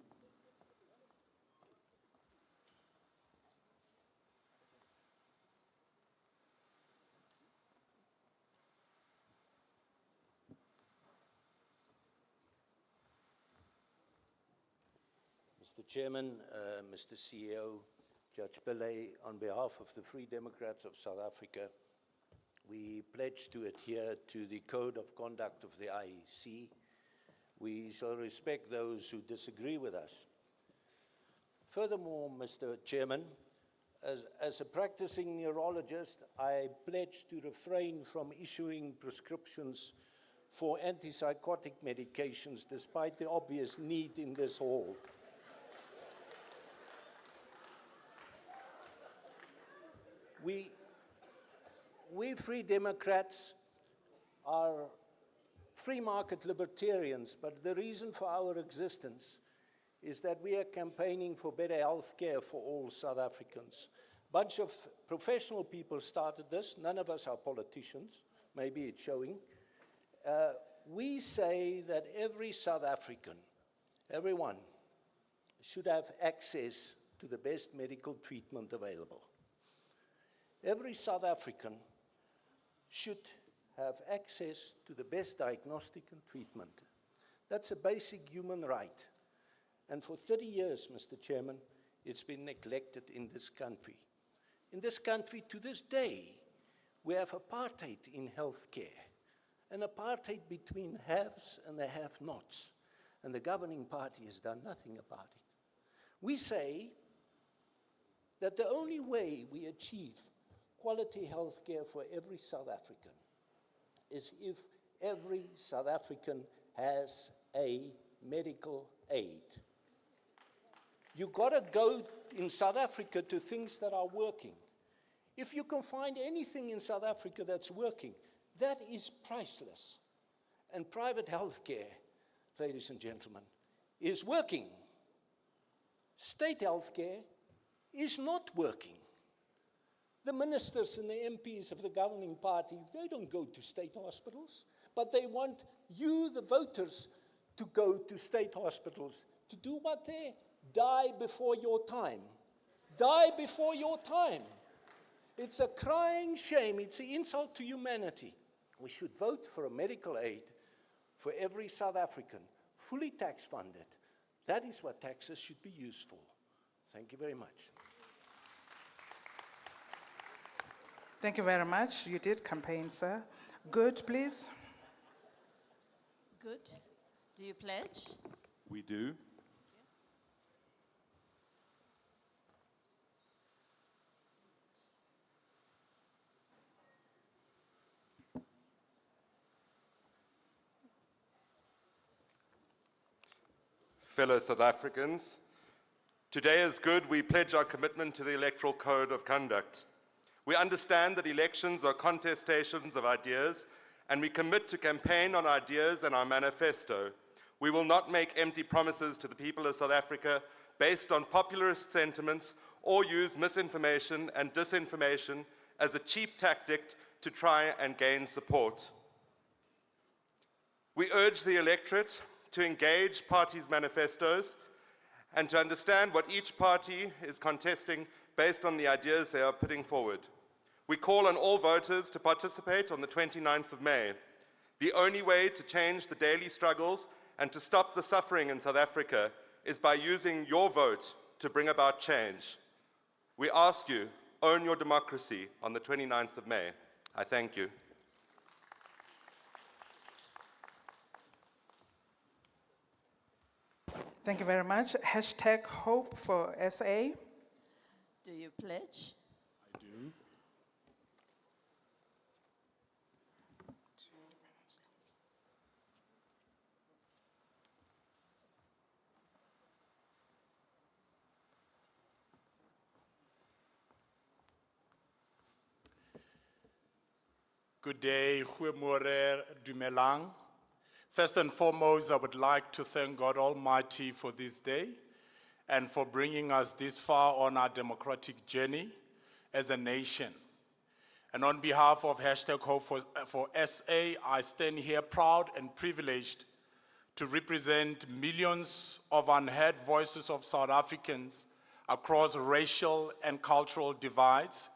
Mr. Chairman, Mr. CEO, Judge Pillay, on behalf of the Free Democrats of South Africa, we pledge to adhere to the Code of Conduct of the IEC. We shall respect those who disagree with us. Furthermore, Mr. Chairman, as a practicing neurologist, I pledge to refrain from issuing prescriptions for antipsychotic medications despite the obvious need in this hall. We Free Democrats are free market libertarians, but the reason for our existence is that we are campaigning for better health care for all South Africans. A bunch of professional people started this. None of us are politicians. Maybe it's showing. We say that every South African, everyone, should have access to the best medical treatment available. Every South African should have access to the best diagnostic and treatment. That's a basic human right. And for 30 years, Mr. Chairman, it's been neglected in this country. In this country, to this day, we have apartheid in healthcare, an apartheid between haves and the have-nots, and the governing party has done nothing about it. We say that the only way we achieve quality health care for every South African is if every South African has a medical aid. You gotta go in South Africa to things that are working. If you can find anything in South Africa that's working, that is priceless. And private health care, ladies and gentlemen, is working. State health care is not working. The ministers and the MPs of the governing party, they don't go to state hospitals, but they want you, the voters, to go to state hospitals. To do what there? Die before your time. Die before your time. It's a crying shame. It's an insult to humanity. We should vote for a medical aid for every South African, fully tax funded. That is what taxes should be used for. Thank you very much. Thank you very much. You did campaign, sir. Good, please. Good. Do you pledge? We do. Fellow South Africans, today is good. We pledge our commitment to the Electoral Code of Conduct. We understand that elections are contestations of ideas, and we commit to campaign on ideas and our manifesto. We will not make empty promises to the people of South Africa based on populist sentiments or use misinformation and disinformation as a cheap tactic to try and gain support. We urge the electorate to engage parties' manifestos and to understand what each party is contesting based on the ideas they are putting forward. We call on all voters to participate on the 29th of May. The only way to change the daily struggles and to stop the suffering in South Africa is by using your vote to bring about change. We ask you, own your democracy on the 29th of May. I thank you. Thank you very much. Hashtag hope for SA. Do you pledge? I do. Good day, goeiemôre, dumelang. First and foremost, I would like to thank God Almighty for this day and for bringing us this far on our democratic journey as a nation. And on behalf of Hashtag Hope for SA, I stand here proud and privileged to represent millions of unheard voices of South Africans across racial and cultural divides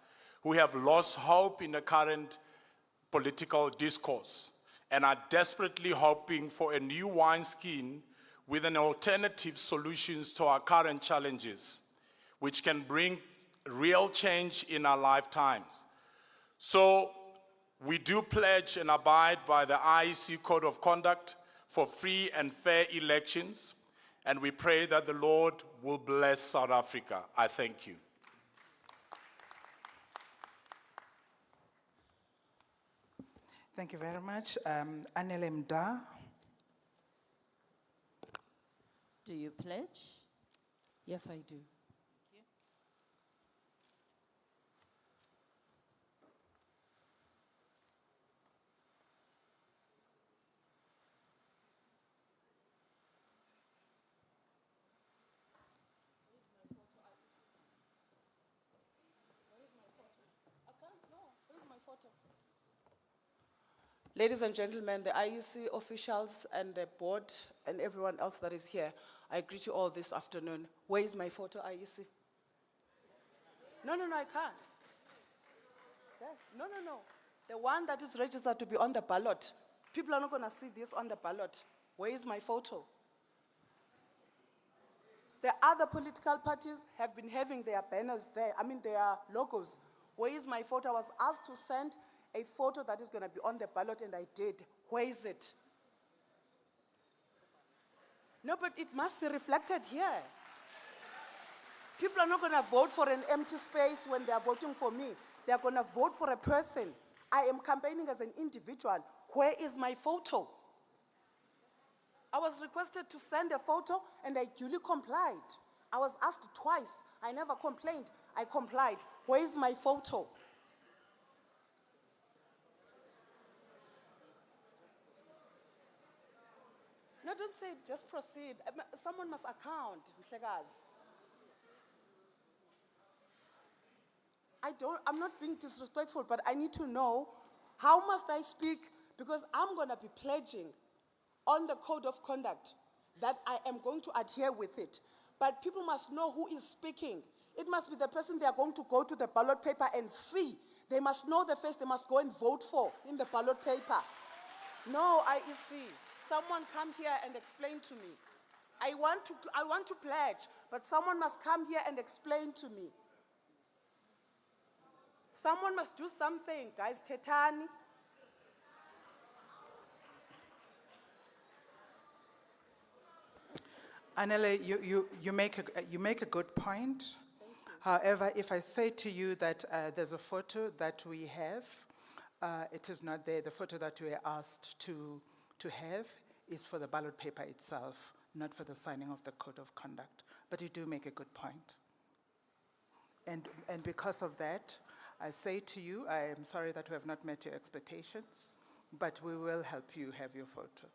who have lost hope in the current political discourse and are desperately hoping for a new wineskin with an alternative solutions to our current challenges, which can bring real change in our lifetimes. So we do pledge and abide by the IEC Code of Conduct for free and fair elections, and we pray that the Lord will bless South Africa. I thank you. Thank you very much. Anele Mda. Do you pledge? Yes, I do. Ladies and gentlemen, the IEC officials and the board and everyone else that is here, I greet you all this afternoon. Where is my photo, IEC? No, I can't. There. No. The one that is registered to be on the ballot. People are not going to see this on the ballot. Where is my photo? The other political parties have been having their banners there, their logos. Where is my photo? I was asked to send a photo that is going to be on the ballot, and I did. Where is it? No, but it must be reflected here. People are not going to vote for an empty space when they are voting for me. they're going to vote for a person. I am campaigning as an individual. Where is my photo? I was requested to send a photo and I duly complied. I was asked twice. I never complained. I complied. Where is my photo? No, don't say it, just proceed. Someone must account, Mhlekazi. I'm not being disrespectful, but I need to know how must I speak, because I'm going to be pledging on the code of conduct that I am going to adhere with it. But people must know who is speaking. It must be the person they are going to go to the ballot paper and see. They must know the face they must go and vote for in the ballot paper. No, IEC. Someone come here and explain to me. I want to pledge, but someone must come here and explain to me. Someone must do something, guys. Tetani. Anele, you make a good point. However, if I say to you that there's a photo that we have, it is not there. The photo that we are asked to have is for the ballot paper itself, not for the signing of the code of conduct. But you do make a good point. And because of that, I say to you, I am sorry that we have not met your expectations, but we will help you have your photo.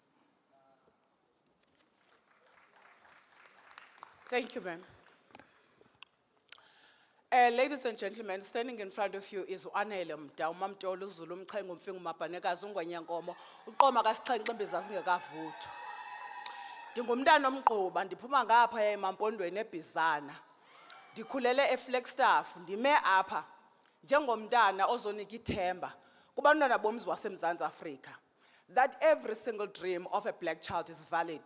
Thank you, ma'am. Ladies and gentlemen, standing in front of you is Anele Mdauma Mtolo Zulu Mxhengu Mfingu Mapanekazi uNgwanyankomo uqoma kasixhenxe imbiza singekavuthwa. Ndingumntana omgquba ndiphuma ngapha eMampondweni eBizana. Ndikhulele eFlagstaff ndime apha njengomntana ozonika ithemba kubantwana bomzi waseMzantsi Afrika that every single dream of a black child is valid.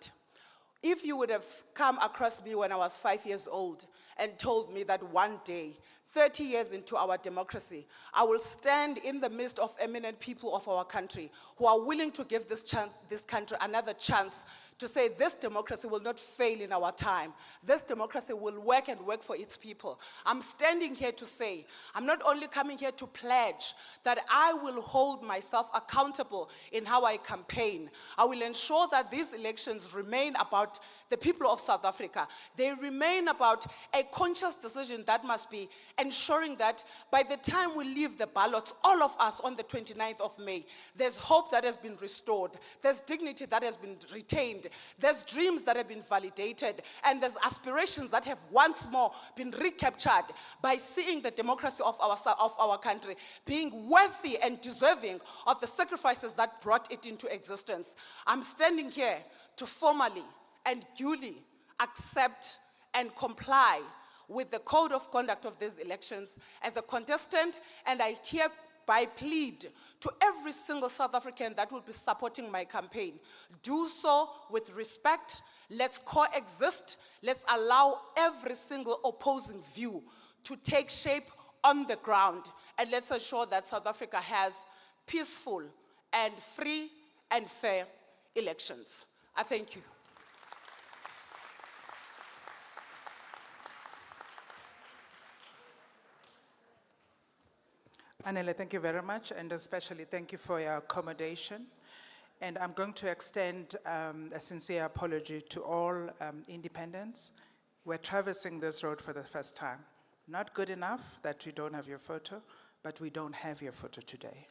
If you would have come across me when I was 5 years old and told me that one day, 30 years into our democracy, I will stand in the midst of eminent people of our country who are willing to give this country another chance to say this democracy will not fail in our time. This democracy will work and work for its people. I'm standing here to say, I'm not only coming here to pledge that I will hold myself accountable in how I campaign. I will ensure that these elections remain about the people of South Africa. They remain about a conscious decision that must be ensuring that by the time we leave the ballots, all of us on the 29th of May, there's hope that has been restored, there's dignity that has been retained, there's dreams that have been validated, and there's aspirations that have once more been recaptured by seeing the democracy of our country being worthy and deserving of the sacrifices that brought it into existence. I'm standing here to formally and duly accept and comply with the code of conduct of these elections as a contestant, and I hereby plead to every single South African that will be supporting my campaign. Do so with respect. Let's coexist. Let's allow every single opposing view to take shape on the ground, and let's ensure that South Africa has peaceful and free and fair elections. I thank you. Anele, thank you very much, and especially thank you for your accommodation. And I'm going to extend a sincere apology to all independents. We're traversing this road for the first time. Not good enough that we don't have your photo, but we don't have your photo today.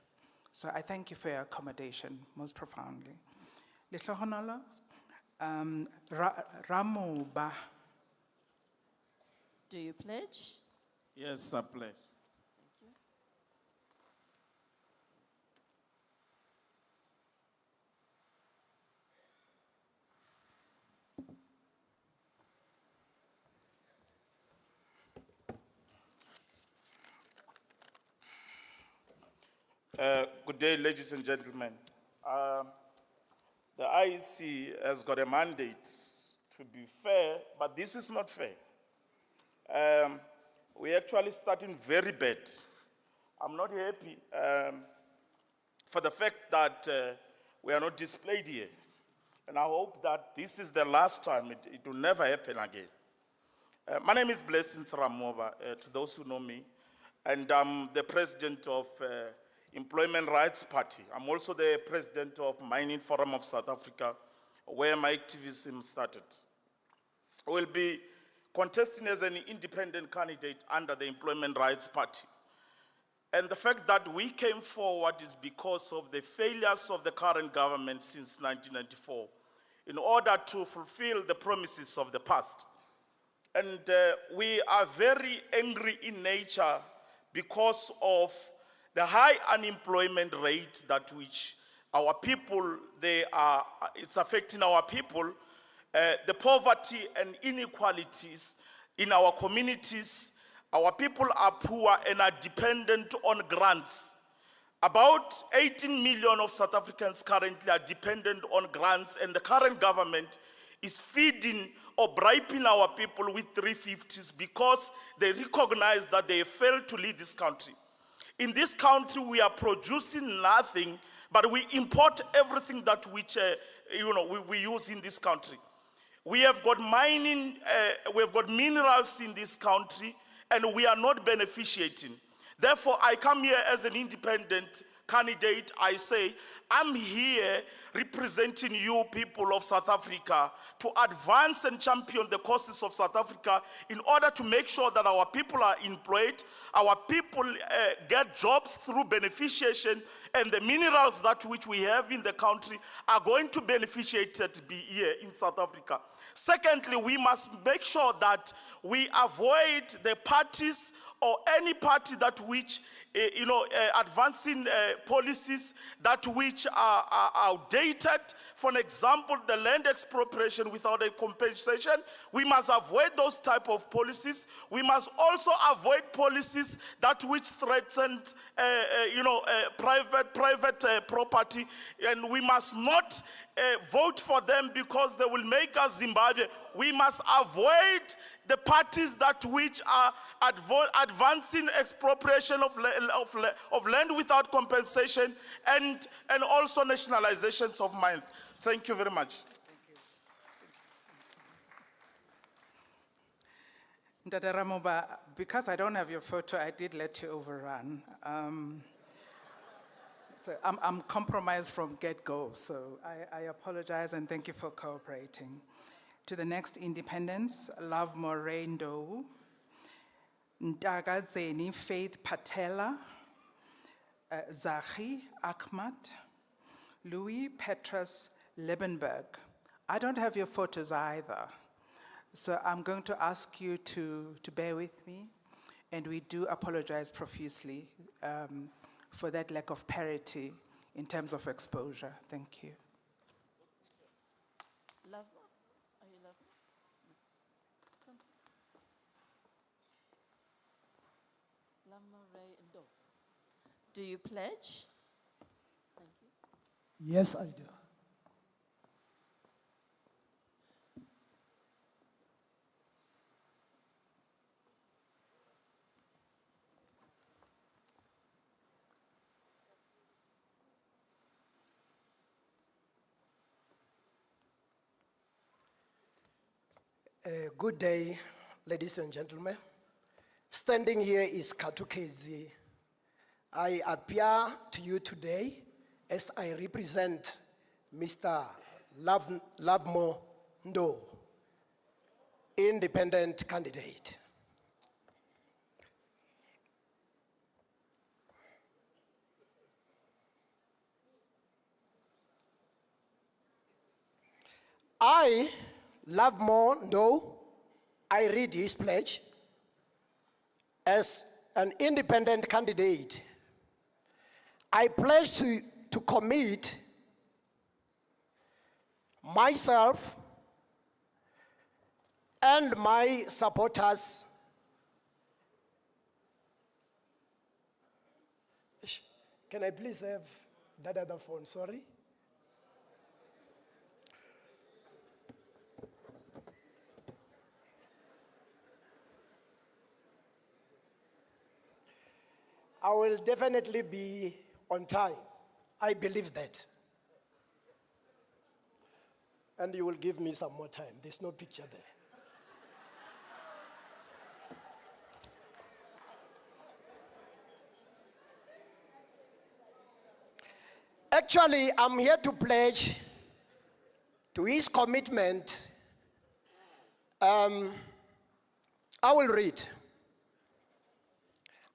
So I thank you for your accommodation most profoundly. Litlohonolo, Ramuba. Do you pledge? Yes, I pledge. Good day, ladies and gentlemen. The IEC has got a mandate to be fair, but this is not fair. We're actually starting very bad. I'm not happy for the fact that we are not displayed here. And I hope that this is the last time. It will never happen again. My name is Blessing Ramoba, to those who know me. and I'm the president of Employment Rights Party. I'm also the president of Mining Forum of South Africa, where my activism started. I will be contesting as an independent candidate under the Employment Rights Party. And the fact that we came forward is because of the failures of the current government since 1994 in order to fulfill the promises of the past. And we are very angry in nature because of the high unemployment rate that which our people, it's affecting our people, the poverty and inequalities in our communities. Our people are poor and are dependent on grants. About 18 million of South Africans currently are dependent on grants, and the current government is feeding or bribing our people with 350s because they recognize that they failed to lead this country. In this country, we are producing nothing, but we import everything that which we use in this country. We have got mining, we have got minerals in this country, and we are not beneficiating. Therefore, I come here as an independent candidate. I say, I'm here representing you people of South Africa to advance and champion the causes of South Africa in order to make sure that our people are employed, our people get jobs through beneficiation, and the minerals that which we have in the country are going to beneficiate to be here in South Africa. Secondly, we must make sure that we avoid the parties or any party that which, advancing policies that which are outdated. For an example, the land expropriation without a compensation. We must avoid those type of policies. We must also avoid policies that which threaten, private property, and we must not vote for them because they will make us Zimbabwe. We must avoid the parties that which are advancing expropriation of land without compensation and also nationalizations of mines. Thank you very much. Ndada Ramoba, because I don't have your photo, I did let you overrun. So I'm compromised from get-go, so I apologize and thank you for cooperating. To the next independents, Love Morendo, Ntagazeni Faith Patela, Zahi Ahmad, Louis Petrus Lebenberg. I don't have your photos either, so I'm going to ask you to bear with me, and we do apologize profusely for that lack of parity in terms of exposure. Thank you. Love, are you love? Come. Lama Ray Ndo. Do you pledge? Thank you. Yes, I do. Good day, ladies and gentlemen. Standing here is Katukezi. I appear to you today as I represent Mr. Lovemo Ndo, independent candidate. I Lovemo Ndo, I read his pledge as an independent candidate. I pledge to commit myself and my supporters Can I please have that other phone? Sorry. I will definitely be on time. I believe that. And you will give me some more time. There's no picture there. Actually, I'm here to pledge to his commitment. I will read.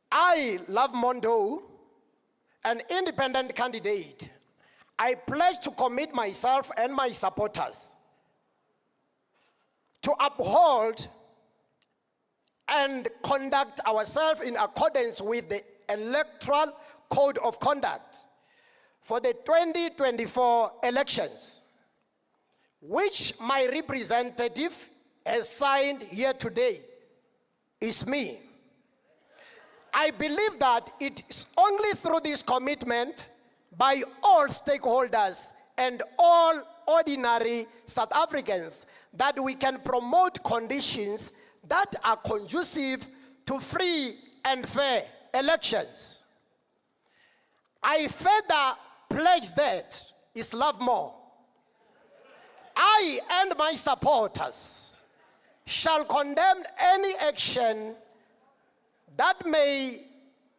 I, Love Mondo, an independent candidate, I pledge to commit myself and my supporters to uphold and conduct ourselves in accordance with the Electoral Code of Conduct for the 2024 elections, which my representative has signed here today, is me. I believe that it is only through this commitment by all stakeholders and all ordinary South Africans that we can promote conditions that are conducive to free and fair elections. I further pledge that is love more. I and my supporters shall condemn any action that may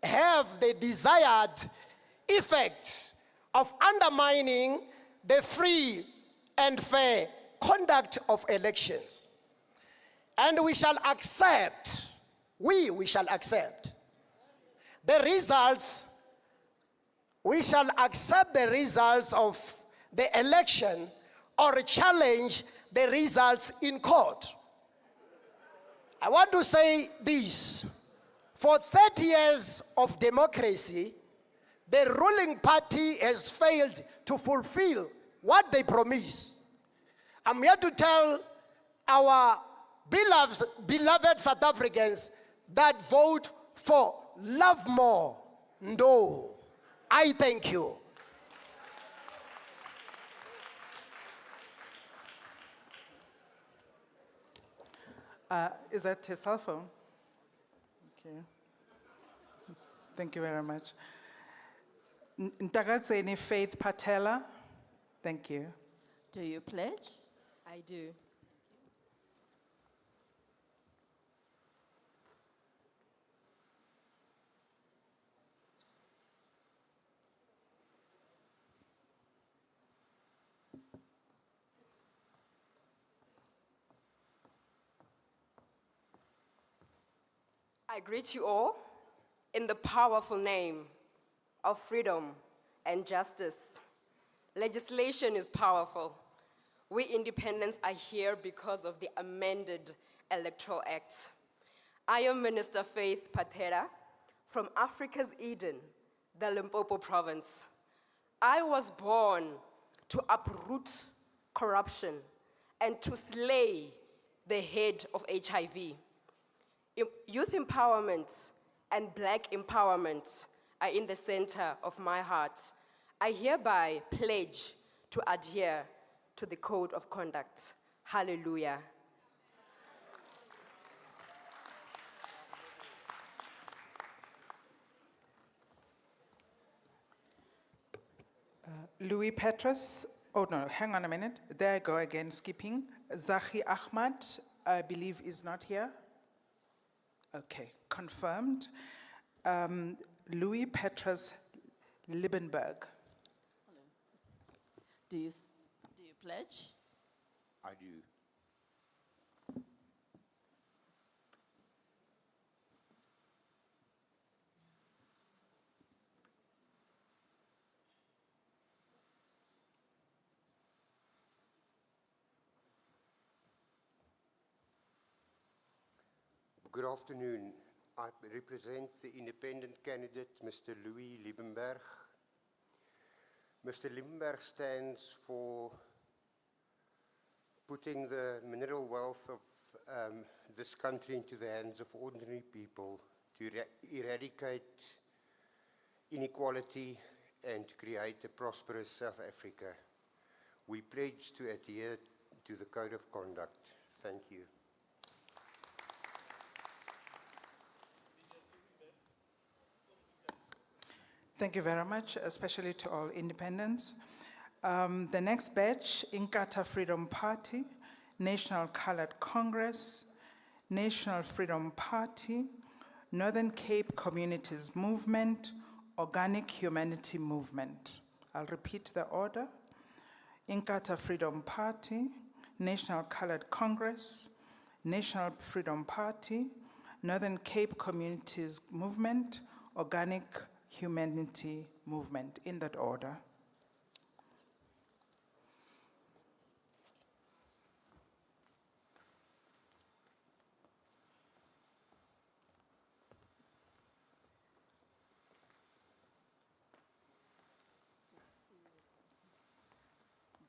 have the desired effect of undermining the free and fair conduct of elections. And we shall accept the results. We shall accept the results of the election or challenge the results in court. I want to say this. For 30 years of democracy, the ruling party has failed to fulfill what they promise. I'm here to tell our beloved South Africans that vote for Love More. No. I thank you. Is that your cell phone? Okay. Thank you very much. Ntagatseni Faith Patela. Thank you. Do you pledge? I do. I greet you all in the powerful name of freedom and justice. Legislation is powerful. We independents are here because of the amended Electoral Act. I am Minister Faith Patera from Africa's Eden, the Limpopo province. I was born to uproot corruption and to slay the head of HIV. Youth empowerment and Black empowerment are in the center of my heart. I hereby pledge to adhere to the Code of Conduct. Hallelujah. Louis Petrus, oh no, hang on a minute. There I go again, skipping. Zahi Ahmad, I believe is not here. Okay, confirmed. Louis Petrus Liebenberg. Do you pledge? I do. Good afternoon. I represent the independent candidate, Mr. Louis Liebenberg. Mr. Liebenberg stands for putting the mineral wealth of this country into the hands of ordinary people to eradicate inequality and create a prosperous South Africa. We pledge to adhere to the Code of Conduct. Thank you. Thank you very much, especially to all independents. The next batch, Inkatha Freedom Party, National Colored Congress, National Freedom Party, Northern Cape Communities Movement, Organic Humanity Movement. I'll repeat the order. Inkatha Freedom Party, National Colored Congress, National Freedom Party, Northern Cape Communities Movement, Organic Humanity Movement, in that order.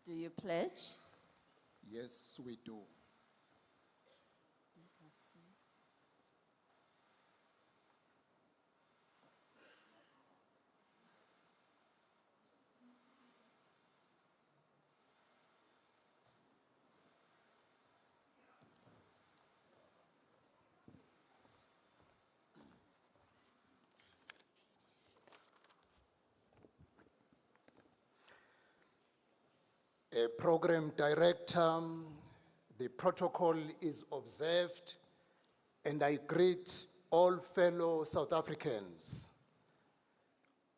Do you pledge? Yes, we do. Program Director, the protocol is observed, and I greet all fellow South Africans.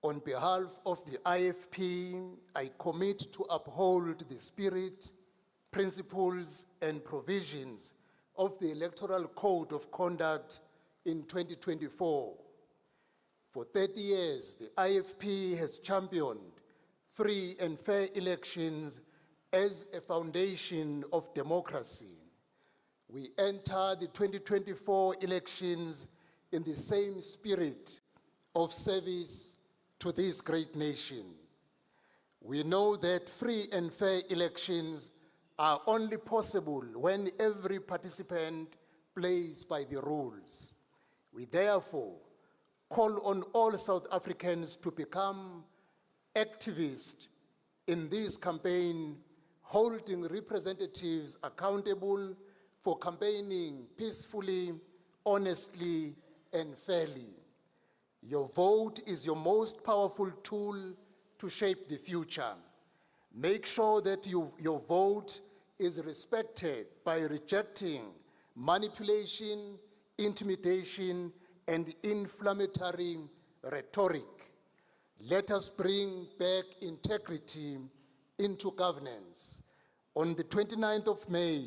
On behalf of the IFP, I commit to uphold the spirit, principles, and provisions of the Electoral Code of Conduct in 2024. For 30 years, the IFP has championed free and fair elections as a foundation of democracy. We enter the 2024 elections in the same spirit of service to this great nation. We know that free and fair elections are only possible when every participant plays by the rules. We therefore call on all South Africans to become activists in this campaign, holding representatives accountable for campaigning peacefully, honestly, and fairly. Your vote is your most powerful tool to shape the future. Make sure that your vote is respected by rejecting manipulation, intimidation, and inflammatory rhetoric. Let us bring back integrity into governance. On the 29th of May,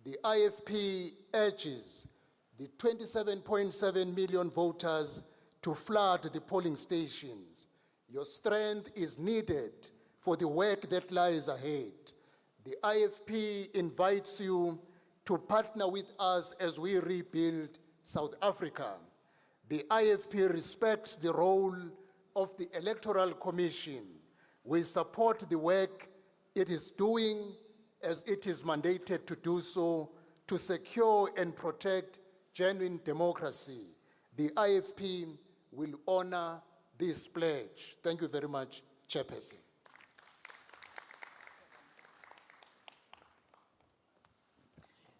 the IFP urges the 27.7 million voters to flood the polling stations. Your strength is needed for the work that lies ahead. The IFP invites you to partner with us as we rebuild South Africa. The IFP respects the role of the Electoral Commission. We support the work it is doing as it is mandated to do so to secure and protect genuine democracy. The IFP will honor this pledge. Thank you very much, Chairperson.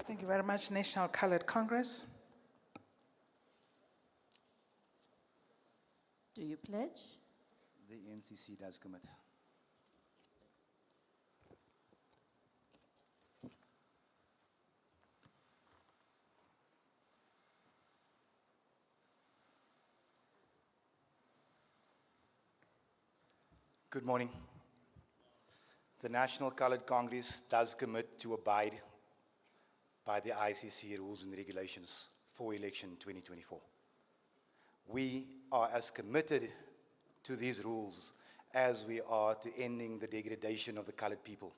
Thank you very much, National Colored Congress. Do you pledge? The NCC does commit. Good morning. The National Colored Congress does commit to abide by the ICC rules and regulations for election 2024. We are as committed to these rules as we are to ending the degradation of the colored people.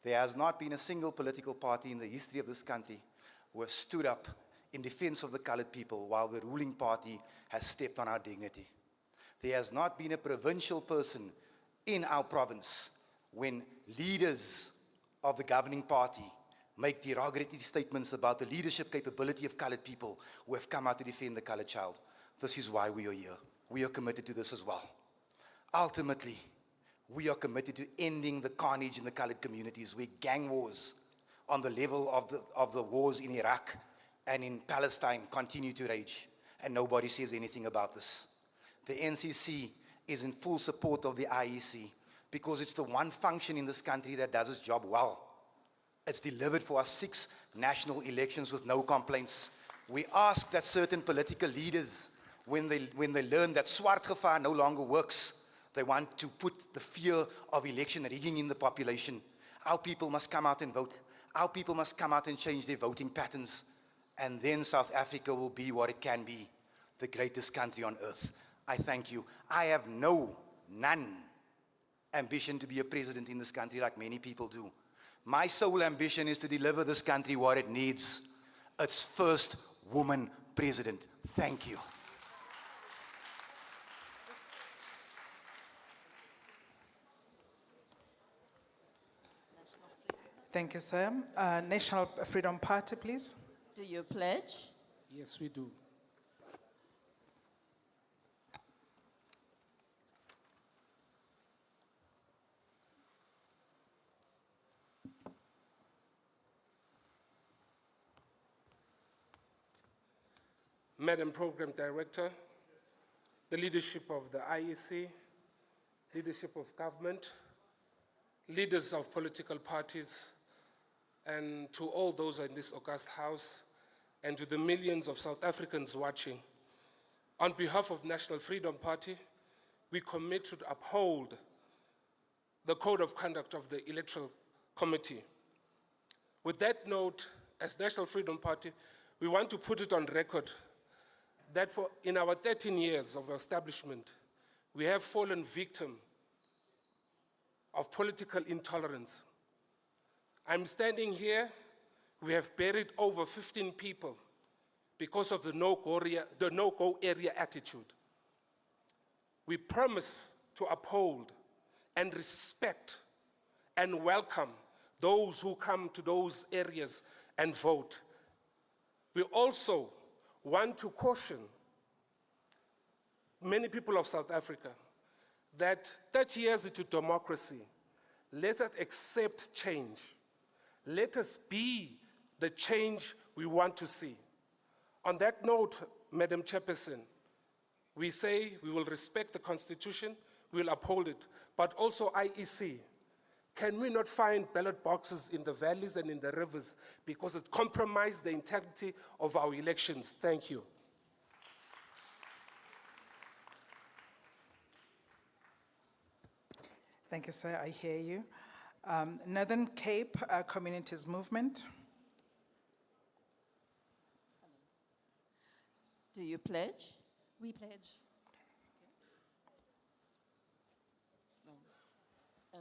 There has not been a single political party in the history of this country who has stood up in defense of the colored people while the ruling party has stepped on our dignity. There has not been a provincial person in our province when leaders of the governing party make derogatory statements about the leadership capability of colored people who have come out to defend the colored child. This is why we are here. We are committed to this as well. Ultimately, we are committed to ending the carnage in the colored communities where gang wars on the level of the wars in Iraq and in Palestine continue to rage, and nobody says anything about this. The NCC is in full support of the IEC because it's the one function in this country that does its job well. It's delivered for us 6 national elections with no complaints. We ask that certain political leaders, when they learn that swart gevaar no longer works, They want to put the fear of election rigging in the population. Our people must come out and vote. Our people must come out and change their voting patterns. And then South Africa will be what it can be, the greatest country on earth. I thank you. I have none ambition to be a president in this country like many people do. My sole ambition is to deliver this country what it needs. Its first woman president. Thank you. Thank you, sir. National Freedom Party, please. Do you pledge? Yes, we do. Madam Program Director, the leadership of the IEC, leadership of government, leaders of political parties, and to all those in this august house, and to the millions of South Africans watching, on behalf of National Freedom Party, we commit to uphold the Code of Conduct of the Electoral Committee. With that note, as National Freedom Party, we want to put it on record that in our 13 years of establishment, we have fallen victim of political intolerance. I'm standing here, we have buried over 15 people because of the no-go area attitude. We promise to uphold and respect and welcome those who come to those areas and vote. We also want to caution many people of South Africa that 30 years into democracy, let us accept change. Let us be the change we want to see. On that note, Madam Chairperson, we say we will respect the Constitution, we will uphold it, but also IEC. Can we not find ballot boxes in the valleys and in the rivers because it compromised the integrity of our elections? Thank you. Thank you, sir. I hear you. Northern Cape Communities Movement. Do you pledge? We pledge. No. Oh,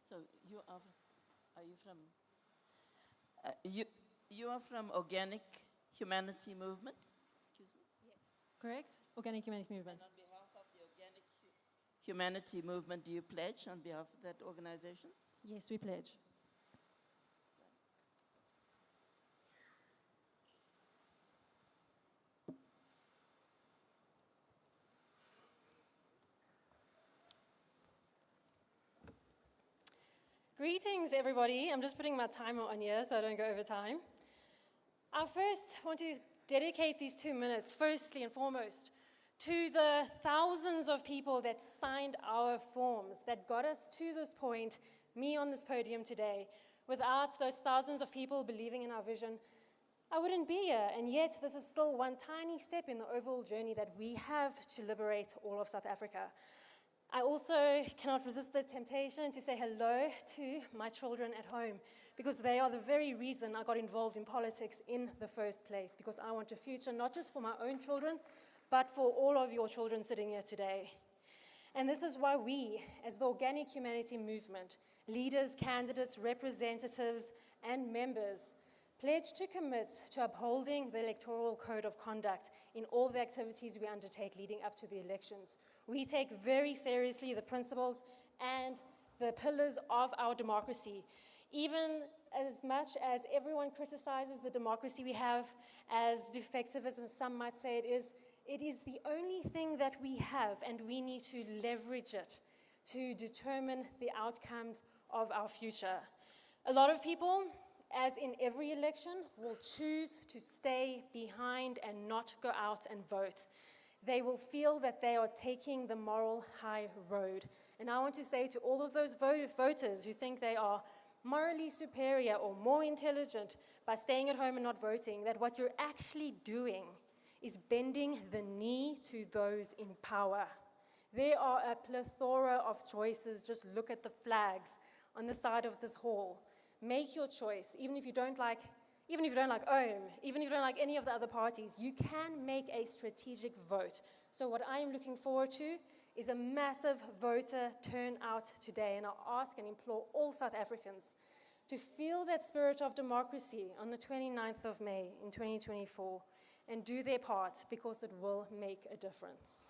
so you are you from, you are from Organic Humanity Movement? Excuse me? Yes. Correct? Organic Humanity Movement. And on behalf of the Organic Humanity Movement, do you pledge on behalf of that organization? Yes, we pledge. Greetings, everybody. I'm just putting my timer on here so I don't go over time. I first want to dedicate these 2 minutes, firstly and foremost, to the thousands of people that signed our forms, that got us to this point, me on this podium today. Without those thousands of people believing in our vision, I wouldn't be here. And yet, this is still one tiny step in the overall journey that we have to liberate all of South Africa. I also cannot resist the temptation to say hello to my children at home, because they are the very reason I got involved in politics in the first place, because I want a future not just for my own children, but for all of your children sitting here today. And this is why we, as the Organic Humanity Movement, leaders, candidates, representatives, and members, pledge to commit to upholding the Electoral Code of Conduct in all the activities we undertake leading up to the elections. We take very seriously the principles and the pillars of our democracy. Even as much as everyone criticizes the democracy we have as defective as some might say it is the only thing that we have, and we need to leverage it to determine the outcomes of our future. A lot of people, as in every election, will choose to stay behind and not go out and vote. They will feel that they are taking the moral high road. And I want to say to all of those voters who think they are morally superior or more intelligent by staying at home and not voting, that what you're actually doing is bending the knee to those in power. There are a plethora of choices. Just look at the flags on the side of this hall. Make your choice, even if you don't like OM, even if you don't like any of the other parties, you can make a strategic vote. So what I am looking forward to is a massive voter turnout today, and I ask and implore all South Africans to feel that spirit of democracy on the 29th of May in 2024 and do their part, because it will make a difference.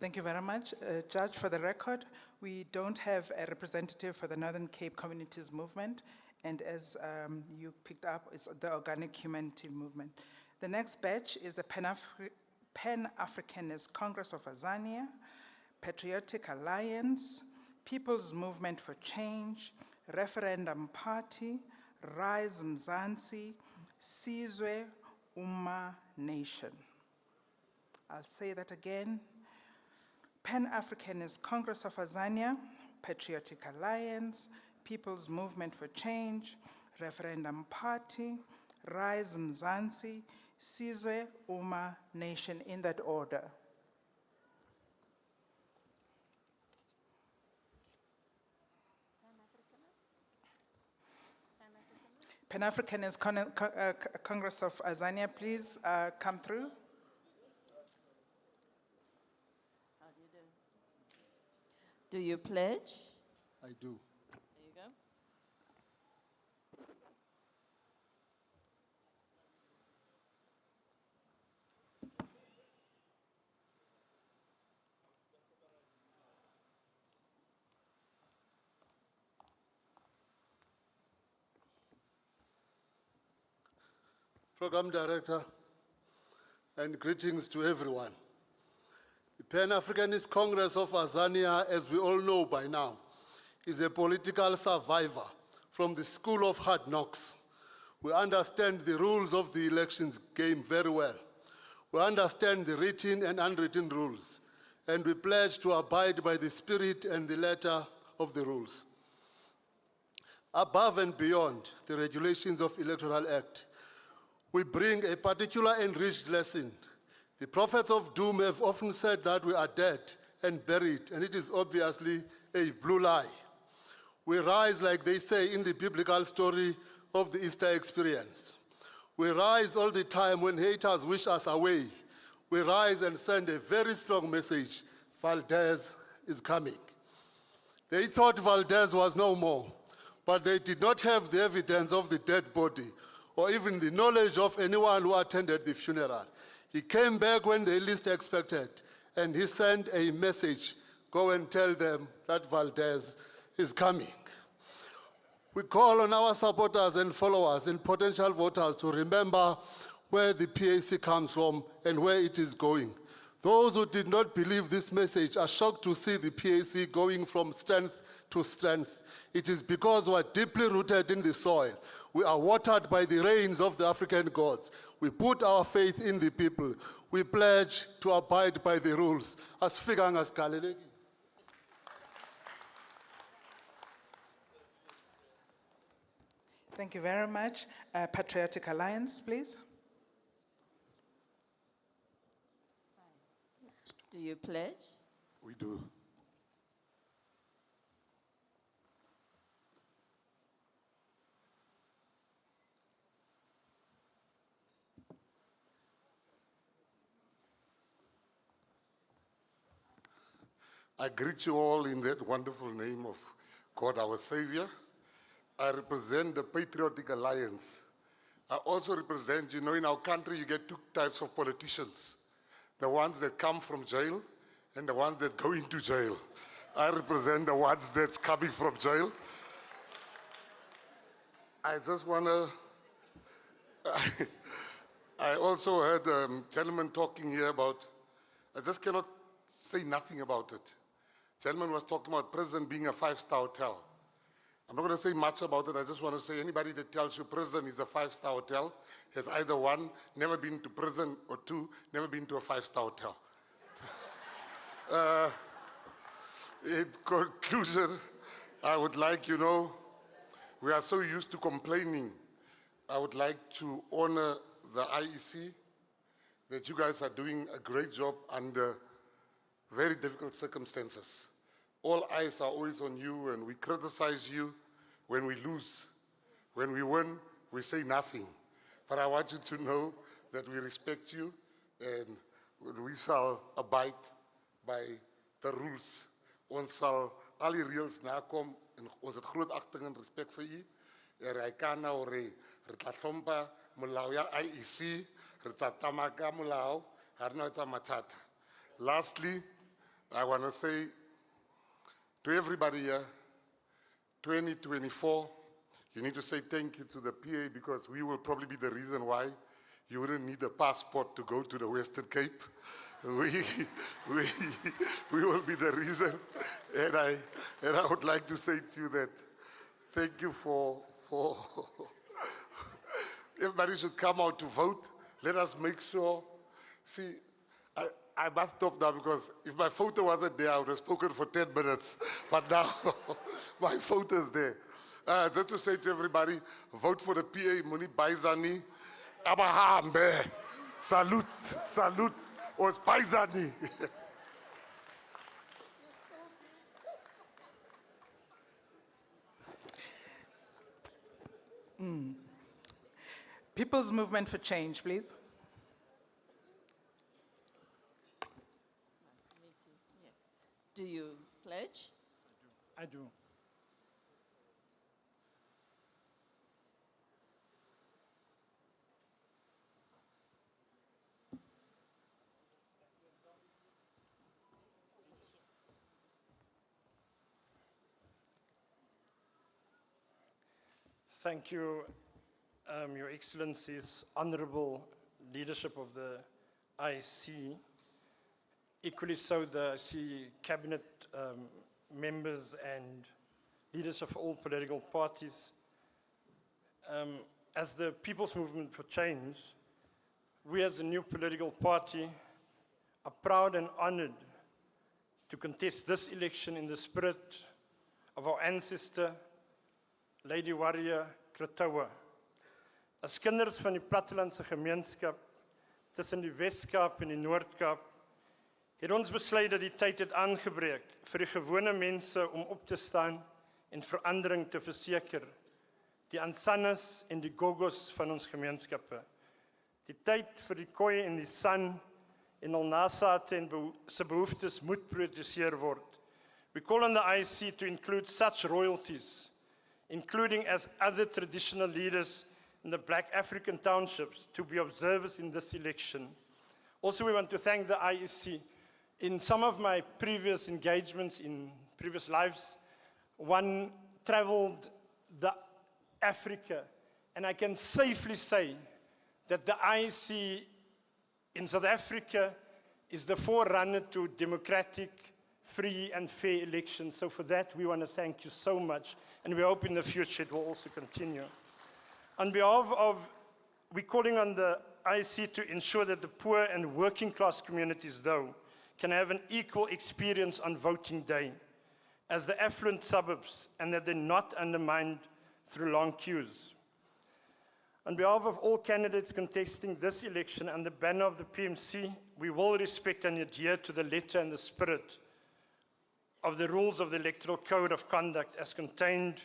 Thank you very much. Judge, for the record, we don't have a representative for the Northern Cape Communities Movement, and as you picked up, it's the Organic Humanity Movement. The next batch is the Pan-Africanist Congress of Azania, Patriotic Alliance, People's Movement for Change, Referendum Party, Rise Mzansi, Sizwe Uma Nation. I'll say that again. Pan-Africanist Congress of Azania, Patriotic Alliance, People's Movement for Change, Referendum Party, Rise Mzansi, Sizwe Uma Nation, in that order. Pan-Africanist Congress of Azania, please come through. Do you pledge? I do. There you go. Program Director, and greetings to everyone. The Pan-Africanist Congress of Azania, as we all know by now, is a political survivor from the school of hard knocks. We understand the rules of the elections game very well. We understand the written and unwritten rules, and we pledge to abide by the spirit and the letter of the rules. Above and beyond the regulations of Electoral Act, we bring a particular enriched lesson. The prophets of doom have often said that we are dead and buried, and it is obviously a blue lie. We rise, like they say in the biblical story of the Easter experience. We rise all the time when haters wish us away. We rise and send a very strong message: Valdez is coming. They thought Valdez was no more, but they did not have the evidence of the dead body or even the knowledge of anyone who attended the funeral. He came back when they least expected, and he sent a message: go and tell them that Valdez is coming. We call on our supporters and followers and potential voters to remember where the PAC comes from and where it is going. Those who did not believe this message are shocked to see the PAC going from strength to strength. It is because we are deeply rooted in the soil. We are watered by the rains of the African gods. We put our faith in the people. We pledge to abide by the rules. Asifikanga sigalelekile. Thank you very much. Patriotic Alliance, please. Do you pledge? We do. I greet you all in that wonderful name of God our Savior. I represent the Patriotic Alliance. I also represent, in our country you get two types of politicians. The ones that come from jail and the ones that go into jail. I represent the ones that's coming from jail. I just want to, I also heard a gentleman talking here about, I just cannot say nothing about it. Gentleman was talking about prison being a five-star hotel. I'm not going to say much about it. I just want to say anybody that tells you prison is a five-star hotel has either one, never been to prison, or two, never been to a five-star hotel. In conclusion, I would like, we are so used to complaining I would like to honor the IEC, that you guys are doing a great job under very difficult circumstances. All eyes are always on you, and we criticize you when we lose. When we win, we say nothing. But I want you to know that we respect you, and we shall abide by the rules. Ons sal al die reëls nakom, en ons het groot agting en respek vir u. Hy kan nou re tla tlhompha molao ya IEC, re tla tsamaya ka molao, ha re no etsa mathata. Lastly, I want to say to everybody here, 2024, you need to say thank you to the PA, because we will probably be the reason why you wouldn't need a passport to go to the Western Cape. We will be the reason. And I would like to say to you that thank you for everybody should come out to vote. Let us make sure. See, I must stop now, because if my photo wasn't there, I would have spoken for 10 minutes. But now, my photo is there. Just to say to everybody, vote for the PA, Muni Baizani. Abahambe. Salute, salute. Os Baizani. People's Movement for Change, please. Do you pledge? I do. Thank you, Your Excellencies, Honorable Leadership of the IEC. Equally so, the cabinet members and leaders of all political parties. As the People's Movement for Change, we as a new political party are proud and honored to contest this election in the spirit of our ancestor, Lady Warrior Klatoa. As kinders van die plattelandse gemeenskap tussen die Weskaap en die Noordkaap, het ons besluit dat die tyd het aangebreek vir die gewone mense om op te staan en verandering te verseker, die Ansanas en die Gogos van ons gemeenskappe. Die tyd vir die Khoi en die San en al nasate en se behoeftes moet prioritiseer word. We call on the IEC to include such royalties, including as other traditional leaders in the Black African townships, to be observers in this election. Also, we want to thank the IEC. In some of my previous engagements in previous lives, one traveled the Africa, and I can safely say that the IEC in South Africa is the forerunner to democratic, free and fair elections. So for that, we want to thank you so much, and we hope in the future it will also continue. On behalf of, we're calling on the IEC to ensure that the poor and working class communities, though, can have an equal experience on voting day as the affluent suburbs, and that they're not undermined through long queues. On behalf of all candidates contesting this election and the banner of the PMC, we will respect and adhere to the letter and the spirit of the rules of the Electoral Code of Conduct as contained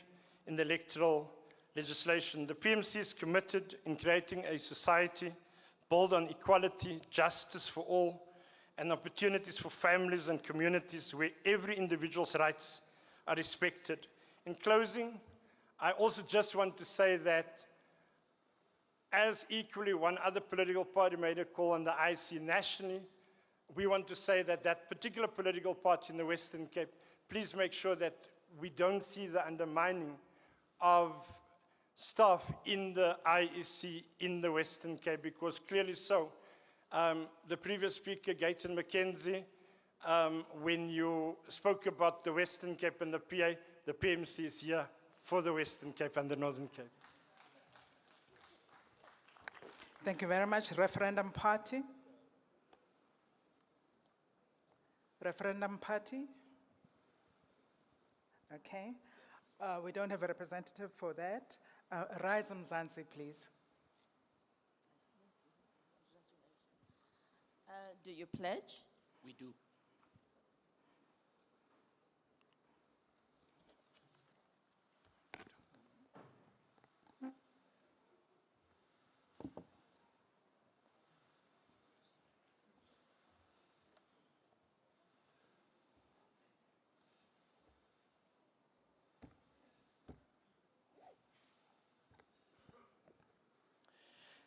in the electoral legislation. The PMC is committed in creating a society built on equality, justice for all, and opportunities for families and communities where every individual's rights are respected. In closing, I also just want to say that as equally one other political party made a call on the IEC nationally, we want to say that that particular political party in the Western Cape, please make sure that we don't see the undermining of staff in the IEC in the Western Cape, because clearly so. The previous speaker, Gayton McKenzie, when you spoke about the Western Cape and the PA, the PMC is here for the Western Cape and the Northern Cape. Thank you very much. Referendum Party. Referendum Party. Okay. We don't have a representative for that. Rise Mzansi, please. Do you pledge? We do.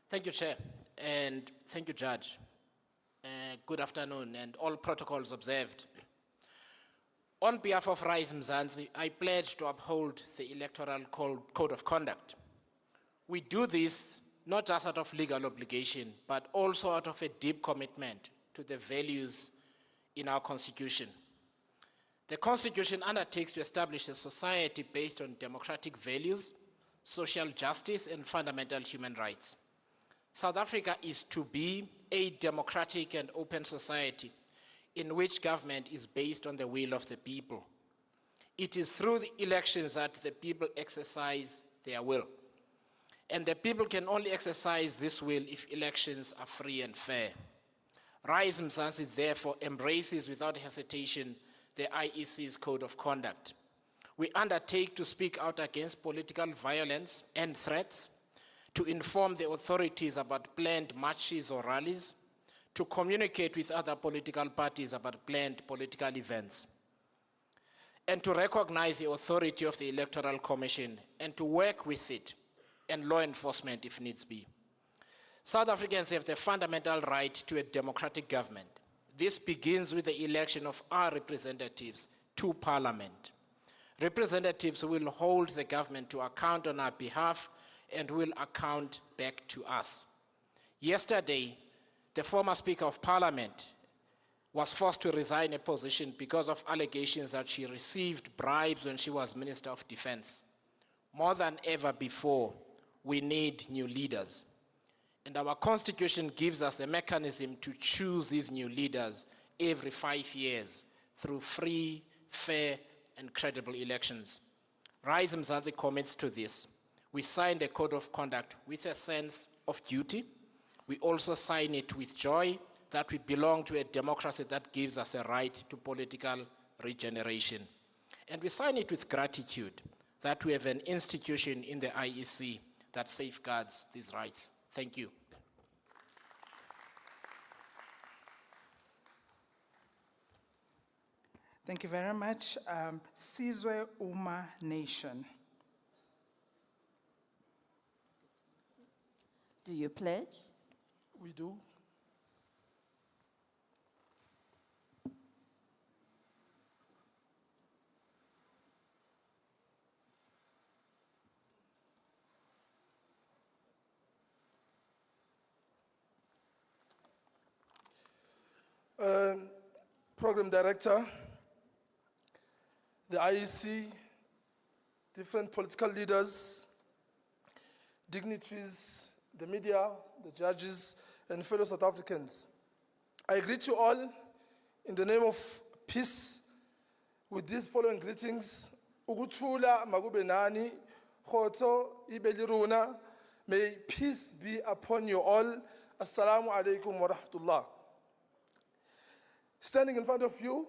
Thank you, Chair, and thank you, Judge. Good afternoon, and all protocols observed. On behalf of Rise Mzansi, I pledge to uphold the Electoral Code of Conduct. We do this not just out of legal obligation, but also out of a deep commitment to the values in our Constitution. The Constitution undertakes to establish a society based on democratic values, social justice, and fundamental human rights. South Africa is to be a democratic and open society in which government is based on the will of the people. It is through the elections that the people exercise their will. And the people can only exercise this will if elections are free and fair. Rise Mzansi therefore embraces without hesitation the IEC's Code of Conduct. We undertake to speak out against political violence and threats, to inform the authorities about planned marches or rallies, to communicate with other political parties about planned political events, and to recognize the authority of the Electoral Commission and to work with it and law enforcement if needs be. South Africans have the fundamental right to a democratic government. This begins with the election of our representatives to Parliament. Representatives will hold the government to account on our behalf and will account back to us. Yesterday, the former Speaker of Parliament was forced to resign a position because of allegations that she received bribes when she was Minister of Defense. More than ever before, we need new leaders. And our Constitution gives us the mechanism to choose these new leaders every 5 years through free, fair, and credible elections. Rise Mzansi commits to this. We sign the Code of Conduct with a sense of duty. We also sign it with joy that we belong to a democracy that gives us a right to political regeneration. And we sign it with gratitude that we have an institution in the IEC that safeguards these rights. Thank you. Thank you very much. Sizwe Uma Nation. Do you pledge? We do. Program Director, the IEC, different political leaders, dignitaries, the media, the judges, and fellow South Africans. I greet you all in the name of peace with these following greetings. Ukuthula makube nani, khotso ibe liruna. May peace be upon you all. Assalamu alaikum wa rahmatullah. Standing in front of you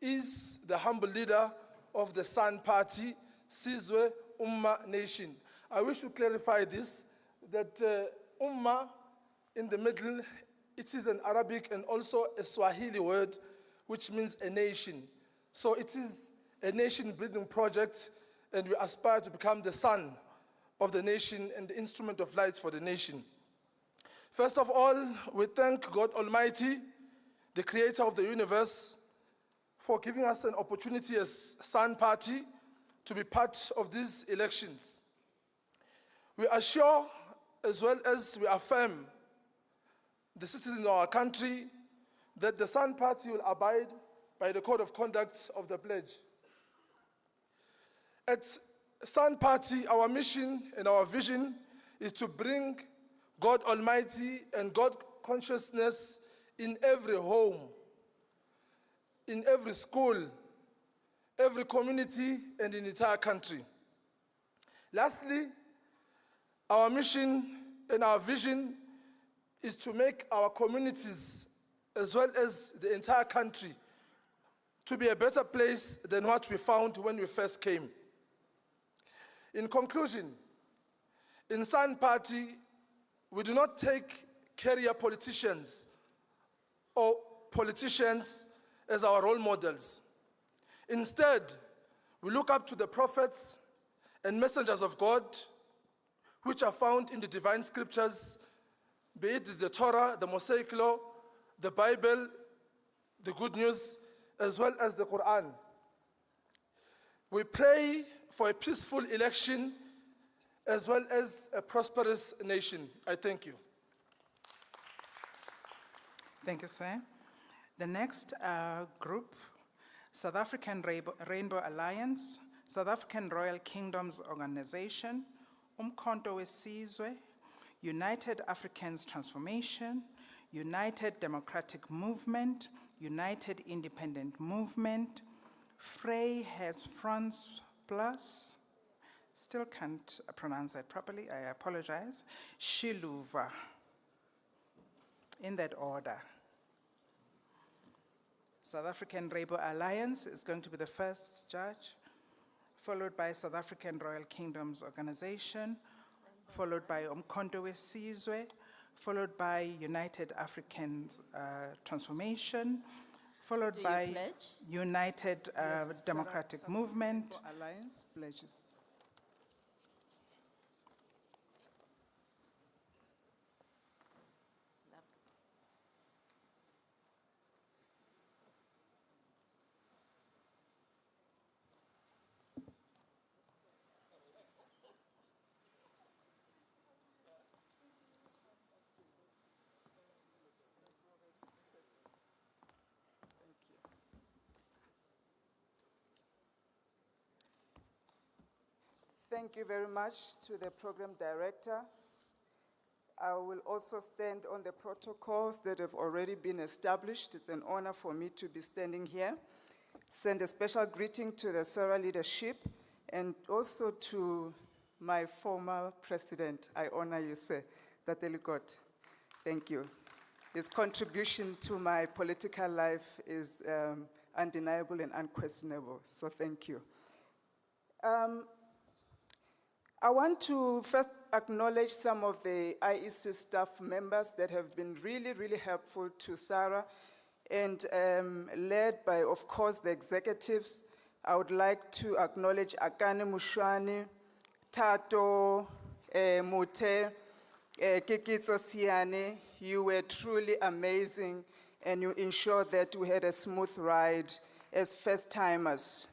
is the humble leader of the Sun Party, Sizwe Uma Nation. I wish to clarify this, that Umma in the middle, it is an Arabic and also a Swahili word, which means a nation. So it is a nation-building project, and we aspire to become the sun of the nation and the instrument of light for the nation. First of all, we thank God Almighty, the creator of the universe, for giving us an opportunity as Sun Party to be part of these elections. We assure, as well as we affirm, the citizens of our country that the Sun Party will abide by the Code of Conduct of the pledge. At Sun Party, our mission and our vision is to bring God Almighty and God consciousness in every home, in every school, every community, and in the entire country. Lastly, our mission and our vision is to make our communities as well as the entire country, to be a better place than what we found when we first came. In conclusion, in Sun Party, we do not take career politicians or politicians as our role models. Instead, we look up to the prophets and messengers of God, which are found in the divine scriptures, be it the Torah, the Mosaic Law, the Bible, the Good News, as well as the Quran. We pray for a peaceful election as well as a prosperous nation. I thank you. Thank you, sir. The next group, South African Rainbow Alliance, South African Royal Kingdoms Organization, Umkhonto weSizwe, United Africans Transformation, United Democratic Movement, United Independent Movement, Frey has France Plus, still can't pronounce that properly, I apologize, Shiluva, in that order. South African Rainbow Alliance is going to be the first judge, followed by South African Royal Kingdoms Organization, followed by Umkhonto weSizwe, followed by United Africans Transformation, followed Do you by pledge? United Yes, Democratic South Movement. African Alliance pledges. Thank you very much to the program director. I will also stand on the protocols that have already been established. It's an honor for me to be standing here. Send a special greeting to the SARA leadership and also to my former president. I honor you, sir, Tatelikot. Thank you. His contribution to my political life is undeniable and unquestionable, so thank you. I want to first acknowledge some of the IEC staff members that have been really, really helpful to Sarah and led by, of course, the executives. I would like to acknowledge Akane Mushwani, Tato Mute, Kikitso Siane. You were truly amazing and you ensured that we had a smooth ride as first-timers.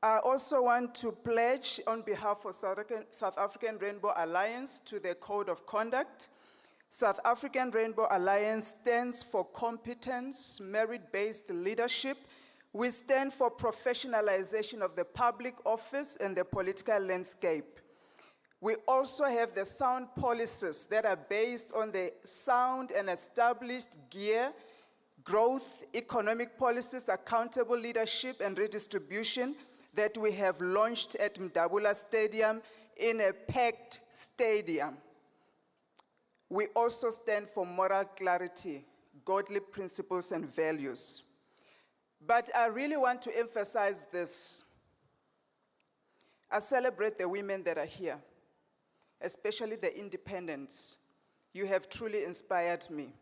I also want to pledge on behalf of South African Rainbow Alliance to the Code of Conduct. South African Rainbow Alliance stands for competence, merit-based leadership. We stand for professionalization of the public office and the political landscape. We also have the sound policies that are based on the sound and established gear, growth, economic policies, accountable leadership, and redistribution that we have launched at Mdabula Stadium in a packed stadium. We also stand for moral clarity, godly principles and values. But I really want to emphasize this. I celebrate the women that are here, especially the independents. You have truly inspired me.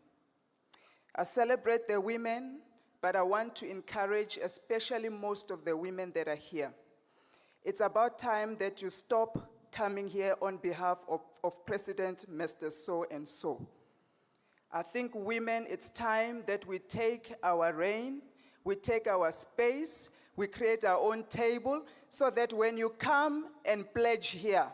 I celebrate the women, but I want to encourage especially most of the women that are here. It's about time that you stop coming here on behalf of President Mr. So-and-so. I think women, it's time that we take our reign, we take our space, we create our own table, so that when you come and pledge here,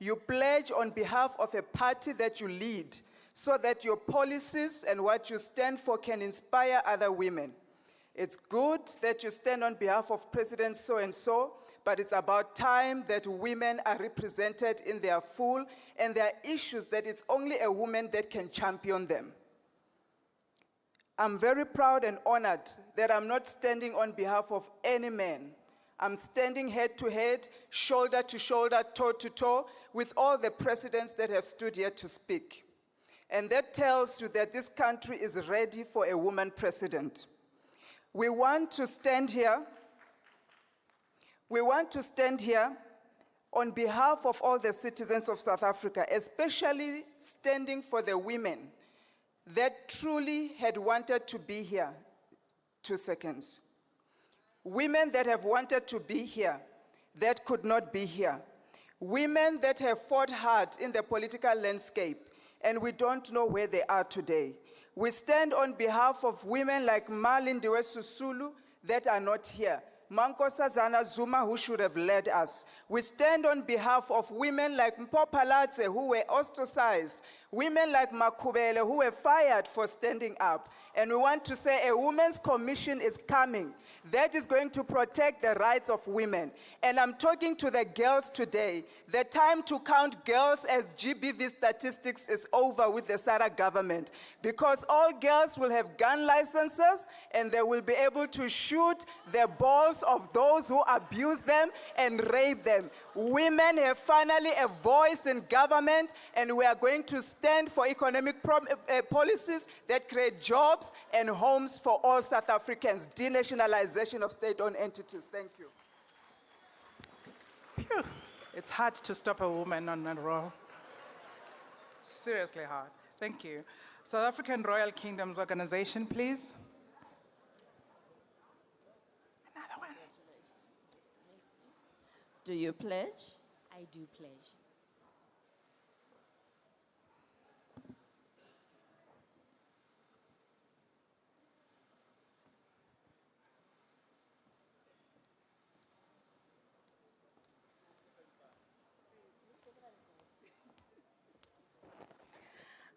you pledge on behalf of a party that you lead, so that your policies and what you stand for can inspire other women. It's good that you stand on behalf of President so-and-so, but it's about time that women are represented in their full, and there are issues that it's only a woman that can champion them. I'm very proud and honored that I'm not standing on behalf of any man. I'm standing head to head, shoulder to shoulder, toe to toe with all the presidents that have stood here to speak. And that tells you that this country is ready for a woman president. We want to stand here on behalf of all the citizens of South Africa, especially standing for the women that truly had wanted to be here. 2 seconds. Women that have wanted to be here, that could not be here. Women that have fought hard in the political landscape, and we don't know where they are today. We stand on behalf of women like Malindiwe Susulu that are not here. Mankosazana Zuma, who should have led us. We stand on behalf of women like Mpopalatse, who were ostracized. Women like Makubele, who were fired for standing up. And we want to say a women's commission is coming that is going to protect the rights of women. And I'm talking to the girls today. The time to count girls as GBV statistics is over with the SARA government, because all girls will have gun licenses and they will be able to shoot the balls of those who abuse them and rape them. Women have finally a voice in government, and we are going to stand for economic policies that create jobs and homes for all South Africans. Denationalization of state-owned entities. Thank you. Phew. It's hard to stop a woman on a roll. Seriously hard. Thank you. South African Royal Kingdoms Organization, please. Another one. Do you pledge? I do pledge.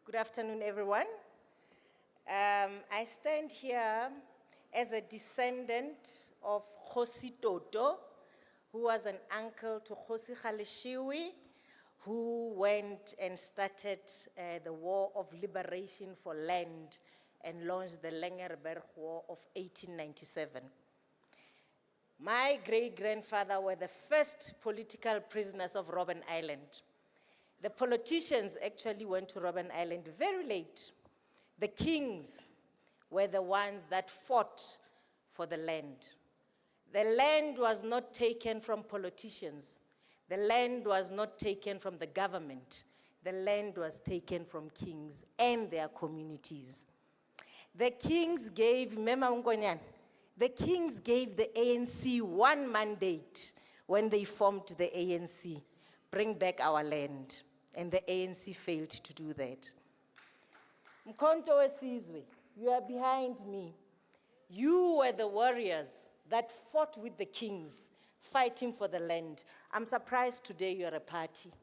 Good afternoon, everyone. I stand here as a descendant of Kgosi Toto, who was an uncle to Kgosi Kgaleshiwe, who went and started the War of Liberation for Land and launched the Lengerberg War of 1897. My great-grandfather were the first political prisoners of Robben Island. The politicians actually went to Robben Island very late. The kings were the ones that fought for the land. The land was not taken from politicians. The land was not taken from the government. The land was taken from kings and their communities. The kings gave, remember Mkonyan, the kings gave the ANC one mandate when they formed the ANC, bring back our land. And the ANC failed to do that. Mkhonto Wesizwe, you are behind me. You were the warriors that fought with the kings, fighting for the land. I'm surprised today you're a party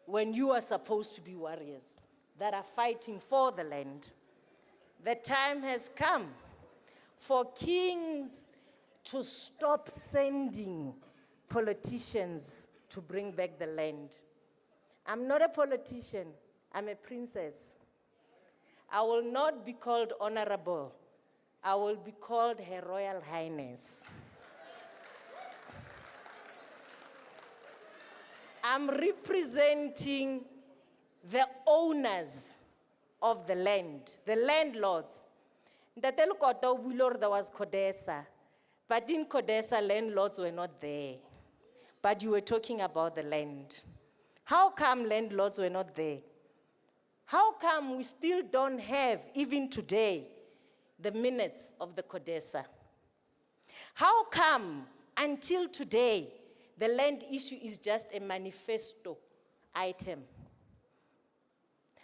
when you are supposed to be warriors that are fighting for the land. The time has come for kings to stop sending politicians to bring back the land. I'm not a politician, I'm a princess. I will not be called honorable. I will be called Her Royal Highness. I'm representing the owners of the land, the landlords. Ntate Lukoto Bulor, there was Codesa, but in Codesa, landlords were not there. But you were talking about the land. How come landlords were not there? How come we still don't have, even today, the minutes of the Codesa? How come, until today, the land issue is just a manifesto item?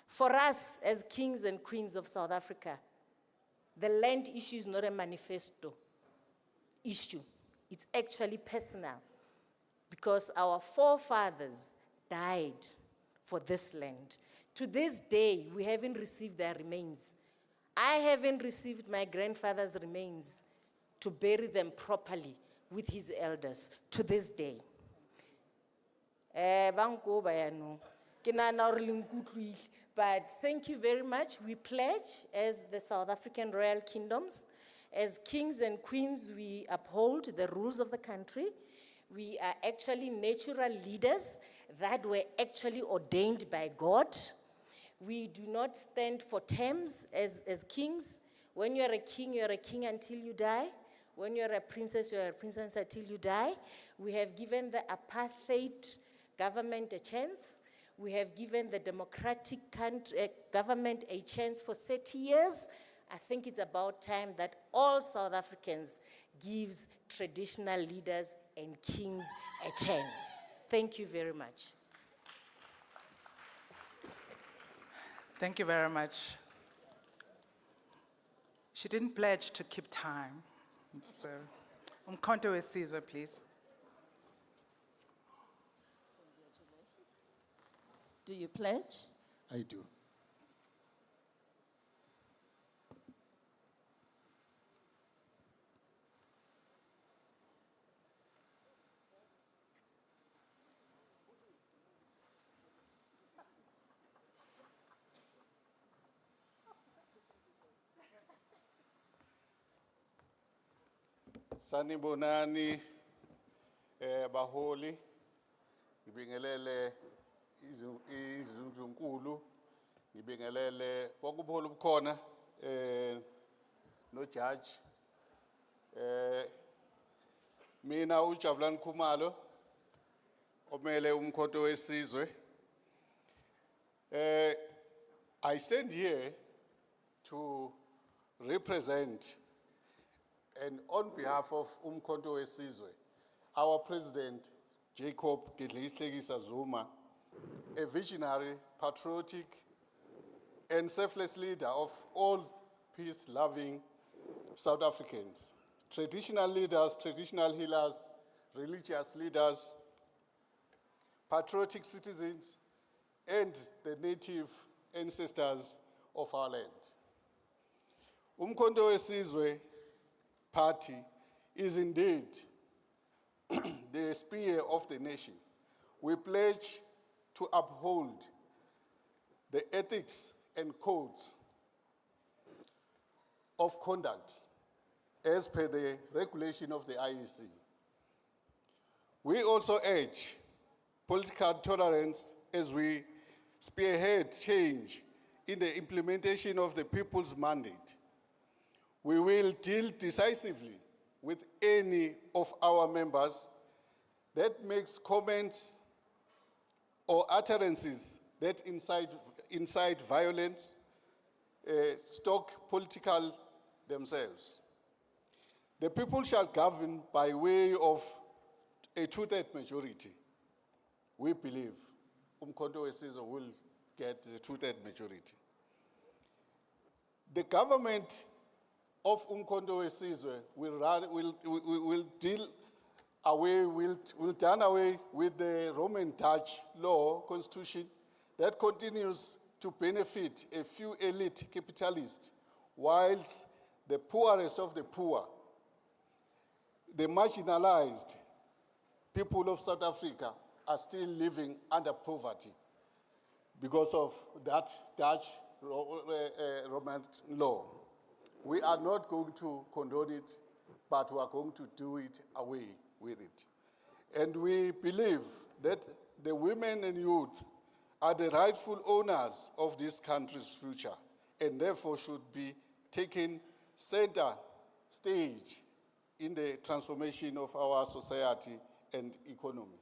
For us, as kings and queens of South Africa, the land issue is not a manifesto issue. It's actually personal, because our forefathers died for this land. To this day, we haven't received their remains. I haven't received my grandfather's remains to bury them properly with his elders to this day. But thank you very much. We pledge as the South African Royal Kingdoms, as kings and queens, we uphold the rules of the country. We are actually natural leaders that were actually ordained by God. We do not stand for terms as kings. When you are a king until you die. When you are a princess until you die. We have given the apartheid government a chance. We have given the democratic government a chance for 30 years. I think it's about time that all South Africans gives traditional leaders and kings a chance. Thank you very much. Thank you very much. She didn't pledge to keep time. So, Umkhonto Wesizwe, please. Do you pledge? I do. Sanibonani, baholi, ngibingelele izinzunkulu, ngibingelele bonke ubuholi obukhona, no judge. Mina uJabulani Khumalo, omele Umkhonto Wesizwe. I stand here to represent and on behalf of Umkhonto Wesizwe, our President, Jacob Gedleyihlekisa Zuma, a visionary, patriotic, and selfless leader of all peace-loving South Africans, traditional leaders, traditional healers, religious leaders, patriotic citizens, and the native ancestors of our land. Umkhonto Wesizwe Party is indeed the spear of the nation. We pledge to uphold the ethics and codes of conduct as per the regulation of the IEC. We also urge political tolerance as we spearhead change in the implementation of the people's mandate. We will deal decisively with any of our members that makes comments or utterances that incite violence, stoke political themselves. The people shall govern by way of a two-thirds majority. We believe Umkhonto Wesizwe will get the two-thirds majority. The government of Umkhonto Wesizwe will done away with the Roman Dutch law constitution that continues to benefit a few elite capitalists, whilst the poorest of the poor, the marginalized people of South Africa are still living under poverty because of that Dutch Roman law. We are not going to condone it, but we are going to do it away with it. And we believe that the women and youth are the rightful owners of this country's future and therefore should be taken center stage in the transformation of our society and economy.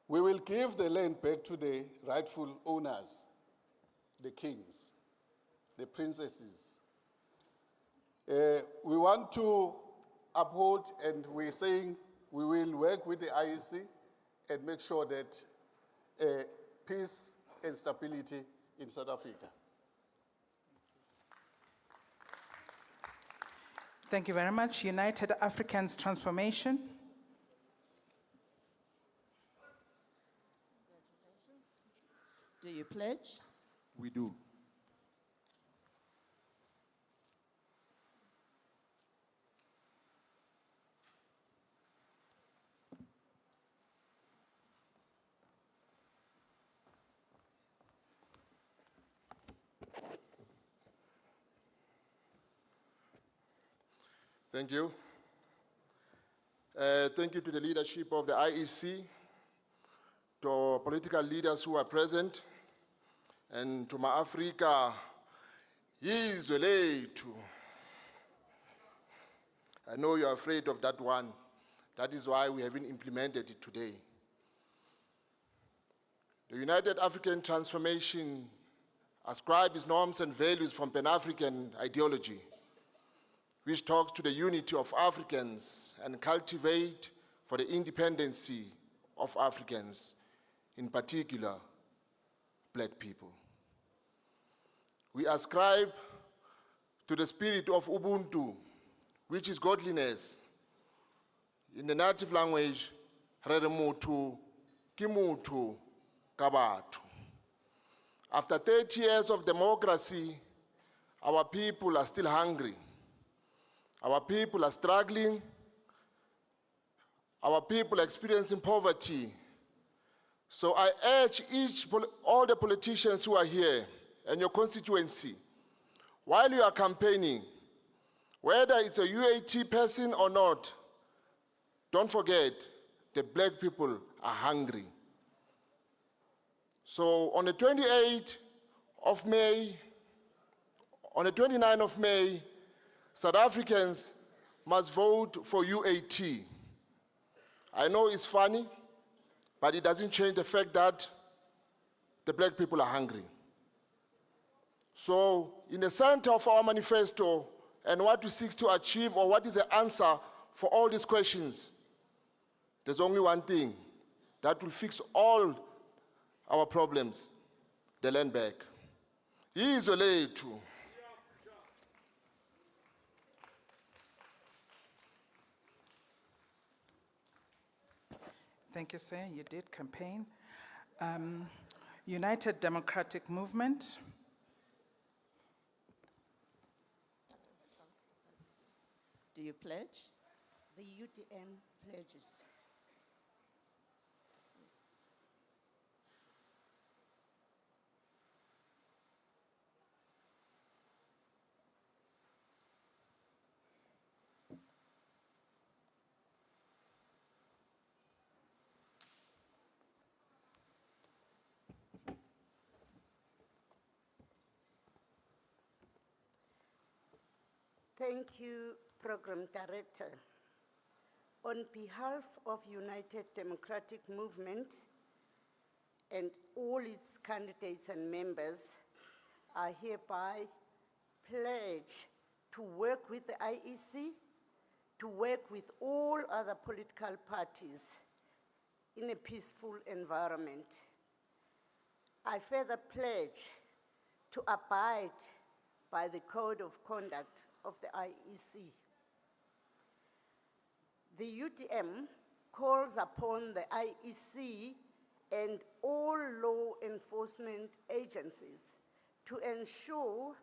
We will give the land back to the rightful owners, the kings, the princesses. We want to uphold, and we're saying we will work with the IEC and make sure that peace and stability in South Africa. Thank you very much. United Africans Transformation. Do you pledge? We do. Thank you. Thank you to the leadership of the IEC, to political leaders who are present, And to my Africa, yizwe lethu. I know you're afraid of that one. That is why we haven't implemented it today. The United African Transformation ascribes norms and values from Pan-African ideology, which talks to the unity of Africans and cultivate for the independency of Africans, in particular, black people. We ascribe to the spirit of Ubuntu, which is godliness. In the native language, re re motho ke motho ka batho. After 30 years of democracy, our people are still hungry. Our people are struggling. Our people are experiencing poverty. So I urge all the politicians who are here and your constituency, while you are campaigning, whether it's a UAT person or not, don't forget the black people are hungry. So on the 28th of May, on the 29th of May, South Africans must vote for UAT. I know it's funny, but it doesn't change the fact that the black people are hungry. So in the center of our manifesto and what we seek to achieve, or what is the answer for all these questions, there's only one thing that will fix all our problems: the land back. Yizwe lethu. Thank you, sir. You did campaign. United Democratic Movement. Do you pledge? The UTM pledges. Thank you, Program Director. On behalf of United Democratic Movement and all its candidates and members, I hereby pledge to work with the IEC, to work with all other political parties in a peaceful environment. I further pledge to abide by the Code of Conduct of the IEC. The UTM calls upon the IEC and all law enforcement agencies to ensure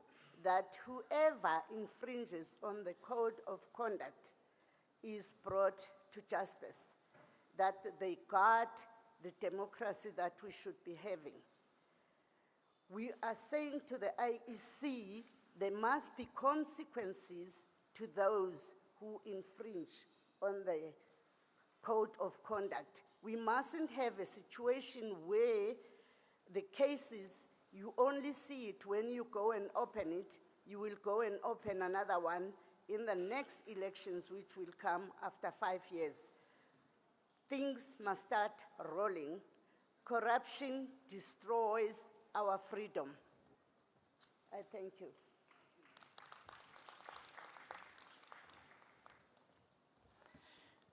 that whoever infringes on the Code of Conduct is brought to justice, that they guard the democracy that we should be having. We are saying to the IEC, there must be consequences to those who infringe on the Code of Conduct. We mustn't have a situation where the cases, you only see it when you go and open it. You will go and open another one in the next elections, which will come after 5 years. Things must start rolling. Corruption destroys our freedom. I thank you.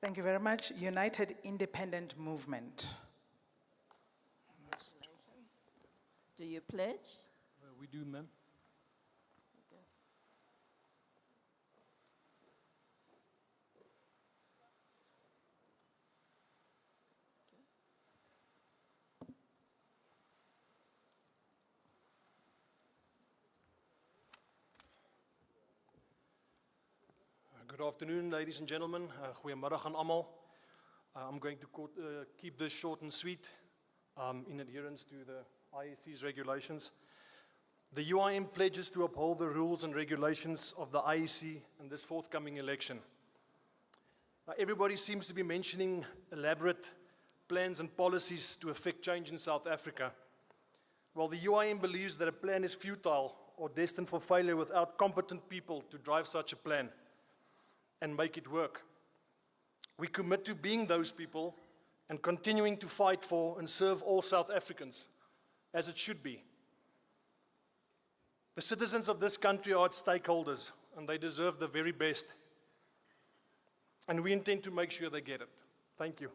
Thank you very much. United Independent Movement. Do you pledge? We do, ma'am. Good afternoon, ladies and gentlemen. Goeiemiddag aan almal. I'm going to keep this short and sweet in adherence to the IEC's regulations. The UIM pledges to uphold the rules and regulations of the IEC in this forthcoming election. Now, everybody seems to be mentioning elaborate plans and policies to effect change in South Africa. Well, the UIM believes that a plan is futile or destined for failure without competent people to drive such a plan and make it work. We commit to being those people and continuing to fight for and serve all South Africans, as it should be. The citizens of this country are its stakeholders, and they deserve the very best. And we intend to make sure they get it. Thank you.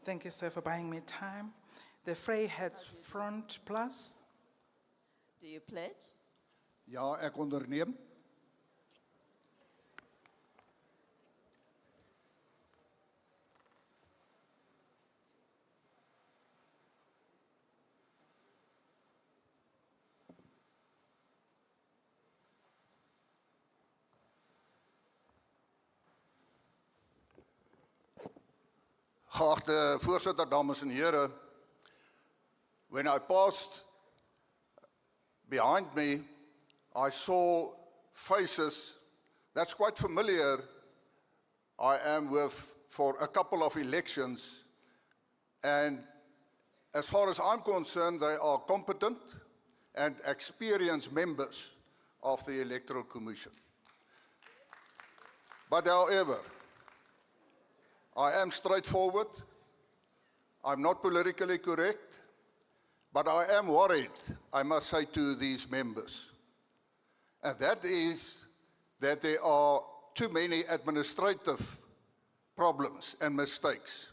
Thank you, sir, for buying me time. The fray heads front plus. Do you pledge? Ja, ek onderneem. Geachte voorsitter, dames en heren, when I passed behind me, I saw faces that's quite familiar. I am with for a couple of elections, and as far as I'm concerned, they are competent and experienced members of the Electoral Commission. But however, I am straightforward, I'm not politically correct, but I am worried, I must say to these members, and that is that there are too many administrative problems and mistakes.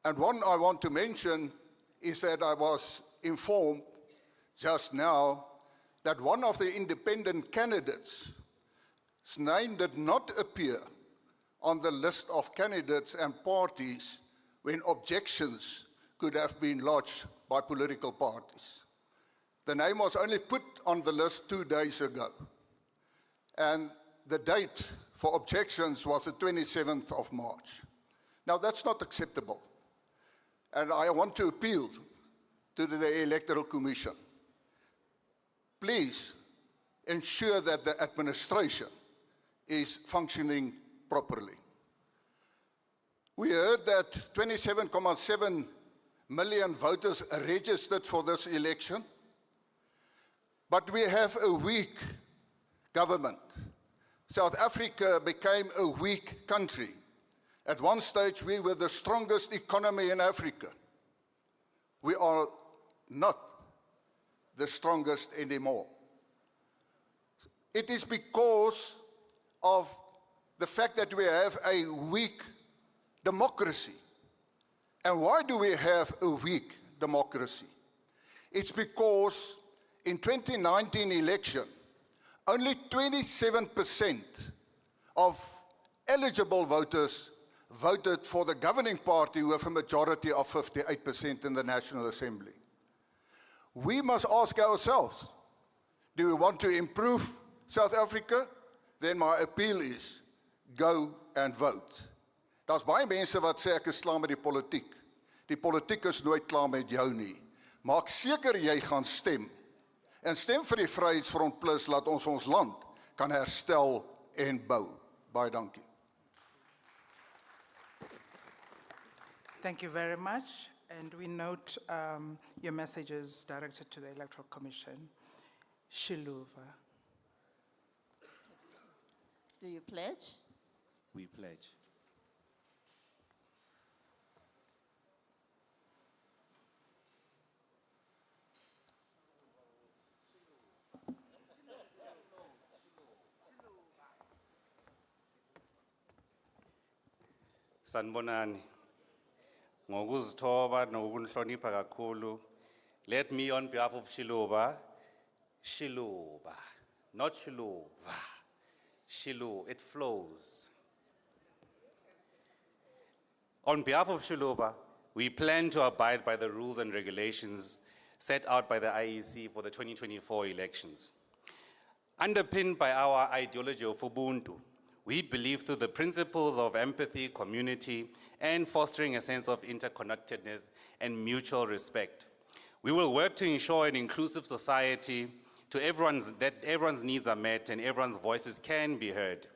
And one I want to mention is that I was informed just now that one of the independent candidates' name did not appear on the list of candidates and parties when objections could have been lodged by political parties. The name was only put on the list 2 days ago, and the date for objections was the 27th of March. Now, that's not acceptable, and I want to appeal to the Electoral Commission. Please ensure that the administration is functioning properly. We heard that 27.7 million voters registered for this election, but we have a weak government. South Africa became a weak country. At one stage, we were the strongest economy in Africa. We are not the strongest anymore. It is because of the fact that we have a weak democracy. And why do we have a weak democracy? It's because in 2019 election, only 27% of eligible voters voted for the governing party with a majority of 58% in the National Assembly. We must ask ourselves, do we want to improve South Africa? Then my appeal is, go and vote. Daar's baie mense wat sê ek is klaar met die politiek. Die politiek is nooit klaar met jou nie. Maak seker jy gaan stem. En stem vir die Vryheidsfront Plus, laat ons ons land kan herstel en bou. Baie dankie. Thank you very much, and we note your messages directed to the Electoral Commission. Shiluva. Do you pledge? We pledge. Sanibonani. Ngokuzithoba nokunhlonipha kakhulu. Let me on behalf of Shiluva, not Shiluva. Shilu, it flows. On behalf of Shiluva, we plan to abide by the rules and regulations set out by the IEC for the 2024 elections. Underpinned by our ideology of Ubuntu, we believe through the principles of empathy, community, and fostering a sense of interconnectedness and mutual respect. We will work to ensure an inclusive society that everyone's needs are met and everyone's voices can be heard.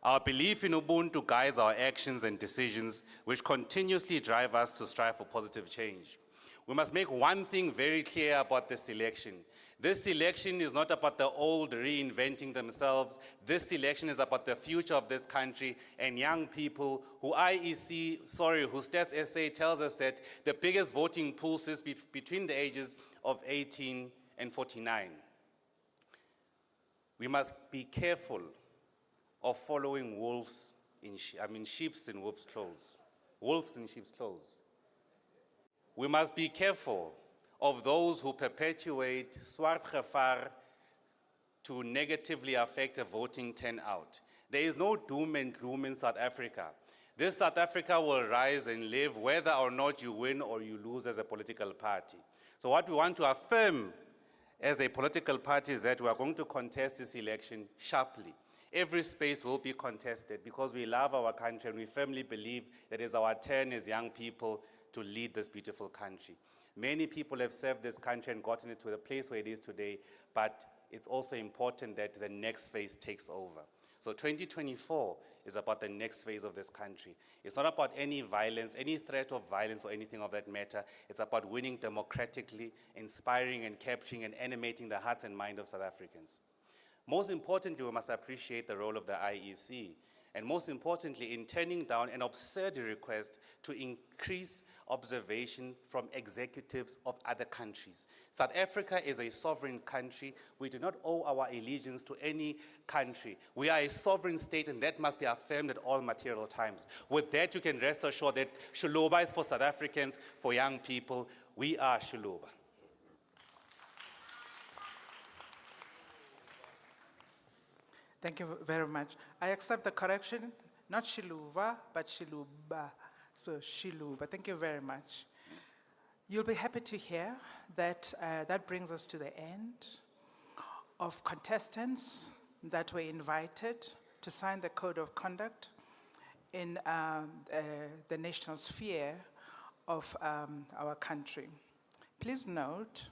Our belief in Ubuntu guides our actions and decisions, which continuously drive us to strive for positive change. We must make one thing very clear about this election. This election is not about the old reinventing themselves. This election is about the future of this country and young people who who Stats SA tells us that the biggest voting pool is between the ages of 18 and 49. We must be careful of following sheep's in wolf's clothes. Wolves in sheep's clothes. We must be careful of those who perpetuate swart gevaar to negatively affect a voting turnout. There is no doom and gloom in South Africa. This South Africa will rise and live whether or not you win or you lose as a political party. So what we want to affirm as a political party is that we are going to contest this election sharply. Every space will be contested because we love our country and we firmly believe that it's our turn as young people to lead this beautiful country. Many people have served this country and gotten it to the place where it is today, but it's also important that the next phase takes over. So 2024 is about the next phase of this country. It's not about any violence, any threat of violence or anything of that matter. It's about winning democratically, inspiring and capturing and animating the hearts and minds of South Africans. Most importantly, we must appreciate the role of the IEC, and most importantly, in turning down an absurd request to increase observation from executives of other countries. South Africa is a sovereign country. We do not owe our allegiance to any country. We are a sovereign state, and that must be affirmed at all material times. With that, you can rest assured that Shuluba is for South Africans, for young people. We are Shuluba. Thank you very much. I accept the correction, not Shiluva, but Shiluba. So Shiluba, thank you very much. You'll be happy to hear that that brings us to the end of contestants that were invited to sign the code of conduct in the national sphere of our country. Please note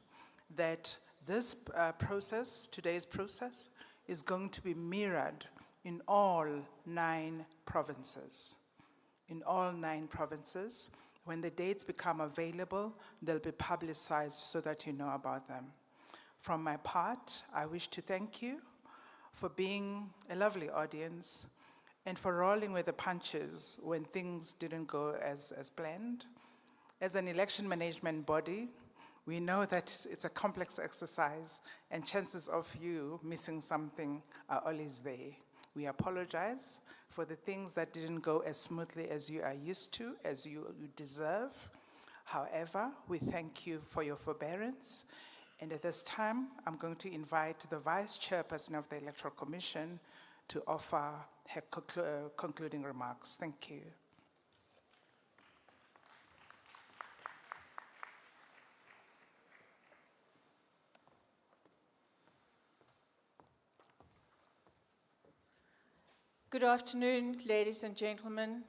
that this process, today's process, is going to be mirrored in all 9 provinces. In all 9 provinces, when the dates become available, they'll be publicized so that you know about them. From my part, I wish to thank you for being a lovely audience and for rolling with the punches when things didn't go as planned. As an election management body, we know that it's a complex exercise and chances of you missing something are always there. We apologize for the things that didn't go as smoothly as you are used to, as you deserve. However, we thank you for your forbearance. And at this time, I'm going to invite the Vice Chairperson of the Electoral Commission to offer her concluding remarks. Thank you. Good afternoon, ladies and gentlemen.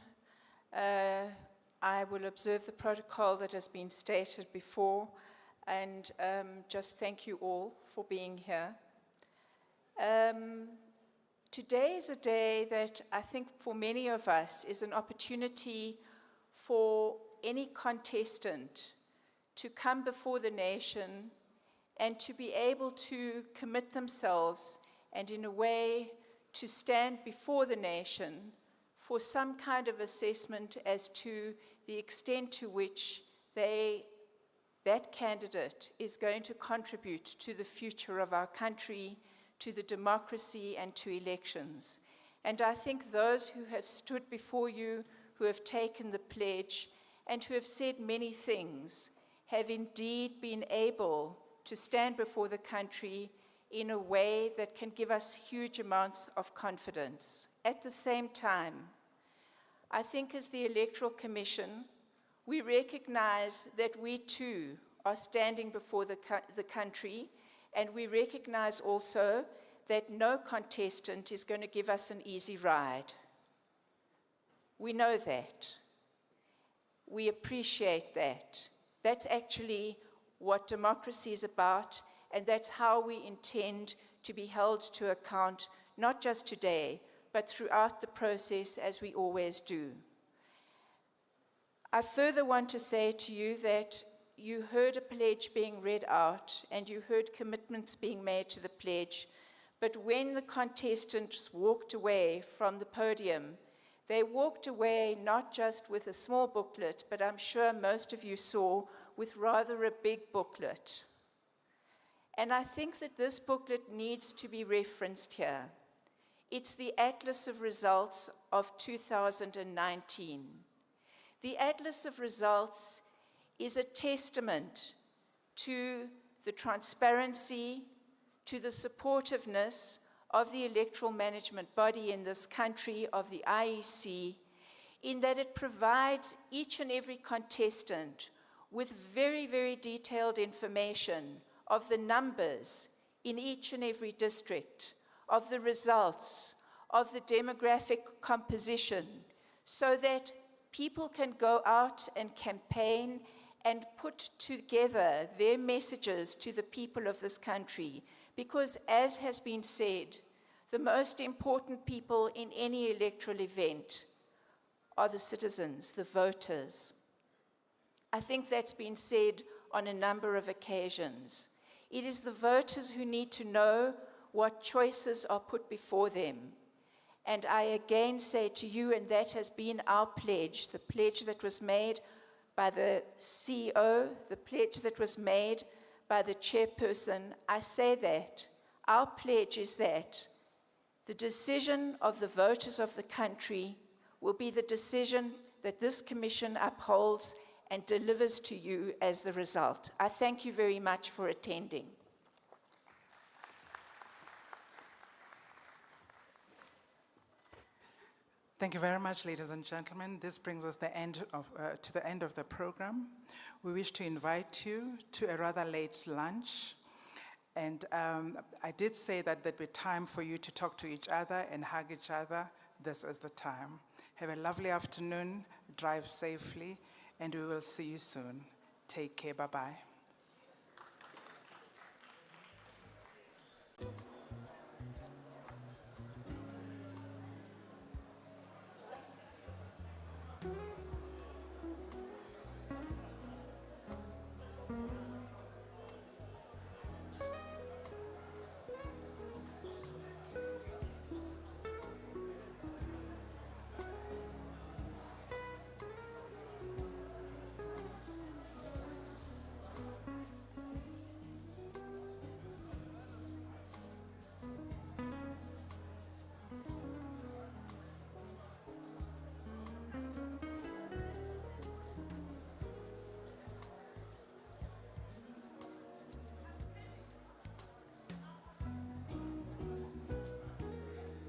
I will observe the protocol that has been stated before and just thank you all for being here. Today is a day that I think for many of us is an opportunity for any contestant to come before the nation and to be able to commit themselves and in a way to stand before the nation for some kind of assessment as to the extent to which that candidate is going to contribute to the future of our country, to the democracy and to elections. And I think those who have stood before you, who have taken the pledge and who have said many things, have indeed been able to stand before the country in a way that can give us huge amounts of confidence. At the same time, I think as the Electoral Commission, we recognize that we too are standing before the country, and we recognize also that no contestant is going to give us an easy ride. We know that. We appreciate that. That's actually what democracy is about, and that's how we intend to be held to account, not just today, but throughout the process, as we always do. I further want to say to you that you heard a pledge being read out and you heard commitments being made to the pledge, but when the contestants walked away from the podium, they walked away not just with a small booklet, but I'm sure most of you saw with rather a big booklet. And I think that this booklet needs to be referenced here. It's the Atlas of Results of 2019. The Atlas of Results is a testament to the transparency, to the supportiveness of the electoral management body in this country, of the IEC, in that it provides each and every contestant with very, very detailed information of the numbers in each and every district, of the results, of the demographic composition, so that people can go out and campaign and put together their messages to the people of this country. Because, as has been said, the most important people in any electoral event are the citizens, the voters. I think that's been said on a number of occasions. It is the voters who need to know what choices are put before them. And I again say to you, and that has been our pledge, the pledge that was made by the CEO, the pledge that was made by the chairperson, I say that our pledge is that the decision of the voters of the country will be the decision that this commission upholds and delivers to you as the result. I thank you very much for attending. Thank you very much, ladies and gentlemen. This brings us to the end of the program. We wish to invite you to a rather late lunch. And I did say that there'd be time for you to talk to each other and hug each other. This is the time. Have a lovely afternoon, drive safely, and we will see you soon. Take care, bye-bye.